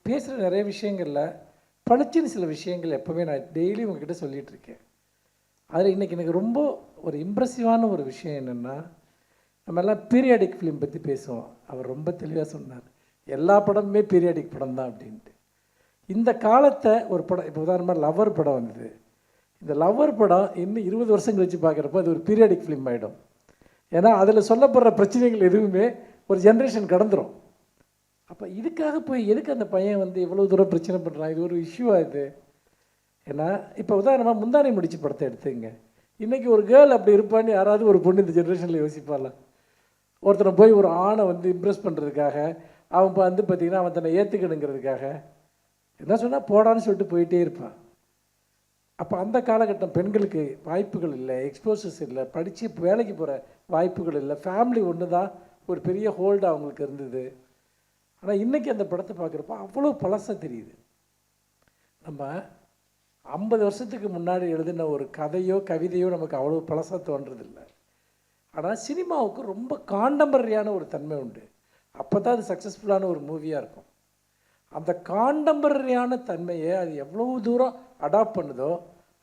பேசுகிற நிறைய விஷயங்களில் பளிச்சுன்னு சில விஷயங்கள் எப்போவுமே நான் டெய்லி உங்ககிட்ட சொல்லிகிட்ருக்கேன். அதில் இன்றைக்கி எனக்கு ரொம்ப ஒரு இம்ப்ரெசிவான ஒரு விஷயம் என்னென்னா, நம்ம எல்லாம் பீரியாடிக் ஃபிலிம் பற்றி பேசுவோம். அவர் ரொம்ப தெளிவாக சொன்னார், எல்லா படமுமே பீரியாடிக் படம் தான் அப்படின்ட்டு. இந்த காலத்தை ஒரு படம், இப்போ உதாரணமாக லவ்வர் படம் வந்தது. இந்த லவ்வர் படம் இன்னும் 20 வருஷம் கழித்து பார்க்குறப்போ அது ஒரு பீரியாடிக் ஃபிலிம் ஆகிடும். ஏன்னா அதில் சொல்லப்படுற பிரச்சனைகள் எதுவுமே ஒரு ஜென்ரேஷன் கடந்துடும். அப்போ இதுக்காக போய் எதுக்கு அந்த பையன் இவ்வளோ தூரம் பிரச்சனை பண்ணுறான், இது ஒரு இஷ்யூவாக இது. ஏன்னா இப்போ உதாரணமாக முந்தானை முடிச்சு படத்தை எடுத்துங்க. இன்றைக்கி ஒரு கேர்ள் அப்படி இருப்பான்னு யாராவது ஒரு பொண்ணு இந்த ஜென்ரேஷனில் யோசிப்பாளா? ஒருத்தனை போய் ஒரு ஆணை இம்ப்ரெஸ் பண்ணுறதுக்காக அவன் இப்போ வந்து பார்த்திங்கன்னா அவன் தன்னை ஏற்றுக்கணுங்கிறதுக்காக என்ன சொன்னால் போடான்னு சொல்லிட்டு போயிட்டே இருப்பான். அப்போ அந்த காலகட்டம் பெண்களுக்கு வாய்ப்புகள் இல்லை, எக்ஸ்போசஸ் இல்லை, படித்து வேலைக்கு போகிற வாய்ப்புகள் இல்லை, ஃபேமிலி ஒன்று தான் ஒரு பெரிய ஹோல்டு அவங்களுக்கு இருந்தது. ஆனால் இன்றைக்கி அந்த படத்தை பார்க்குறப்ப அவ்வளோ பழசாக தெரியுது. நம்ம 50 வருஷத்துக்கு முன்னாடி எழுதின ஒரு கதையோ கவிதையோ நமக்கு அவ்வளோ பழசாக தோன்றதில்லை. ஆனால் சினிமாவுக்கு ரொம்ப காண்டம்பரரியான ஒரு தன்மை உண்டு. அப்போ தான் அது சக்ஸஸ்ஃபுல்லான ஒரு மூவியாக இருக்கும். அந்த காண்டம்பரரியான தன்மையை அது எவ்வளோ தூரம் அடாப்ட் பண்ணுதோ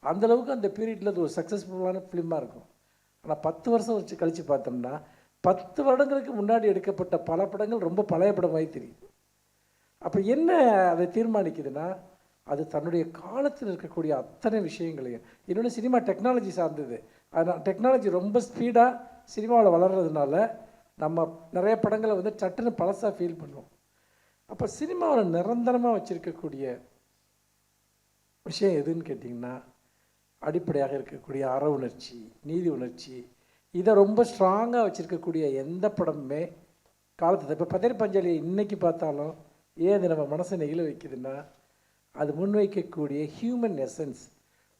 அந்தளவுக்கு அந்த பீரியடில் அது ஒரு சக்ஸஸ்ஃபுல்லான ஃபிலிமாக இருக்கும். ஆனால் 10 வருஷம் வச்சு கழித்து பார்த்தோம்னா 10 வருடங்களுக்கு முன்னாடி எடுக்கப்பட்ட பல படங்கள் ரொம்ப பழைய படமாகி தெரியுது. அப்போ என்ன அதை தீர்மானிக்குதுன்னா, அது தன்னுடைய காலத்தில் இருக்கக்கூடிய அத்தனை விஷயங்களையும். இன்னொன்று சினிமா டெக்னாலஜி சார்ந்தது. அதனால் டெக்னாலஜி ரொம்ப ஸ்பீடாக சினிமாவில் வளர்கிறதுனால நம்ம நிறைய படங்களை வந்து சட்டுன்னு பழசாக ஃபீல் பண்ணுவோம். அப்போ சினிமாவில் நிரந்தரமாக வச்சுருக்கக்கூடிய விஷயம் எதுன்னு கேட்டிங்கன்னா, அடிப்படையாக இருக்கக்கூடிய அற உணர்ச்சி, நீதி உணர்ச்சி, இதை ரொம்ப ஸ்ட்ராங்காக வச்சுருக்கக்கூடிய எந்த படமுமே காலத்தை இப்போ பதறி பஞ்சாலி இன்றைக்கி பார்த்தாலும் ஏன் அது நம்ம மனசை நெகிழ வைக்குதுன்னா, அது முன்வைக்கக்கூடிய ஹியூமன் எசன்ஸ்,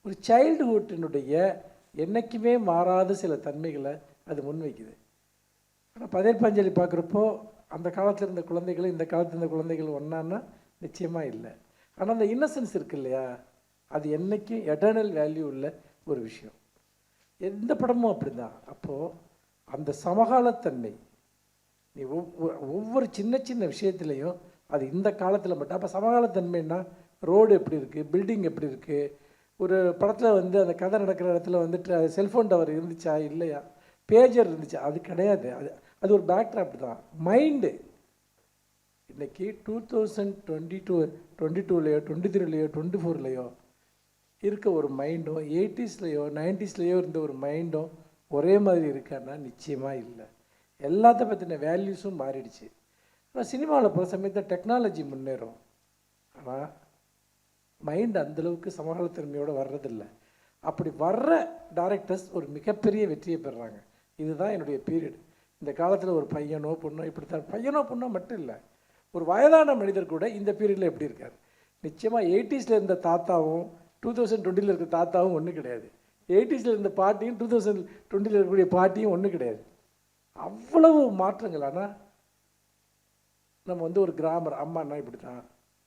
ஒரு சைல்டுஹுட்டினுடைய என்றைக்குமே மாறாத சில தன்மைகளை அது முன்வைக்குது. ஆனால் பதறி பஞ்சாலி பார்க்குறப்போ அந்த காலத்தில் இருந்த குழந்தைகளும் இந்த காலத்தில் இருந்த குழந்தைகள் ஒன்றான்னா நிச்சயமாக இல்லை. ஆனால் அந்த இன்னசென்ஸ் இருக்குது இல்லையா, அது என்றைக்கும் எட்டர்னல் வேல்யூ உள்ள ஒரு விஷயம். எந்த படமும் அப்படி தான். அப்போது அந்த சமகாலத்தன்மை, நீ ஒவ்வொரு சின்ன சின்ன விஷயத்துலையும் அது இந்த காலத்தில் மட்டும். அப்போ சமகாலத்தன்மைன்னா ரோடு எப்படி இருக்குது, பில்டிங் எப்படி இருக்குது, ஒரு படத்தில் வந்து அந்த கதை நடக்கிற இடத்துல வந்துட்டு செல்ஃபோன் டவர் இருந்துச்சா இல்லையா, பேஜர் இருந்துச்சா, அது கிடையாது. அது ஒரு பேக்ட்ராப் தான். மைண்டு இன்றைக்கி 2022லேயோ 23லேயோ 24லேயோ இருக்க ஒரு மைண்டும் 80ஸ்லேயோ 90ஸ்லேயோ இருந்த ஒரு மைண்டும் ஒரே மாதிரி இருக்கான்னா நிச்சயமாக இல்லை. எல்லாத்த பற்றின வேல்யூஸும் மாறிடுச்சு. ஆனால் சினிமாவில் போகிற சமயத்தில் டெக்னாலஜி முன்னேறும், ஆனால் மைண்ட் அந்தளவுக்கு சமகாலத்தன்மையோடு வர்றதில்லை. அப்படி வர்ற டைரக்டர்ஸ் ஒரு மிகப்பெரிய வெற்றியை பெறுறாங்க. இதுதான் என்னுடைய பீரியட். இந்த காலத்தில் ஒரு பையனோ பொண்ணோ இப்படி தான், பையனோ பொண்ணோ மட்டும் இல்லை, ஒரு வயதான மனிதர் கூட இந்த பீரியடில் எப்படி இருக்கார். நிச்சயமாக 80ஸ்ல இருந்த தாத்தாவும் 2020 இருக்க தாத்தாவும் ஒன்றும் கிடையாது. 80ஸ்ல இருந்த பாட்டியும் 2020 இருக்கக்கூடிய பாட்டியும் ஒன்றும் கிடையாது. அவ்வளவு மாற்றங்கள். ஆனால் நம்ம வந்து ஒரு கிராமர், அம்மானா இப்படி தான்,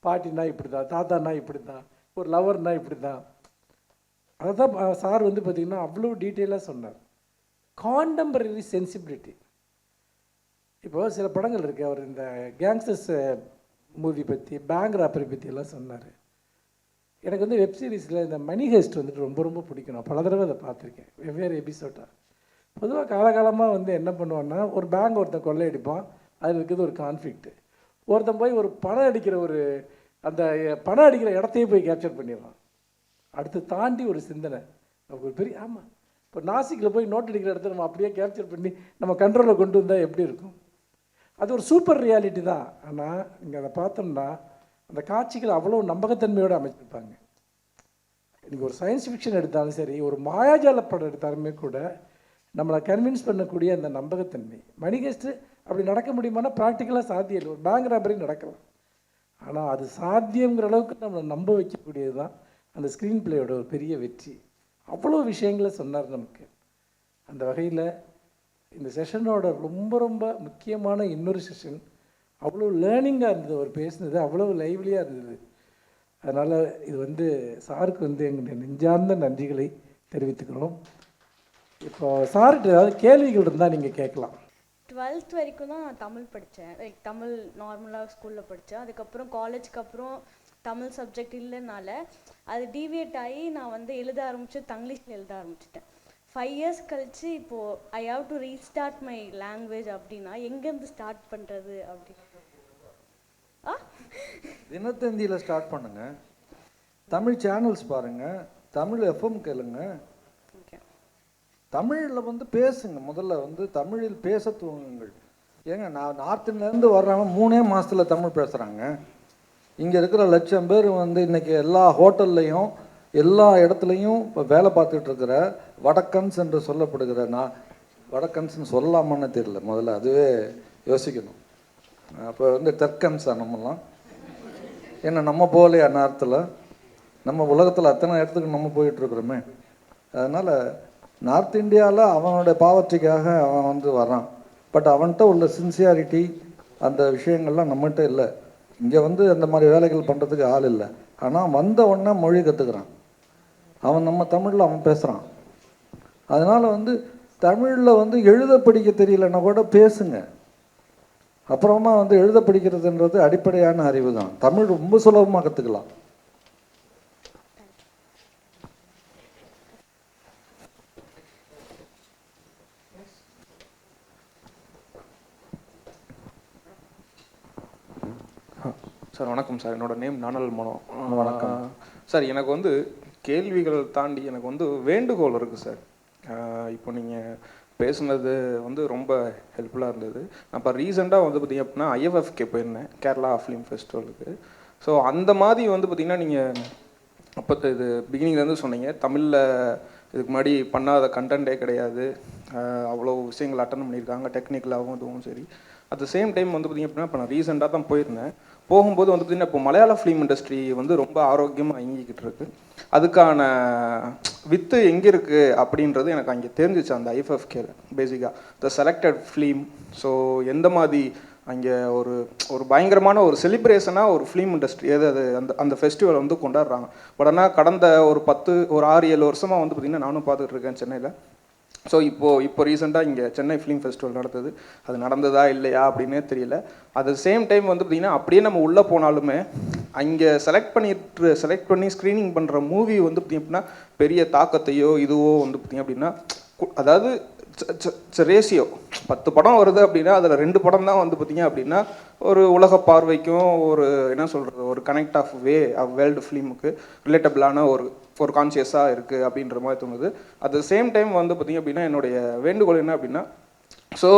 பாட்டினா இப்படி தான், தாத்தானா இப்படி தான், ஒரு லவர்னா இப்படி தான். அதை தான் சார் வந்து பார்த்திங்கன்னா அவ்வளோ டீட்டெயிலாக சொன்னார். காண்டம்பரரி சென்சிபிலிட்டி. இப்போது சில படங்கள் இருக்குது, அவர் இந்த கேங்ஸ்டர்ஸ் மூவி பற்றி, பேங்க் ராப்பரி பற்றி எல்லாம் சொன்னார். எனக்கு வந்து வெப் சீரிஸில் இந்த மணி ஹெஸ்ட் வந்துட்டு ரொம்ப ரொம்ப பிடிக்கும். நான் பல தடவை அதை பார்த்துருக்கேன், வெவ்வேறு எபிசோட்டாக. பொதுவாக காலகாலமாக வந்து என்ன பண்ணுவான்னா, ஒரு பேங்க் ஒருத்தன் கொள்ளையடிப்பான், அதில் இருக்கிறது ஒரு கான்ஃப்ளிக்ட்டு. ஒருத்தன் போய் ஒரு பணம் அடிக்கிற அந்த பணம் அடிக்கிற இடத்தையே போய் கேப்சர் பண்ணிடுவான். அடுத்து தாண்டி ஒரு சிந்தனை நமக்கு ஒரு பெரிய, ஆமாம் இப்போ நாசிக்கில் போய் நோட் அடிக்கிற இடத்த நம்ம அப்படியே கேப்சர் பண்ணி நம்ம கண்ட்ரோலில் கொண்டு வந்தால் எப்படி இருக்கும். அது ஒரு சூப்பர் ரியாலிட்டி தான். ஆனால் இங்கே அதை பார்த்தோம்னா அந்த காட்சிகள் அவ்வளோ நம்பகத்தன்மையோடு அமைச்சிருப்பாங்க. இன்றைக்கி ஒரு சயின்ஸ் ஃபிக்ஷன் எடுத்தாலும் சரி, ஒரு மாயாஜால படம் எடுத்தாலுமே கூட நம்மளை கன்வின்ஸ் பண்ணக்கூடிய அந்த நம்பகத்தன்மை. மணி ஹெஸ்ட் அப்படி நடக்க முடியுமானா ப்ராக்டிக்கலாக சாத்தியம் இல்லை. ஒரு பேங்க் ராபரி நடக்கலாம், ஆனால் அது சாத்தியங்கிற அளவுக்கு நம்மளை நம்ப வைக்கக்கூடியது தான் அந்த ஸ்க்ரீன் பிளேயோட ஒரு பெரிய வெற்றி. அவ்வளோ விஷயங்களை சொன்னார் நமக்கு. அந்த வகையில் இந்த செஷனோட ரொம்ப ரொம்ப முக்கியமான இன்னொரு செஷன் அவ்வளோ லேர்னிங்காக இருந்தது. அவர் பேசுனது அவ்வளோ லைவ்லியாக இருந்தது. அதனால் இது வந்து சாருக்கு வந்து எங்களுடைய நெஞ்சார்ந்த நன்றிகளை தெரிவித்துக்கிறோம். இப்போ சார்கிட்ட ஏதாவது கேள்விகள் இருந்தால் நீங்கள் கேட்கலாம். 12th வரைக்கும் தான் நான் தமிழ் படித்தேன். லைக் தமிழ் நார்மலாக ஸ்கூலில் படித்தேன். அதுக்கப்புறம் காலேஜ்க்கு அப்புறம் தமிழ் சப்ஜெக்ட் இல்லைனால அது டீவியேட் ஆகி நான் வந்து எழுத ஆரம்பித்து தங்கிலீஷில் எழுத ஆரம்பிச்சிட்டேன். 5 years கழிச்சு இப்போது I have to restart my language அப்படின்னா எங்கேருந்து ஸ்டார்ட் பண்ணுறது அப்படி? தினத்தந்தியில் ஸ்டார்ட் பண்ணுங்க, தமிழ் சேனல்ஸ் பாருங்கள், தமிழ் எஃப்எம் கேளுங்க, தமிழில் வந்து பேசுங்க. முதல்ல வந்து தமிழில் பேச துவங்குங்கள். ஏங்க நான் நார்த் இந்தியாவிலேருந்து வர்றவங்க 3 மாதத்தில் தமிழ் பேசுகிறாங்க. இங்கே இருக்கிற 1,00,000 பேர் வந்து இன்றைக்கி எல்லா ஹோட்டல்லையும் எல்லா இடத்துலையும் இப்போ வேலை பார்த்துட்டு இருக்கிற வடக்கன்ஸ் என்று சொல்லப்படுகிற, நான் வடக்கன்ஸ்ன்னு சொல்லலாமான்னு தெரியல, முதல்ல அதுவே யோசிக்கணும். அப்போ வந்து தெற்கன்ஸா நம்மலாம், ஏன்னா நம்ம போகலையா நேரத்தில், நம்ம உலகத்தில் அத்தனை இடத்துக்கு நம்ம போயிட்டுருக்குறோமே. அதனால் நார்த் இந்தியாவில் அவனோட பாவர்ட்டிக்காக அவன் வந்து வரான். பட் அவன்கிட்ட உள்ள சின்சியாரிட்டி அந்த விஷயங்கள்லாம் நம்மகிட்ட இல்லை. இங்கே வந்து அந்த மாதிரி வேலைகள் பண்ணுறதுக்கு ஆள் இல்லை. ஆனால் வந்த உடனே மொழி கற்றுக்குறான். அவன் நம்ம தமிழில் அவன் பேசுகிறான். அதனால் வந்து தமிழில் வந்து எழுத படிக்க தெரியலன்னா கூட பேசுங்க. அப்புறமா வந்து எழுத படிக்கிறதுன்றது அடிப்படையான அறிவு தான். தமிழ் ரொம்ப சுலபமாக கற்றுக்கலாம். சார் வணக்கம் சார். என்னோட நேம் நானல் மனோ. வணக்கம் சார். எனக்கு வந்து கேள்விகள் தாண்டி எனக்கு வந்து வேண்டுகோள் இருக்குது சார். இப்போ நீங்கள் பேசுனது வந்து ரொம்ப ஹெல்ப்ஃபுல்லாக இருந்தது. நான் இப்போ ரீசெண்டாக வந்து பார்த்திங்க அப்படின்னா ஐஎஃப்எஃப்கே போயிருந்தேன், கேரளா ஃபிலிம் ஃபெஸ்டிவலுக்கு. ஸோ அந்த மாதிரி வந்து பார்த்திங்கன்னா நீங்கள் அப்போ இது பிகினிங்லேருந்து சொன்னீங்க, தமிழில் இதுக்கு முன்னாடி பண்ணாத கண்டென்ட்டே கிடையாது, அவ்வளோ விஷயங்கள் அட்டன் பண்ணியிருக்காங்க டெக்னிக்கலாகவும் இதுவும் சரி. அட் த சேம் டைம் வந்து பார்த்திங்க அப்படின்னா இப்போ நான் ரீசெண்டாக தான் போயிருந்தேன். போகும்போது வந்து பார்த்திங்கன்னா இப்போ மலையாள ஃபிலிம் இண்டஸ்ட்ரி வந்து ரொம்ப ஆரோக்கியமாக இயங்கிக்கிட்டு இருக்கு. அதுக்கான வித்து எங்கே இருக்குது அப்படின்றது எனக்கு அங்கே தெரிஞ்சிச்சு அந்த ஐஎஃப்எஃப்கேல. பேசிக்காக த செலக்டட் ஃபிலிம். ஸோ எந்த மாதிரி அங்கே ஒரு ஒரு பயங்கரமான ஒரு செலிப்ரேஷனாக ஒரு ஃபிலிம் இண்டஸ்ட்ரி அது அந்த அந்த ஃபெஸ்டிவல் வந்து கொண்டாடுறாங்க. பட் ஆனால் கடந்த ஒரு 6-7 வருஷமாக வந்து பார்த்திங்கன்னா நானும் பார்த்துட்டு இருக்கேன் சென்னையில். ஸோ இப்போ ரீசெண்டாக இங்கே சென்னை ஃபிலிம் ஃபெஸ்டிவல் நடந்தது. அது நடந்ததா இல்லையா அப்படின்னே தெரியல. அட் த சேம் டைம் வந்து பார்த்திங்கன்னா அப்படியே நம்ம உள்ளே போனாலுமே அங்கே செலக்ட் பண்ணி ஸ்க்ரீனிங் பண்ணுற மூவி வந்து பார்த்திங்க அப்படின்னா பெரிய தாக்கத்தையோ இதுவோ வந்து பார்த்திங்க அப்படின்னா, அதாவது ரேஷியோ 10 படம் வருது அப்படின்னா அதில் 2 படம் தான் வந்து பார்த்திங்க அப்படின்னா ஒரு உலக பார்வைக்கும் ஒரு என்ன சொல்கிறது ஒரு கனெக்ட் ஆஃப் வேர்ல்டு ஃபிலிமுக்கு ரிலேட்டபிளான ஒரு கான்சியஸாக இருக்குது அப்படின்ற மாதிரி தோணுது. அட் த சேம் டைம் வந்து பார்த்திங்க அப்படின்னா என்னுடைய வேண்டுகோள் என்ன அப்படின்னா, ஸோ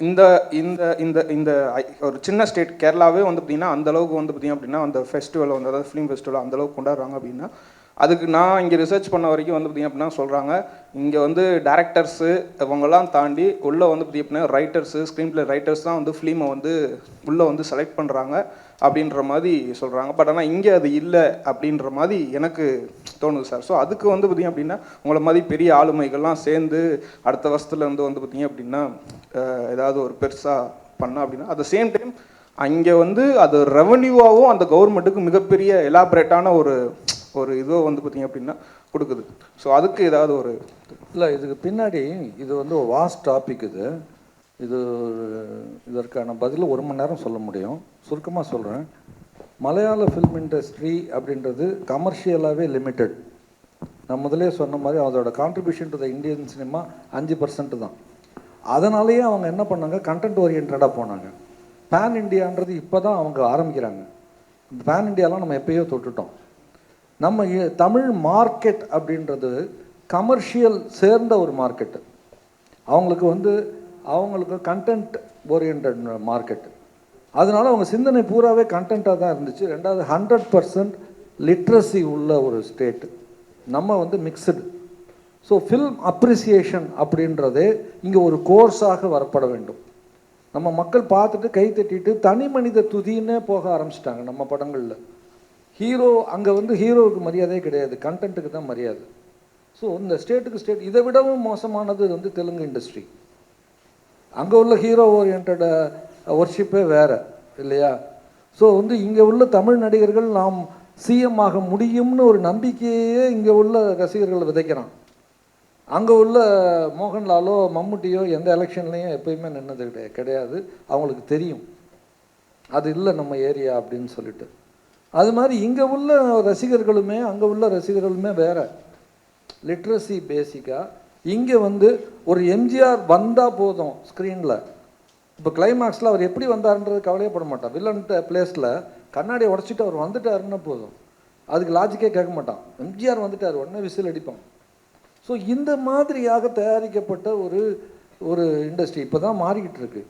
இந்த இந்த இந்த இந்த ஒரு சின்ன ஸ்டேட் கேரளாவே வந்து பார்த்திங்கன்னா அந்தளவுக்கு வந்து பார்த்திங்க அப்படின்னா அந்த ஃபெஸ்டிவல் வந்து அதாவது ஃபிலிம் ஃபெஸ்டிவல் அந்தளவுக்கு கொண்டாடுறாங்க அப்படின்னா, அதுக்கு நான் இங்கே ரிசர்ச் பண்ண வரைக்கும் வந்து பார்த்திங்க அப்படின்னா சொல்கிறாங்க, இங்கே வந்து டேரக்டர்ஸு இவங்கெல்லாம் தாண்டி உள்ளே வந்து பார்த்திங்க அப்படின்னா ரைட்டர்ஸு ஸ்க்ரீன் பிளே ரைட்டர்ஸ் தான் வந்து ஃபிலிமை வந்து உள்ளே வந்து செலக்ட் பண்ணுறாங்க அப்படின்ற மாதிரி சொல்கிறாங்க. பட் ஆனால் இங்கே அது இல்லை அப்படின்ற மாதிரி எனக்கு தோணுது சார். ஸோ அதுக்கு வந்து பார்த்திங்க அப்படின்னா உங்களை மாதிரி பெரிய ஆளுமைகள்லாம் சேர்ந்து அடுத்த வருஷத்துலேருந்து வந்து பார்த்திங்க அப்படின்னா ஏதாவது ஒரு பெருசாக பண்ணால் அப்படின்னா அட் த சேம் டைம் அங்கே வந்து அது ரெவன்யூவாகவும் அந்த கவர்மெண்ட்டுக்கு மிகப்பெரிய எலாபரேட்டான ஒரு இதோ வந்து பார்த்திங்க அப்படின்னா கொடுக்குது. ஸோ அதுக்கு ஏதாவது ஒரு இல்லை, இதுக்கு பின்னாடி இது வந்து ஒரு வாஸ்ட் டாபிக். இது இதற்கான பதில் 1 மணி நேரம் சொல்ல முடியும். சுருக்கமாக சொல்கிறேன். மலையாள ஃபிலிம் இண்டஸ்ட்ரி அப்படின்றது கமர்ஷியலாகவே லிமிட்டட். நான் முதலே சொன்ன மாதிரி அதோட contribution to the Indian cinema 5% தான். அதனாலேயே அவங்க என்ன பண்ணாங்க, கண்டென்ட் ஓரியன்டாக போனாங்க. பேன் இண்டியான்றது இப்போ தான் அவங்க ஆரம்பிக்கிறாங்க. பேன் இண்டியாலாம் நம்ம எப்பயோ தொட்டுட்டோம். நம்ம தமிழ் மார்க்கெட் அப்படின்றது கமர்ஷியல் சேர்ந்த ஒரு மார்க்கெட்டு. அவங்களுக்கு கண்டென்ட் ஓரியன்ட் மார்க்கெட்டு. அதனால அவங்க சிந்தனை பூராவே கண்டென்ட்டாக தான் இருந்துச்சு. ரெண்டாவது 100% லிட்ரஸி உள்ள ஒரு ஸ்டேட்டு. நம்ம வந்து மிக்சடு. ஸோ ஃபில்ம் அப்ரிசியேஷன் அப்படின்றதே இங்கே ஒரு கோர்ஸாக வரப்பட வேண்டும். நம்ம மக்கள் பார்த்துட்டு கை தட்டிட்டு தனி மனித துதின்னே போக ஆரம்பிச்சிட்டாங்க நம்ம படங்களில். ஹீரோ அங்கே வந்து ஹீரோவுக்கு மரியாதையே கிடையாது, கண்டென்ட்டுக்கு தான் மரியாதை. ஸோ இந்த ஸ்டேட்டுக்கு ஸ்டேட் இதை விடவும் மோசமானது வந்து தெலுங்கு இண்டஸ்ட்ரி. அங்கே உள்ள ஹீரோ ஓரியன்ட் ஒர்ஷிப்பே வேறு இல்லையா? ஸோ வந்து இங்கே உள்ள தமிழ் நடிகர்கள் நாம் சிஎம் ஆக முடியும்னு ஒரு நம்பிக்கையே இங்கே உள்ள ரசிகர்கள் விதைக்கிறான். அங்கே உள்ள மோகன்லாலோ மம்முட்டியோ எந்த எலெக்ஷன்லேயும் எப்பயுமே நின்னது கிடையாது. அவங்களுக்கு தெரியும் அது இல்லை நம்ம ஏரியா அப்படின்னு சொல்லிட்டு. அது மாதிரி இங்கே உள்ள ரசிகர்களுமே அங்கே உள்ள ரசிகர்களுமே வேறு. லிட்ரஸி பேசிக்காக இங்கே வந்து ஒரு எம்ஜிஆர் வந்தால் போதும் ஸ்க்ரீனில். இப்போ கிளைமேக்ஸில் அவர் எப்படி வந்தாருன்றது கவலையப்பட மாட்டான். வில்லன்ட்ட பிளேஸில் கண்ணாடியை உடச்சிட்டு அவர் வந்துட்டாருன்னா போதும், அதுக்கு லாஜிக்கே கேட்க மாட்டான். எம்ஜிஆர் வந்துட்டார் உடனே விசில் அடிப்பான். ஸோ இந்த மாதிரியாக தயாரிக்கப்பட்ட ஒரு இண்டஸ்ட்ரி இப்போ தான் மாறிக்கிட்டு இருக்கு.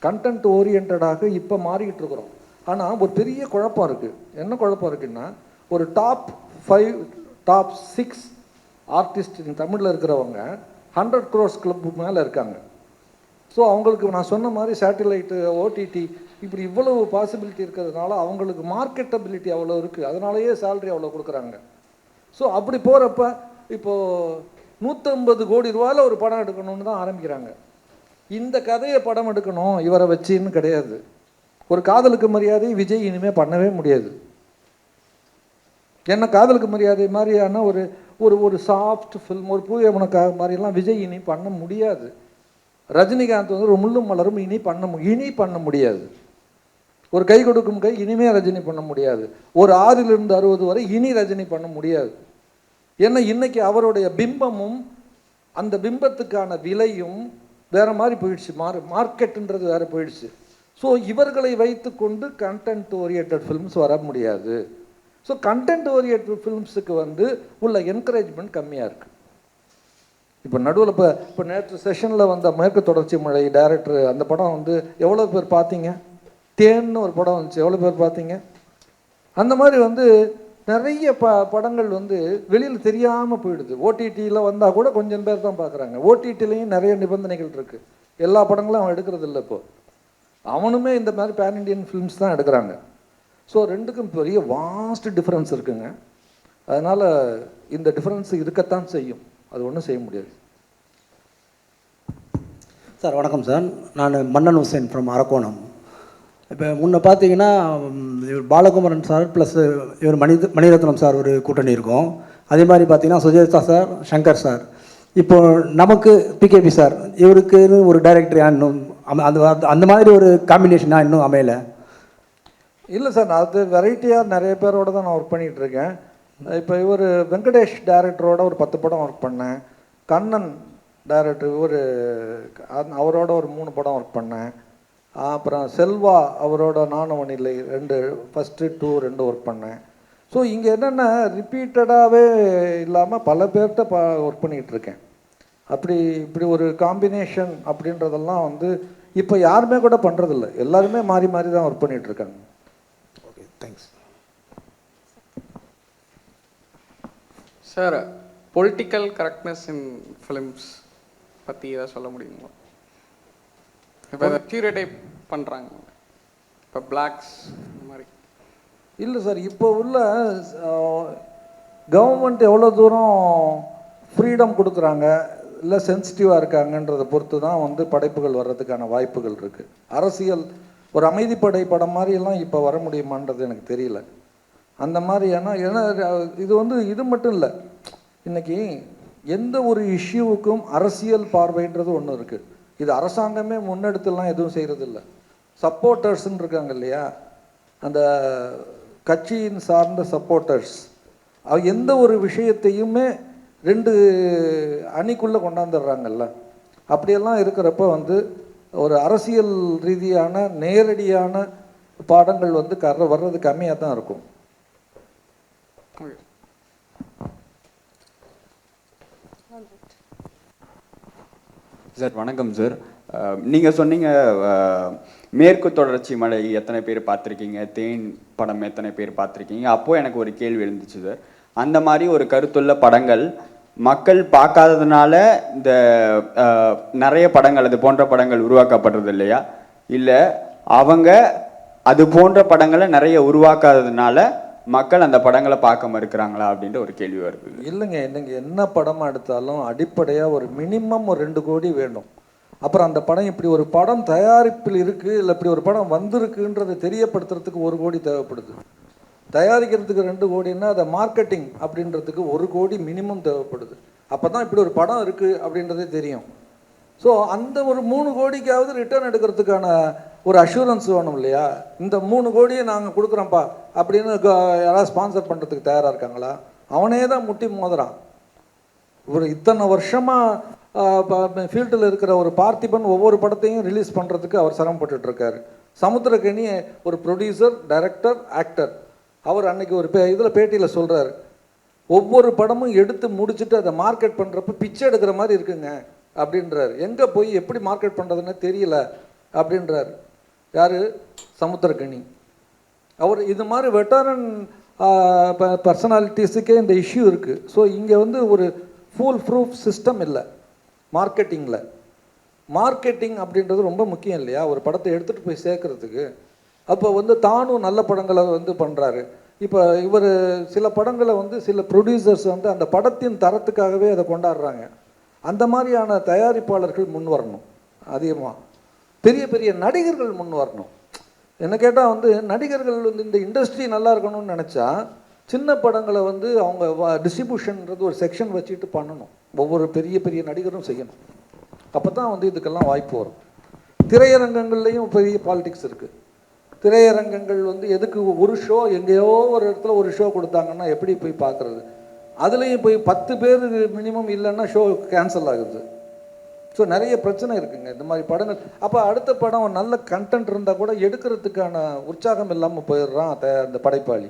கண்டென்ட் ஓரியன்டாக இப்போ மாறிக்கிட்டு இருக்கிறோம். ஆனால் ஒரு பெரிய குழப்பம் இருக்குது. என்ன குழப்பம் இருக்குன்னா, ஒரு டாப் 5 டாப் 6 ஆர்டிஸ்ட் தமிழில் இருக்கிறவங்க 100 crores கிளப் மேலே இருக்காங்க. ஸோ அவங்களுக்கு நான் சொன்ன மாதிரி சேட்டலைட்டு, ஓடிடி இப்படி இவ்வளவு பாசிபிலிட்டி இருக்கிறதுனால அவங்களுக்கு மார்க்கெட்டபிலிட்டி அவ்வளோ இருக்குது. அதனாலேயே சேலரி அவ்வளோ கொடுக்குறாங்க. ஸோ அப்படி போகிறப்ப இப்போது 150 கோடி ரூபாயில் ஒரு படம் எடுக்கணும்னு தான் ஆரம்பிக்கிறாங்க. இந்த கதையை படம் எடுக்கணும் இவரை வச்சின்னு கிடையாது. ஒரு காதலுக்கு மரியாதை விஜய் இனிமேல் பண்ணவே முடியாது. ஏன்னா காதலுக்கு மரியாதை மாதிரியான ஒரு ஒரு ஒரு சாஃப்ட் ஃபில்ம், ஒரு பூயமுனக்கா மாதிரிலாம் விஜய் இனி பண்ண முடியாது. ரஜினிகாந்த் வந்து ஒரு முள்ளும் மலரும் இனி பண்ண முடியாது. ஒரு கை கொடுக்கும் கை இனிமே ரஜினி பண்ண முடியாது. ஒரு 6லிருந்து 60 வரை இனி ரஜினி பண்ண முடியாது. ஏன்னா இன்னைக்கு அவருடைய பிம்பமும் அந்த பிம்பத்துக்கான விலையும் வேற மாதிரி போயிடுச்சு. மார்க்கெட்டுன்றது வேற போயிடுச்சு. ஸோ இவர்களை வைத்து கொண்டு கண்டென்ட் ஓரியன்டட் ஃபிலிம்ஸ் வர முடியாது. ஸோ கண்டென்ட் ஓரியன்டட் ஃபிலிம்ஸுக்கு வந்து உள்ள என்கரேஜ்மெண்ட் கம்மியாக இருக்குது. இப்போ நடுவில் இப்போ நேற்று செஷனில் வந்த மேற்கு தொடர்ச்சி மழை டைரக்டர் அந்த படம் வந்து எவ்வளோ பேர் பார்த்தீங்க? தேன்னு ஒரு படம் வந்துச்சு, எவ்வளோ பேர் பார்த்தீங்க? அந்த மாதிரி வந்து நிறைய படங்கள் வந்து வெளியில் தெரியாமல் போயிடுது. ஓடிடியில் வந்தால் கூட கொஞ்சம் பேர் தான் பார்க்குறாங்க. ஓடிடிலையும் நிறைய நிபந்தனைகள் இருக்குது. எல்லா படங்களும் அவன் எடுக்கிறது இல்லை. இப்போ அவனுமே இந்த மாதிரி பேன் இண்டியன் ஃபிலிம்ஸ் தான் எடுக்கிறாங்க. ஸோ ரெண்டுக்கும் பெரிய வாஸ்ட் டிஃப்ரென்ஸ் இருக்குங்க. அதனால் இந்த டிஃப்ரென்ஸ் இருக்கத்தான் செய்யும். அது ஒன்றும் செய்ய முடியாது. சார் வணக்கம் சார். நான் மன்னன் ஹுசேன் ஃப்ரம் அரக்கோணம். இப்போ முன்ன பார்த்தீங்கன்னா இவர் பாலகுமாரன் சார் ப்ளஸ் இவர் மணிரத்னம் சார் ஒரு கூட்டணி இருக்கும். அதே மாதிரி பார்த்தீங்கன்னா சுஜேதா சார், சங்கர் சார். இப்போ நமக்கு பிகேபி சார், இவருக்கு ஒரு டைரக்டர் இன்னும் அந்த மாதிரி ஒரு காம்பினேஷனா இன்னும் அமையலை. இல்லை சார், நான் அது வெரைட்டியாக நிறைய பேரோட தான் நான் ஒர்க் பண்ணிகிட்ருக்கேன். இப்போ இவர் வெங்கடேஷ் டைரக்டரோட ஒரு 10 படம் ஒர்க் பண்ணேன். கண்ணன் டைரக்டர் அவரோட ஒரு 3 படம் ஒர்க் பண்ணேன். அப்புறம் செல்வா அவரோட நாணவனிலை 2 ஃபஸ்ட்டு 2 2 ஒர்க் பண்ணேன். ஸோ இங்கே என்னென்னா ரிப்பீட்டடாகவே இல்லாமல் பல பேர்கிட்ட ஒர்க் பண்ணிகிட்ருக்கேன். இப்படி ஒரு காம்பினேஷன் அப்படின்றதெல்லாம் வந்து இப்போ யாருமே கூட பண்ணுறதில்ல. எல்லாருமே மாறி மாறி தான் ஒர்க் பண்ணிகிட்ருக்காங்க. Okay, thanks sir. Political correctness in films பற்றி ஏதாவது சொல்ல முடியுங்களா? இப்போ ஸ்டீரியோடைப் பண்ணுறாங்க, இப்போ பிளாக்ஸ் இந்த மாதிரி. இல்லை சார், இப்போ உள்ள கவர்மெண்ட் எவ்வளோ தூரம் ஃப்ரீடம் கொடுக்குறாங்க இல்லை சென்சிட்டிவாக இருக்காங்கன்றதை பொறுத்து தான் வந்து படைப்புகள் வர்றதுக்கான வாய்ப்புகள் இருக்குது. அரசியல் ஒரு அமைதிப்படை படம் மாதிரியெல்லாம் இப்போ வர முடியுமான்றது எனக்கு தெரியல. அந்த மாதிரி ஏன்னா இது வந்து இது மட்டும் இல்லை. இன்றைக்கி எந்த ஒரு இஷ்யூவுக்கும் அரசியல் பார்வைன்றது ஒன்று இருக்குது. இது அரசாங்கமே முன்னெடுத்துலாம் எதுவும் செய்கிறதில்ல. சப்போர்ட்டர்ஸ்ன்னு இருக்காங்க இல்லையா, அந்த கட்சியின் சார்ந்த சப்போர்ட்டர்ஸ் எந்த ஒரு விஷயத்தையுமே 2 அணிக்குள்ளே கொண்டாந்துடுறாங்கல்ல. அப்படியெல்லாம் இருக்கிறப்ப வந்து ஒரு அரசியல் ரீதியான நேரடியான பாடங்கள் வந்து வர்றது கம்மியாக தான் இருக்கும். சார் வணக்கம் சார். நீங்கள் சொன்னீங்க மேற்கு தொடர்ச்சி மலை எத்தனை பேர் பார்த்துருக்கீங்க, தேன் படம் எத்தனை பேர் பார்த்துருக்கீங்க. அப்போது எனக்கு ஒரு கேள்வி இருந்துச்சு சார். அந்த மாதிரி ஒரு கருத்துள்ள படங்கள் மக்கள் பார்க்காததுனால இந்த நிறைய படங்கள் அது போன்ற படங்கள் உருவாக்கப்படுறது இல்லையா, இல்லை அவங்க அது போன்ற படங்களை நிறைய உருவாக்காததுனால மக்கள் அந்த படங்களை பார்க்க மறுக்கிறாங்களா அப்படின்ற ஒரு கேள்வி வருது. இல்லைங்க, நீங்கள் என்ன படமாக எடுத்தாலும் அடிப்படையாக ஒரு மினிமம் ஒரு 2 கோடி வேணும். அப்புறம் அந்த படம் இப்படி ஒரு படம் தயாரிப்பில் இருக்குது இல்லை இப்படி ஒரு படம் வந்திருக்குன்றதை தெரியப்படுத்துறதுக்கு 1 கோடி தேவைப்படுது. தயாரிக்கிறதுக்கு 2 கோடின்னா அதை மார்க்கெட்டிங் அப்படின்றதுக்கு 1 கோடி மினிமம் தேவைப்படுது. அப்போ தான் இப்படி ஒரு படம் இருக்குது அப்படின்றதே தெரியும். ஸோ அந்த ஒரு 3 கோடிக்காவது ரிட்டர்ன் எடுக்கிறதுக்கான ஒரு அஷூரன்ஸ் வேணும் இல்லையா. இந்த 3 கோடியை நாங்கள் கொடுக்குறோம்ப்பா அப்படின்னு யாராவது ஸ்பான்சர் பண்ணுறதுக்கு தயாராக இருக்காங்களா? அவனே தான் முட்டி மோதுறான். ஒரு இத்தனை வருஷமாக ஃபீல்டில் இருக்கிற ஒரு பார்த்திபன் ஒவ்வொரு படத்தையும் ரிலீஸ் பண்ணுறதுக்கு அவர் சிரமப்பட்டுருக்காரு. சமுத்திரக்கனி ஒரு ப்ரொடியூசர், டைரக்டர், ஆக்டர். அவர் அன்னைக்கு ஒரு இதில் பேட்டியில் சொல்கிறார், ஒவ்வொரு படமும் எடுத்து முடிச்சுட்டு அதை மார்க்கெட் பண்ணுறப்ப பிச்சை எடுக்கிற மாதிரி இருக்குங்க அப்படின்றார். எங்கே போய் எப்படி மார்க்கெட் பண்ணுறதுன்னு தெரியல அப்படின்றார். யார்? சமுத்திரக்கனி. அவர் இது மாதிரி வெட்டரன் பர்சனாலிட்டிஸுக்கே இந்த இஷ்யூ இருக்குது. ஸோ இங்கே வந்து ஒரு ஃபுல் ப்ரூஃப் சிஸ்டம் இல்லை மார்க்கெட்டிங்கில். மார்க்கெட்டிங் அப்படின்றது ரொம்ப முக்கியம் இல்லையா, ஒரு படத்தை எடுத்துகிட்டு போய் சேர்க்கறதுக்கு. அப்போ வந்து தானும் நல்ல படங்களை வந்து பண்ணுறாரு. இப்போ இவர் சில படங்களை வந்து சில ப்ரொடியூசர்ஸ் வந்து அந்த படத்தின் தரத்துக்காகவே அதை கொண்டாடுறாங்க. அந்த மாதிரியான தயாரிப்பாளர்கள் முன் வரணும். அதிகமாக பெரிய பெரிய நடிகர்கள் முன் வரணும். என்ன கேட்டால் வந்து நடிகர்கள் வந்து இந்த இண்டஸ்ட்ரி நல்லா இருக்கணும்னு நினச்சா சின்ன படங்களை வந்து அவங்க டிஸ்ட்ரிபியூஷன்ன்றது ஒரு செக்ஷன் வச்சுட்டு பண்ணணும். ஒவ்வொரு பெரிய பெரிய நடிகரும் செய்யணும். அப்போ தான் வந்து இதுக்கெல்லாம் வாய்ப்பு வரும். திரையரங்கங்கள்லேயும் பெரிய பாலிடிக்ஸ் இருக்குது. திரையரங்கங்கள் வந்து எதுக்கு ஒரு ஷோ எங்கேயோ ஒரு இடத்துல ஒரு ஷோ கொடுத்தாங்கன்னா எப்படி போய் பார்க்குறது? அதுலேயும் போய் 10 பேர் மினிமம் இல்லைன்னா ஷோ கேன்சல் ஆகுது. ஸோ நிறைய பிரச்சனை இருக்குங்க இந்த மாதிரி படங்கள். அப்போ அடுத்த படம் நல்ல கண்டென்ட் இருந்தால் கூட எடுக்கிறதுக்கான உற்சாகம் இல்லாமல் போயிடுறான் அந்த படைப்பாளி.